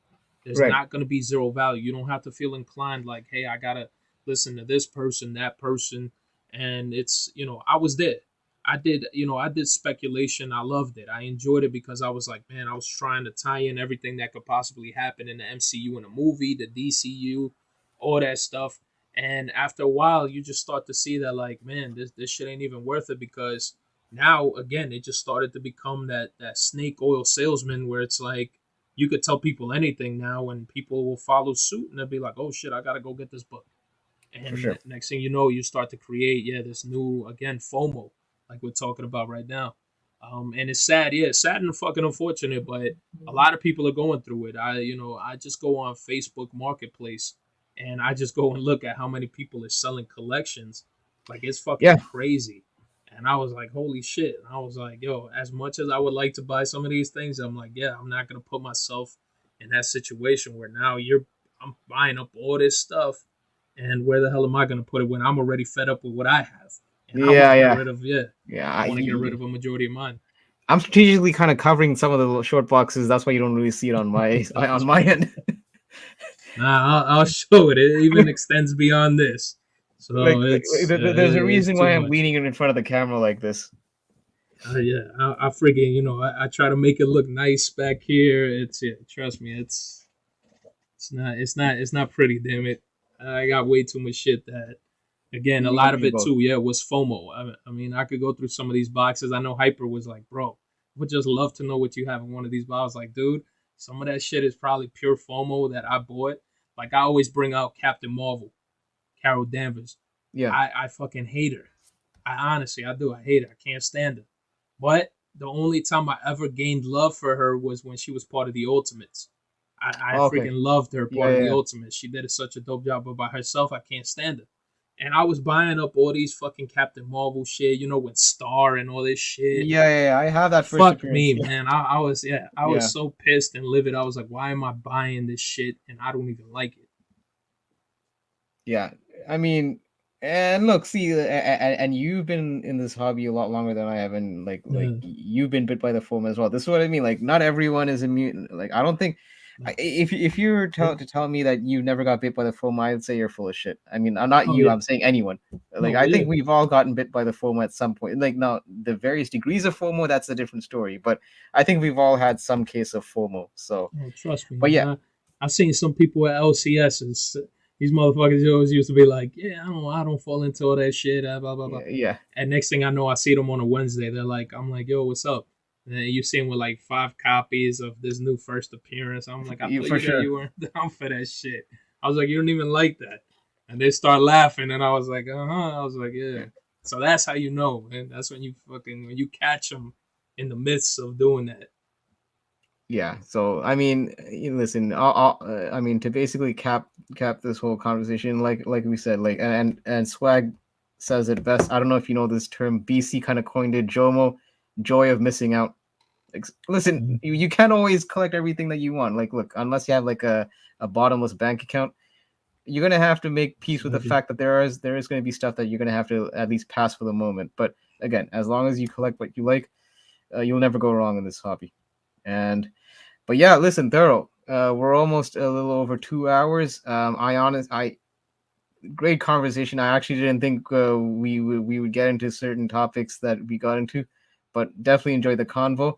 There's right, not going to be zero value. You don't have to feel inclined like, hey, I got to listen to this person, that person. And it's, I was there. I did speculation. I loved it. I enjoyed it because I was like, man, I was trying to tie in everything that could possibly happen in the MCU in a movie, the DCU, all that stuff. And after a while, you just start to see that, like, man, this shit ain't even worth it because now, again, it just started to become that snake oil salesman where it's like you could tell people anything now and people will follow suit and they'll be like, oh shit, I got to go get this book. for And sure. next thing you know, you start to create, this new, again, FOMO, like we're talking about right now. And it's sad, it's sad and fucking unfortunate, but a lot of people are going through it. I just go on Facebook Marketplace and I just go and look at how many people are selling collections. Like it's Yeah, fucking crazy. And I was like, holy shit. And I was like, yo, as much as I would like to buy some of these things, I'm like, yeah, I'm not gonna put myself in that situation where now I'm buying up all this stuff and where the hell am I going to put it when I'm already fed up with what I have? And I want yeah, to get yeah, rid of, yeah. I want to get rid of a majority of mine. I'm strategically kind of covering some of the little short boxes. That's why you don't really see it on my on my end. Nah, I'll show it. It even extends beyond this. So there's a it's reason too why I'm much. leaning in front of the camera like this. Yeah, I freaking, I try to make it look nice back here. Trust me, it's not pretty. Damn it, I got way too much shit that. Again, a lot of You it both. too, yeah, was FOMO. I mean, I could go through some of these boxes. I know Hyper was like, bro, I would just love to know what you have in one of these boxes. Like, dude, some of that shit is probably pure FOMO that I bought. Like, I always bring out Captain Marvel, Carol Danvers. Yeah. I fucking hate her. I do. I hate her. I can't stand her. But the only time I ever gained love for her was when she was part of the Ultimates. I Okay. freaking loved her Yeah, part of the yeah. Ultimates. She did such a dope job, but by herself, I can't stand her. And I was buying up all these fucking Captain Marvel shit, with Star and all this shit. Yeah. I have that first Fuck appearance. me, Yeah. man. I was Yeah. so pissed and livid. I was like, why am I buying this shit and I don't even like it? Yeah. I mean, and look, see, and you've been in this hobby a lot longer than I have, and like Yeah. you've been bit by the foam as well. This is what I mean. Like, not everyone is immune. Like, I don't think if you were Yeah. to tell me that you never got bit by the foam, I'd say you're full of shit. I mean, I'm not Oh you. yeah. I'm saying anyone. Like, No, I yeah. think we've all gotten bit by the FOMO at some point. Like, now the various degrees of FOMO, that's a different story. But I think we've all had some case of FOMO. So, Oh, trust me, but man. yeah, I've seen some people at LCSs. These motherfuckers always used to be like, "Yeah, I don't fall into all that shit." Blah blah blah. yeah, And next thing I know, I see them on a Wednesday. They're like, "I'm like, yo, what's up?" And then you see them with like 5 copies of this new first appearance. I'm like, I you told for you that sure. you weren't down for that shit. I was like, you don't even like that. And they start laughing, and I was like, I was like, yeah. Yeah. So that's how you know, man. That's when you catch them in the midst of doing that. Yeah. So I mean, listen. I mean, to basically cap this whole conversation, like we said, like and Swag says it best. I don't know if you know this term. BC kind of coined it. JOMO, joy of missing out. Listen, Mm-hmm. you can't always collect everything that you want. Like, look, unless you have like a bottomless bank account, you're gonna have to make peace with the Exactly. fact that there is gonna be stuff that you're gonna have to at least pass for the moment. But again, as long as you collect what you like, you'll never go wrong in this hobby. And but yeah, listen, Thorough. We're almost a little over 2 hours. I great conversation. I actually didn't think we would get into certain topics that we got into, but definitely enjoyed the convo.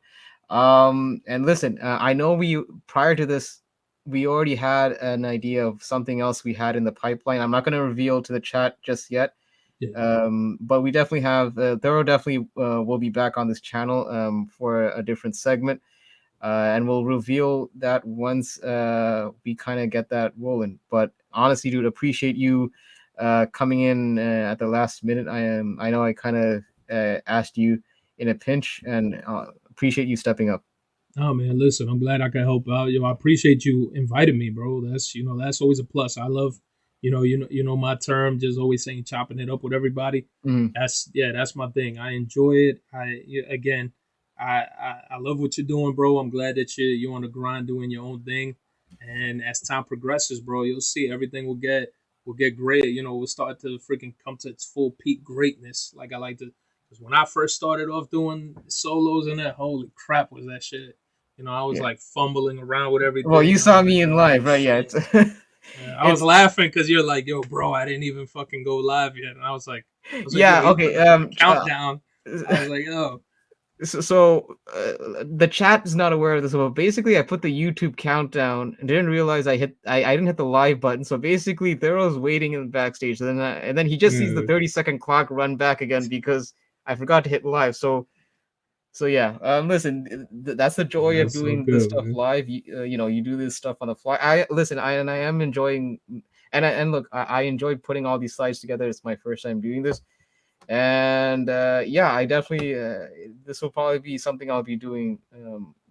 And listen, I know we prior to this, we already had an idea of something else we had in the pipeline. I'm not going to reveal to the chat just yet. Yeah. But we definitely have Thorough definitely will be back on this channel for a different segment. And we'll reveal that once we kind of get that rolling. But honestly, dude, appreciate you coming in at the last minute. I know I kind of asked you in a pinch, and appreciate you stepping up. Oh man, listen, I'm glad I could help out. I appreciate you inviting me, bro. That's always a plus. I love, my term, just always saying chopping it up with everybody. Mhm. That's my thing. I enjoy it. Again, I love what you're doing, bro. I'm glad that you're on the grind doing your own thing. And as time progresses, bro, you'll see everything will get great. We'll start to freaking come to its full peak greatness. Like I like to, because when I first started off doing solos and that, holy crap, was that shit. I was Yeah. like fumbling around with Well, you everything. I saw was me like, in oh live, right? Yeah, shit. it's I was it's laughing because you're like, yo, bro, I didn't even fucking go live yet. And I was like, yo, yeah. he put Okay. a countdown. I was like, oh, So the chat is not aware of this, but basically I put the YouTube countdown and didn't realize I didn't hit the live button. So basically Thero's waiting in the backstage, and then he just sees the yeah, 30-second clock run back again because I forgot to hit live. So yeah, listen, that's the joy of that's so doing this good, stuff man. live. You do this stuff on the fly. I listen, I am enjoying, and look, I enjoy putting all these slides together. It's my first time doing this, and yeah, I definitely this will probably be something I'll be doing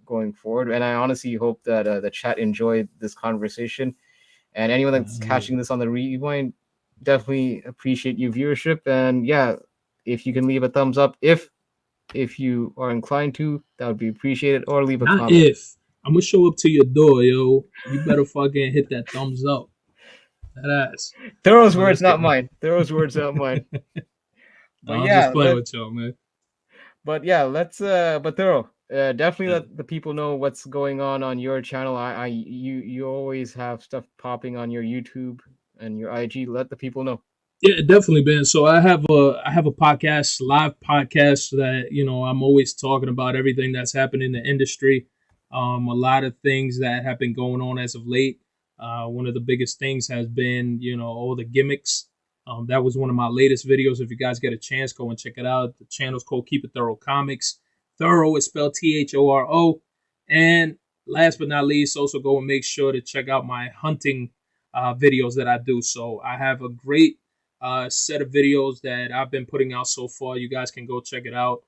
going forward. And I honestly hope that the chat enjoyed this conversation, and anyone that's Yeah. catching this on the rewind, definitely appreciate your viewership. And yeah, if you can leave a thumbs up, if you are inclined to, that would be appreciated, or leave a Not comment. if. I'm gonna show up to your door, yo. You better fucking hit that thumbs up. That ass. Thoro's No, words, just not kidding. mine. Thoro's words, not mine. No, But I'm just yeah, playing with y'all, man. let's but Thorough, definitely Yeah. let the people know what's going on your channel. You always have stuff popping on your YouTube and your IG. Let the people know. Yeah, definitely, Ben. So I have a podcast, live podcast that I'm always talking about everything that's happened in the industry. A lot of things that have been going on as of late. One of the biggest things has been all the gimmicks. That was one of my latest videos. If you guys get a chance, go and check it out. The channel's called Keep It Thoro Comics. Thorough is spelled Thoro. And last but not least, also go and make sure to check out my hunting videos that I do. So I have a great set of videos that I've been putting out so far. You guys can go check it out.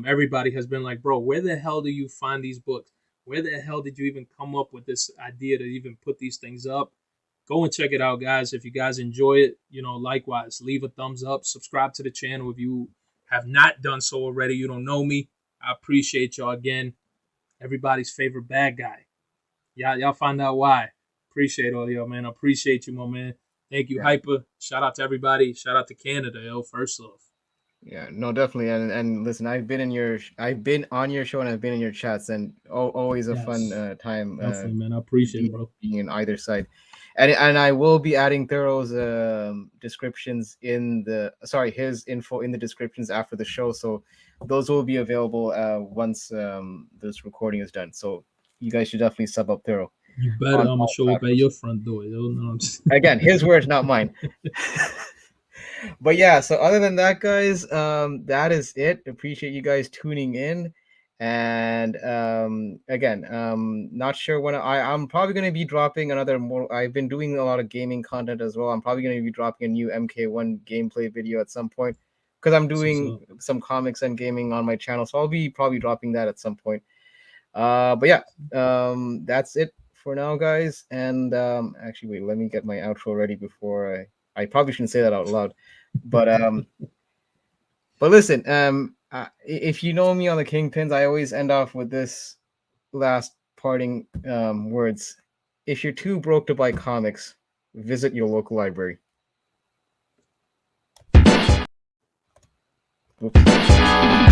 Everybody has been like, bro, where the hell do you find these books? Where the hell did you even come up with this idea to even put these things up? Go and check it out, guys. If you guys enjoy it, likewise, leave a thumbs up, subscribe to the channel if you have not done so already. You don't know me. I appreciate y'all again. Everybody's favorite bad guy. Y'all find out why. Appreciate all y'all, man. I appreciate you, my man. Thank you, Yeah. Hyper. Shout out to everybody. Shout out to Canada, yo. First off. Yeah, no, definitely. And listen, I've been on your show and I've been in your chats, and always a fun Yes. time Definitely, man. I appreciate it, bro. being in either side. And I will be adding Thurow's descriptions his info in the descriptions after the show, so those will be available once this recording is done. So you guys should definitely sub up Thorough. You better. On I'm gonna all show up at platforms. your front door, yo. No, I'm just... Again, his words, not mine. But yeah, so other than that, guys, that is it. Appreciate you guys tuning in. And again, not sure when I'm probably going to be dropping another more. I've been doing a lot of gaming content as well. I'm probably going to be dropping a new MK1 gameplay video at some point because I'm doing some comics and gaming on my channel. So I'll be probably dropping that at some point. But yeah, that's it for now, guys. And actually, wait, let me get my outro ready before I probably shouldn't say that out loud. But listen, if you know me on the Kingpins, I always end off with this last parting words. If you're too broke to buy comics, visit your local library. Oops.